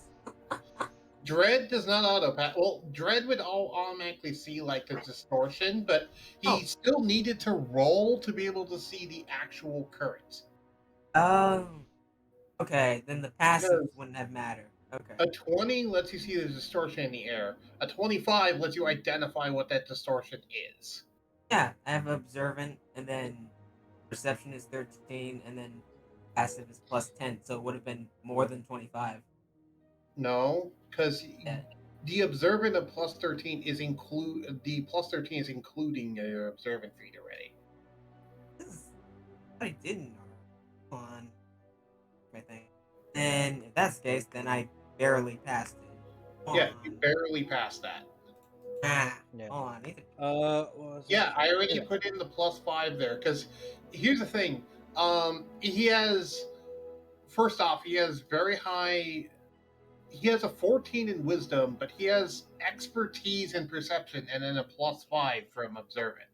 Dread does not auto-pass. Well, Dread would all automatically see, like, the distortion, but he still needed to roll to be able to see the actual current. Okay, then the passive Because wouldn't have mattered. Okay. A 20 lets you see the distortion in the air. A 25 lets you identify what that distortion is. Yeah, I have observant, and then perception is 13, and then passive is plus 10, so it would have been more than 25. No, because Yeah. the observant of plus 13 is including your observant feat already. This is what I didn't know. Hold on. I think. And if that's the case, then I barely passed it. Hold Yeah, on. you barely passed that. Yeah. Hold on. I need to- What was Yeah, that? I already put in the plus 5 there, because here's the thing. He has. First off, he has very high. He has a 14 in wisdom, but he has expertise in perception and then a +5 from observant.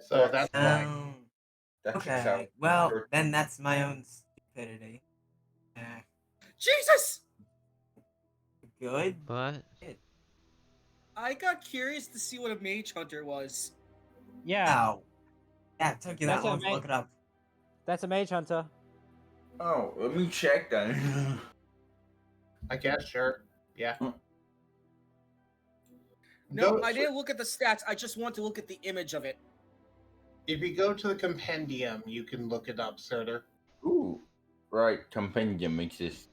So that's fine. That checks Okay. out. Well, Sure. then that's my own stupidity. Jesus! Good. What? I got curious to see what a mage hunter was. Yeah, Ow. Yeah, it took you that That's long to ama- look it up. that's a mage hunter. Oh, let me check then. I guess, sure. Yeah. No, Go- I didn't look at the stats. I just want to look at the image of it. If you go to the compendium, you can look it up, Surtur. Ooh, right. Compendium exists.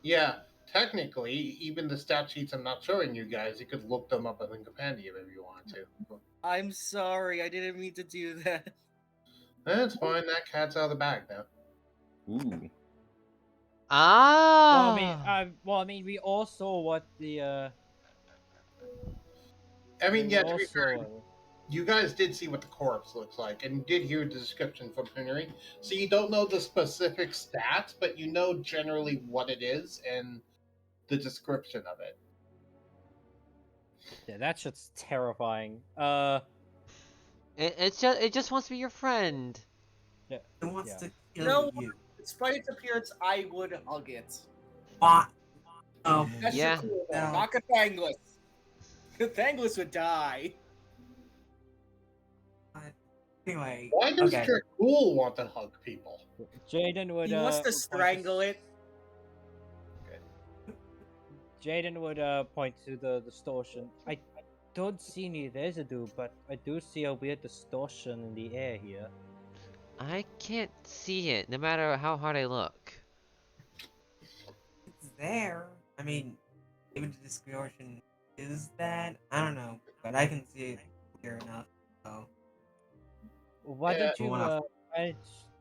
Yeah, technically, even the stat sheets I'm not showing you guys, you could look them up in the compendium if you wanted to. I'm sorry, I didn't mean to do that. That's fine. That cat's out of the bag now. Ooh. Ah. I mean, we all saw what the I mean, yeah, we to all be fair, saw. you guys did see what the corpse looks like and did hear the description from Henry. So you don't know the specific stats, but you know generally what it is and the description of it. Yeah, that shit's terrifying. It just wants to be your friend. Yeah. It wants Yeah. to kill No. you. Despite its appearance, I would hug it. What? Oh, That's Yeah. cool, though. No. Not Cathanglus. Cathanglus would die. anyway. Why does Okay. Dracul want to hug people? Jaden would. He wants would to point strangle it. Jaden would point to the distortion. I don't see any residue, but I do see a weird distortion in the air here. I can't see it, no matter how hard I look. It's there. I mean, maybe the distortion is that. I don't know, but I can see it clear enough. So Why Yeah. don't you Wanna-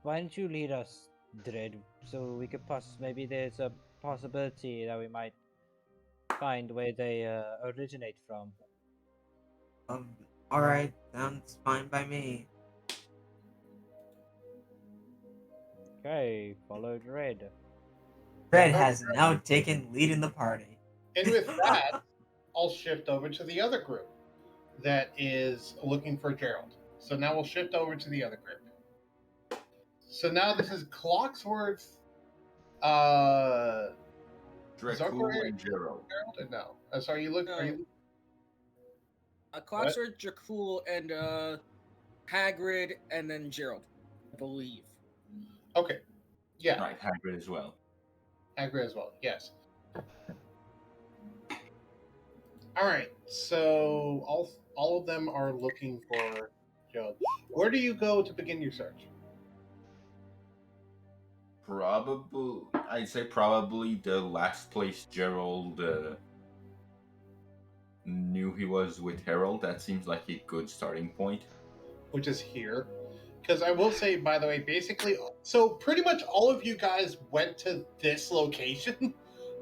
why don't you lead us, Dread, so we could maybe there's a possibility that we might find where they originate from. all right, sounds fine by me. Okay, follow Dread. Fred has now taken lead in the party. And with that, I'll shift over to the other group that is looking for Gerald. So now we'll shift over to the other group. So now this is Clocksworth, Dracul Zucker- and Gerald. Gerald, or no? Sorry, you look. Are you? Clocksword, Dracul, and Hagrid, and then Gerald, I believe. Okay. Yeah, Right, Hagrid as well. Hagrid as well. Yes. All right. So all of them are looking for Gerald. Where do you go to begin your search? I'd say probably the last place Gerald knew he was with Harold. That seems like a good starting point. Which is here. Because I will say, by the way, basically, so pretty much all of you guys went to this location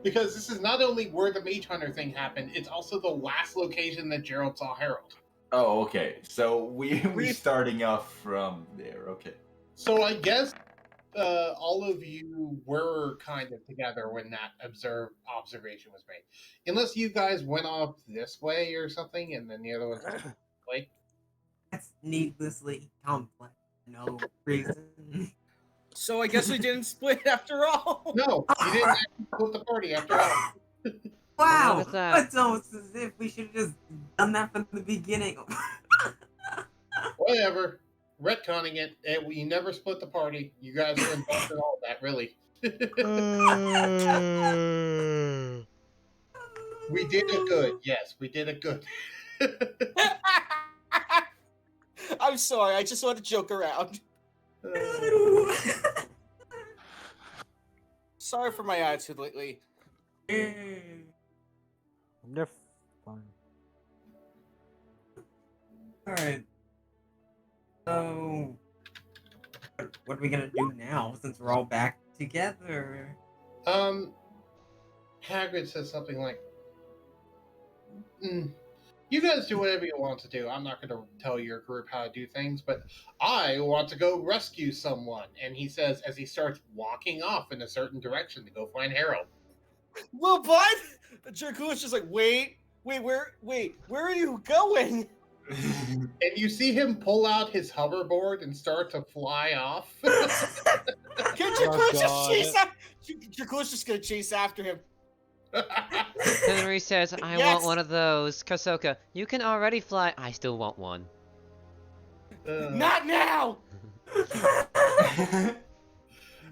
because this is not only where the Mage Hunter thing happened, it's also the last location that Gerald saw Harold. Oh, okay. So we starting off from there. Okay. So I guess all of you were kind of together when that observation was made. Unless you guys went off this way or something, and then the other one's like, That's needlessly complex. No reason. So I guess we didn't split after all. no, you didn't actually split the party after all. Wow, What is that? it's almost as if we should have just done that from the beginning. Whatever. Retconning it, we never split the party. You guys were involved in all of that, really. We did it good. Yes, we did it good. I'm sorry, I just want to joke around. Sorry for my attitude lately. They're fine. Alright. So, what are we gonna do now since we're all back together? Hagrid says something like, You guys do whatever you want to do. I'm not going to tell your group how to do things, but I want to go rescue someone. And he says as he starts walking off in a certain direction to go find Harold. Well, bud, Dracula's just like, wait, where are you going? And you see him pull out his hoverboard and start to fly off. Can Dracula's just chase after? Dracula's just gonna chase after him. Hillary says, I Yes! want one of those. Kosoka, you can already fly. I still want one. Not now!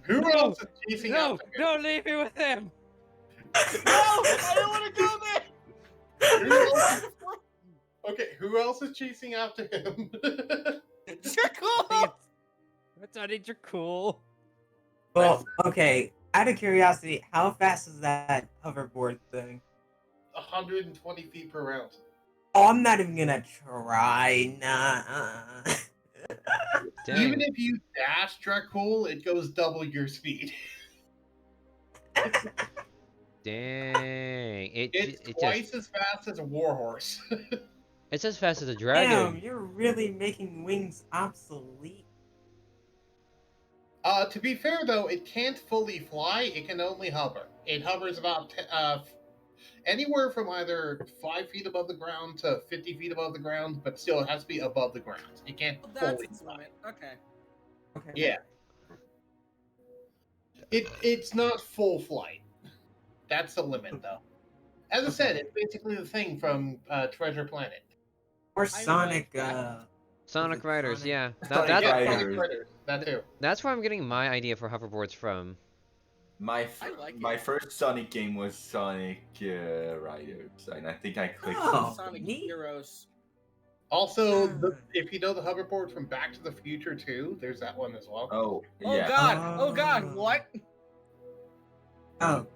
Who else is chasing No, after him? don't leave me with him. No, I don't want to go there. Who else- Okay, who else is chasing after him? Dracula. It's only cool. Well, okay. Out of curiosity, how fast is that hoverboard thing? 120 feet per round. Oh, I'm not even gonna try. Nah. Dang. Even if you dash Dracul, it goes double your speed. Dang. It's twice as fast as a warhorse. It's as fast as a dragon. Damn, you're really making wings obsolete. To be fair, though, it can't fully fly. It can only hover. It hovers about anywhere from either 5 feet above the ground to 50 feet above the ground, but still, it has to be above the ground. It can't That's fully its fly. limit. Okay. Okay. Yeah. It's not full flight. That's the limit, though. As I said, it's basically the thing from Treasure Planet. Or I Sonic. like that. Sonic Is it Riders, Sonic? yeah. Sonic That's, Yeah, Riders. Sonic Riders. That too. that's where I'm getting my idea for hoverboards from. My I like my it. first Sonic game was Sonic Riders, and I think I clicked. Oh, Sonic neat. Heroes. Also, if you know the hoverboard from Back to the Future too, there's that one as well. Oh Oh yeah, God! Oh God! Oh. What? Oh,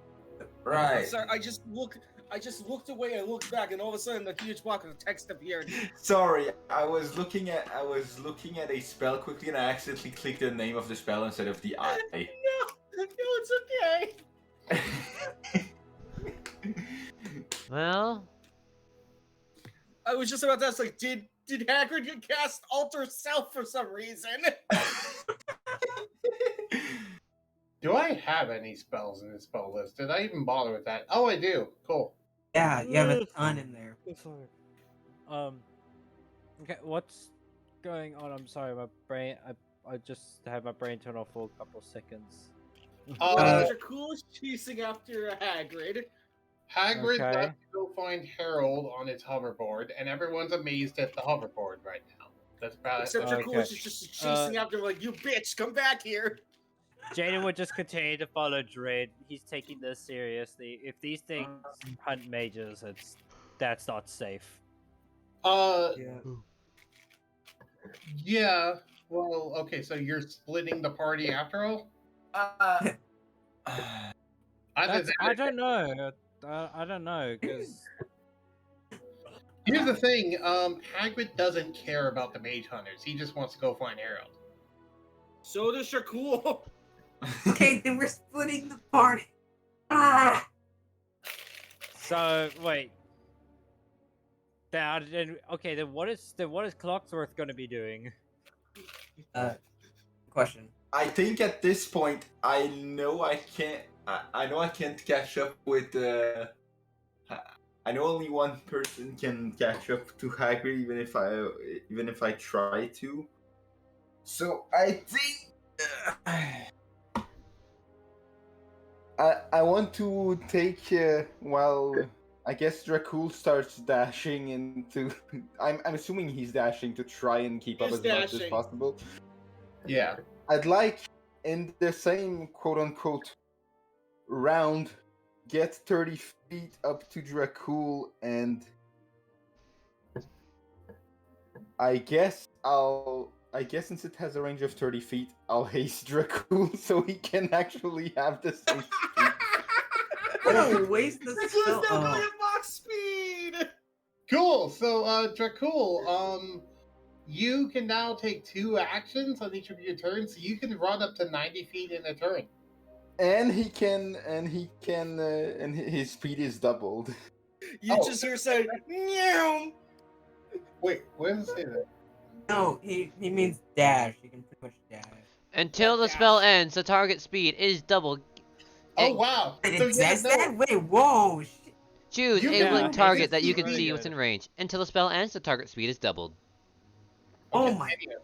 right. Sorry, I just looked away and looked back, and all of a sudden, the huge block of text appeared. Sorry, I was looking at a spell quickly, and I accidentally clicked the name of the spell instead of the I. No, it's okay. Well, I was just about to ask, like, did Hagrid get cast Alter Self for some reason? Do I have any spells in this spell list? Did I even bother with that? Oh, I do. Cool. yeah, you have a ton in there. Okay, what's going on? I'm sorry, my brain. I just had my brain turn off for a couple seconds. Dracula's chasing after Hagrid. Hagrid Okay. left to go find Harold on his hoverboard, and everyone's amazed at the hoverboard right now. That's about Except it. Dracula's just chasing after him, like, you bitch, come back here. Jaden would just continue to follow Dread. He's taking this seriously. If these things hunt mages, that's not safe. Yeah. Yeah. Yeah. Well, okay, so you're splitting the party after all? Either That's, that I or- don't know. I don't know because Here's the thing, Hagrid doesn't care about the mage hunters. He just wants to go find Harold. So does Dracula. Okay, then we're splitting the party. Ah! so wait. Okay, then what is Clocksworth going to be doing? Question. I think at this point, I know I can't. I know I can't catch up with. I know only one person can catch up to Hagrid, even if I try to. So I think. I want to take while I guess Dracul starts dashing into. I'm assuming he's dashing to try and keep up He's as much as dashing. possible. Yeah. I'd like, in the same quote-unquote round, get 30 feet up to Dracul, and I guess since it has a range of 30 feet, I'll haste Dracul so he can actually have the same speed. Oh, waste the Dracula's spell. now going Oh. at Mach speed. Cool. So, Dracul, you can now take 2 actions on each of your turns, so you can run up to 90 feet in a turn. And his speed is doubled. You Oh. just hear say, meow. Wait, where does it say that? No, he means dash. You can pretty much dash. Until the Dash. spell ends, the target speed is double. Oh wow! Wait, So it yeah, says no. that? Wait, whoa! Shit. Choose You a can lit make target it that you can really see good. within range. Until the spell ends, the target speed is doubled. Oh Okay, my. anyway.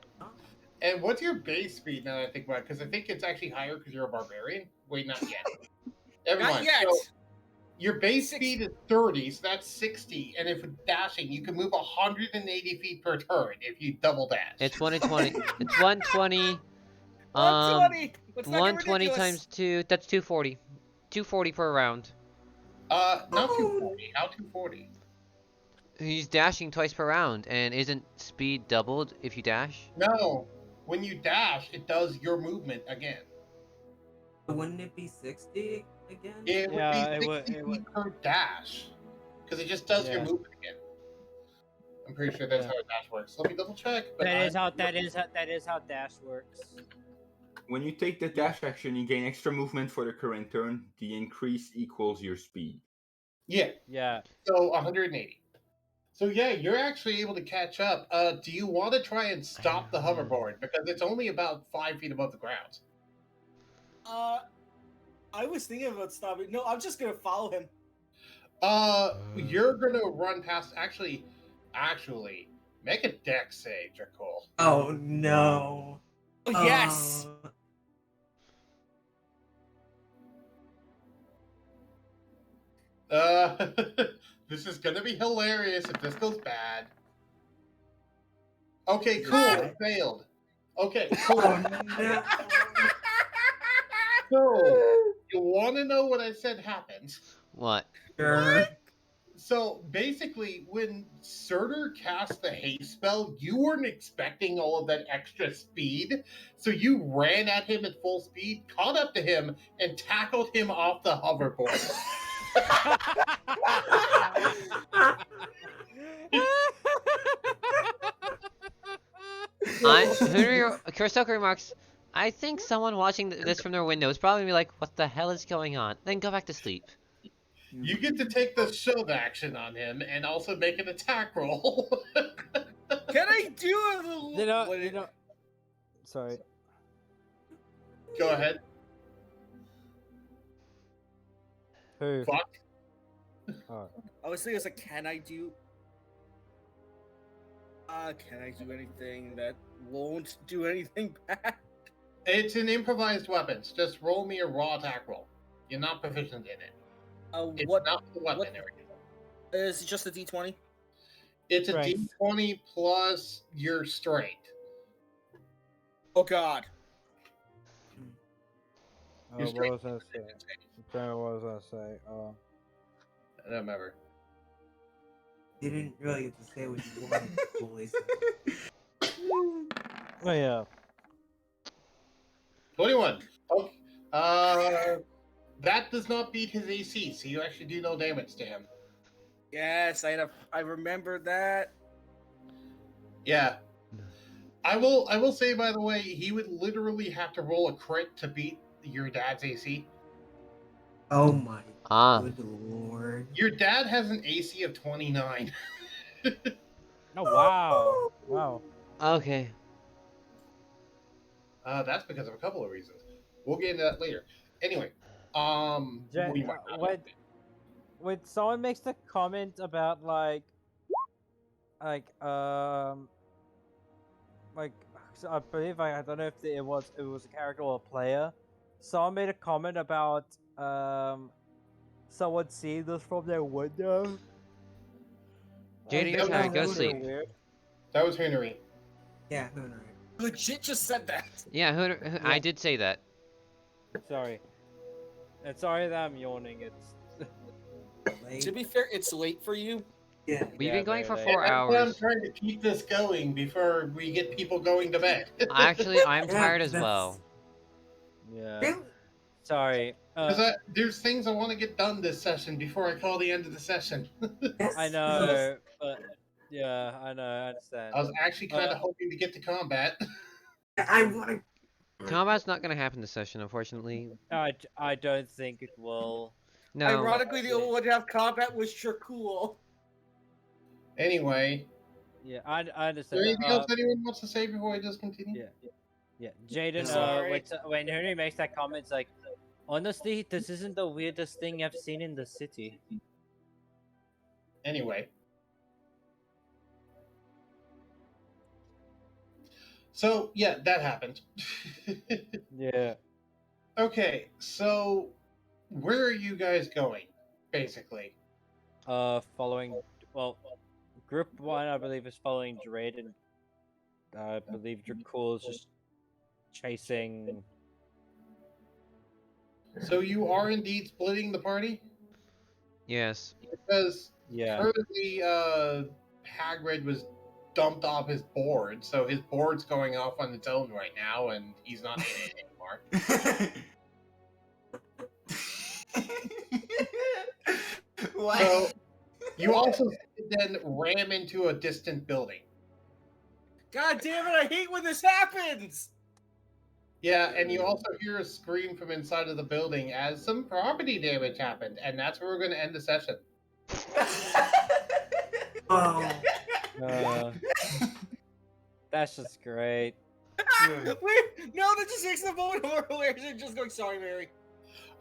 And what's your base speed now that I think about it? Because I think it's actually higher because you're a barbarian. Wait, not yet. Never Not mind. yet. So your base 60. speed is 30, so that's 60. And if dashing, you can move 180 feet per turn if you double dash. It's 120. It's 120. 120. Let's not get 120 ridiculous. times 2. That's 240. 240 per round. Not 240. How 240? He's dashing twice per round, and isn't speed doubled if you dash? No. When you dash, it does your movement again. Wouldn't it be 60 again? It would Yeah, be it 60 would- it feet per dash. Because it just does your Yeah. movement again. I'm pretty sure that's Yeah. how a dash works. Let me double check. But That is how dash works. When you take the dash action, you gain extra movement for the current turn. The increase equals your speed. Yeah. Yeah. So 180. So yeah, you're actually able to catch up. Do you want to try and stop the hoverboard because it's only about 5 feet above the ground? I was thinking about stopping. No, I'm just gonna follow him. You're gonna run past. Actually, make a dex save, Dracul. Oh no. Oh, yes. This is gonna be hilarious if this goes bad. Okay, cool. Yeah. It failed. Okay, cool. Oh no. So, you want to know what I said happened? What? Sure. So, basically, when Surtur cast the haste spell, you weren't expecting all of that extra speed. So, you ran at him at full speed, caught up to him, and tackled him off the hoverboard. Kurosawa remarks, I think someone watching this from their window is probably gonna be like, what the hell is going on? Then go back to sleep. You get to take the shove action on him and also make an attack roll. Can I do a little? You know. Sorry. Go ahead. Who? Fuck. I was thinking, it's like, can I do anything that won't do anything bad? It's an improvised weapons. Just roll me a raw attack roll. You're not proficient in it. It's What not the weapon. is it? Just a D20? It's a Strength. D20 plus your strength. Oh God. Your What strength. was I gonna say? What was I gonna say? I don't remember. You didn't really get to say what you wanted, boys. Oh yeah. 21. Okay. That does not beat his AC, so you actually do no damage to him. Yes, I remember that. Yeah. I will say, by the way, he would literally have to roll a crit to beat your dad's AC. Oh my Ah. good lord. Your dad has an AC of 29. Oh wow. Wow. Okay. That's because of a couple of reasons. We'll get into that later. Anyway, we might not. When someone makes the comment about like so I believe I don't know if it was a character or a player. Someone made a comment about someone seeing this from their window. Jaden, you're that tired. Go to was sleep. Weird. That was Henry. Yeah, who knows? Legit just said that. Yeah, I did say that. Sorry. And sorry that I'm yawning. It's Like, To be fair, it's late for you. yeah. We've Yeah, been going for very 4 That's why I'm hours. trying to keep this going before we get people going to bed. Actually, I'm Yeah, tired as that's- well. yeah. Really? Sorry. Because there's things I want to get done this session before I call the end of the session. Yes, I know, but yeah, I know, I understand. I was actually kind of hoping to get to combat. I want to. Combat's not gonna happen this session, unfortunately. I don't think it will. No. Ironically, the only one to have combat was Shirkuul. Anyway, Yeah, I Is understand there that. anything else anyone wants to say before I just continue? Yeah, Jaden. Sorry. When Henry makes that comment, it's like, honestly, this isn't the weirdest thing I've seen in the city. Anyway. So, yeah, that happened. Yeah. Okay, so where are you guys going, basically? Following. Well, Group 1, I believe, is following Drade, and I believe Dracul is just chasing. So you are indeed splitting the party? Yes. Because Yeah. currently, Hagrid was dumped off his board, so his board's going off on its own right now, and he's not in it anymore. What? So you also then ram into a distant building. God damn it! I hate when this happens. Yeah, and you also hear a scream from inside of the building as some property damage happened, and that's where we're going to end the session. Oh. That's just great. Wait, no, that just makes the moment more hilarious. I'm just going, sorry, Mary.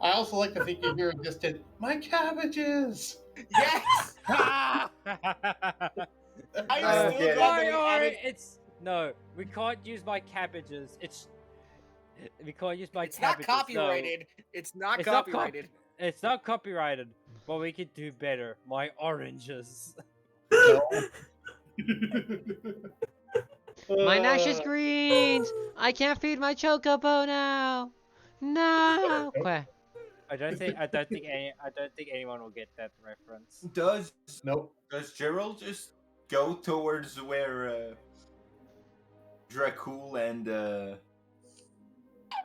I also like to think you hear a distant, "My cabbages!" Yes! I I still got that he added- it's no. We can't use my cabbages. We can't use my It's not cabbages. copyrighted. It's not It's not copyrighted. No. It's not copyrighted. But we could do better. My oranges. My Nash's greens! I can't feed my chocobo now! No! Okay. I don't think anyone will get that reference. Does Nope. Gerald just go towards where Dracul and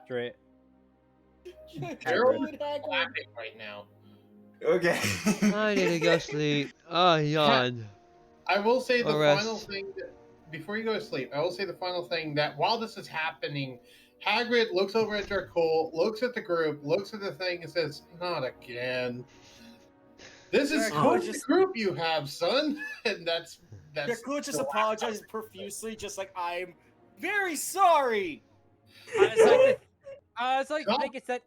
Straight. Gerald is laughing right now. okay. I need to go sleep. Oh, yawn. I will say the Or rest. final thing before you go to sleep. I will say the final thing that while this is happening, Hagrid looks over at Dracul, looks at the group, looks at the thing, and says, "Not again. This is Dracul the just- group you have, son." And that's Dracul just apologizes profusely, just like, I'm very sorry. It's like I think it's that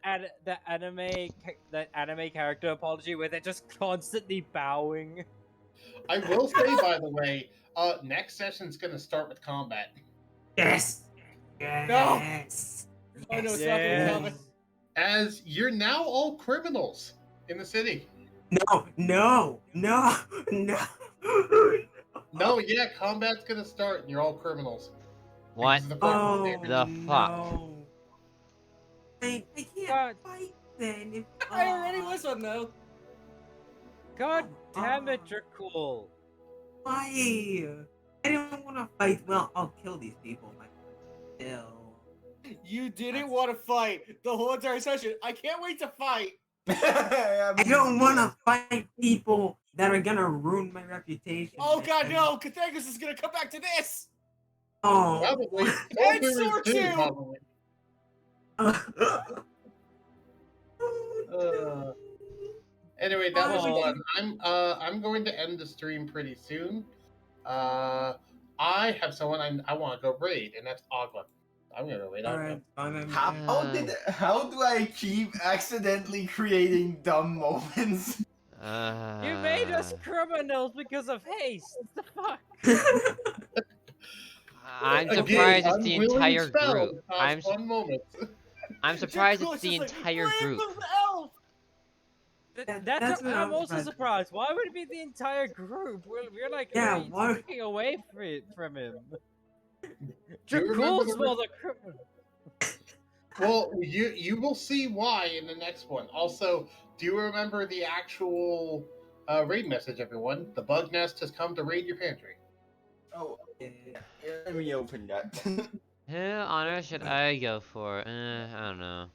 anime character apology where they're just constantly bowing. I will say, by the way, next session's gonna start with combat. Yes. Yes. Oh no, it's Yes. not gonna count. As you're now all criminals in the city. No. No, yeah, combat's gonna start and you're all criminals. What? This is the first Oh, one. The fuck? no. I can't God. fight then. If, I already was one though. God damn it, Dracul. Why? I don't want to fight. Well, I'll kill these people. But still. You didn't want to fight the whole entire session. I can't wait to fight. I don't want to fight people that are gonna ruin my reputation. Oh god, no! Cathagus is gonna come back to this. Oh. Probably. And Totally sword too, too! probably. Anyway, that was Oh. fun. I'm going to end the stream pretty soon. I have someone I want to go raid, and that's Ogla. I'm gonna go raid Ogla. Alright, How do I keep accidentally creating dumb moments? You made us criminals because of haste. The fuck? I'm Again, surprised it's the unwilling entire spell group. cause one moment. I'm surprised Dracul it's is the just like, entire "Land group. of the elf!" That's what I'm I'm also surprised. surprised. Why would it be the entire group? We're like Yeah, really why- taking away from him. Do you remember Dracul's the- more the criminal. Well, you will see why in the next one. Also, do you remember the actual raid message, everyone? The bug nest has come to raid your pantry. Oh, let me open that. Who honor should I go for? I don't know.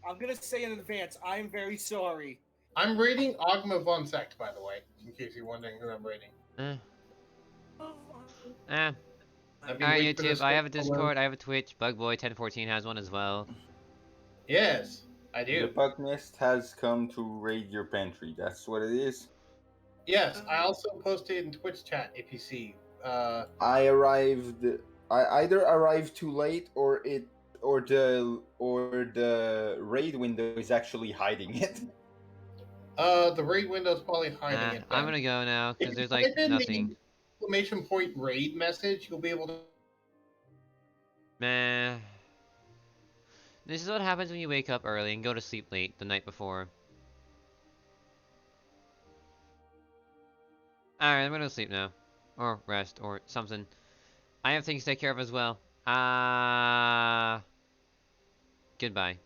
I'm gonna say in advance, I'm very sorry. I'm raiding Ogma Von Sect, by the way, in case you're wondering who I'm raiding. Eh. I've been Alright, waiting for this YouTube, I have a for long. Discord, I have a Twitch, Bugboy1014 has one as well. Yes, I The do. bug nest has come to raid your pantry. That's what it is. Yes, I also posted in Twitch chat if you see I arrived. I either arrived too late, or the raid window is actually hiding it. The raid window's probably hiding it. I'm Then. gonna go now If because you there's like type in nothing. the exclamation point raid message, you'll be able to. Meh. This is what happens when you wake up early and go to sleep late the night before. Alright, I'm gonna go sleep now. Or rest, or something. I have things to take care of as well. Goodbye.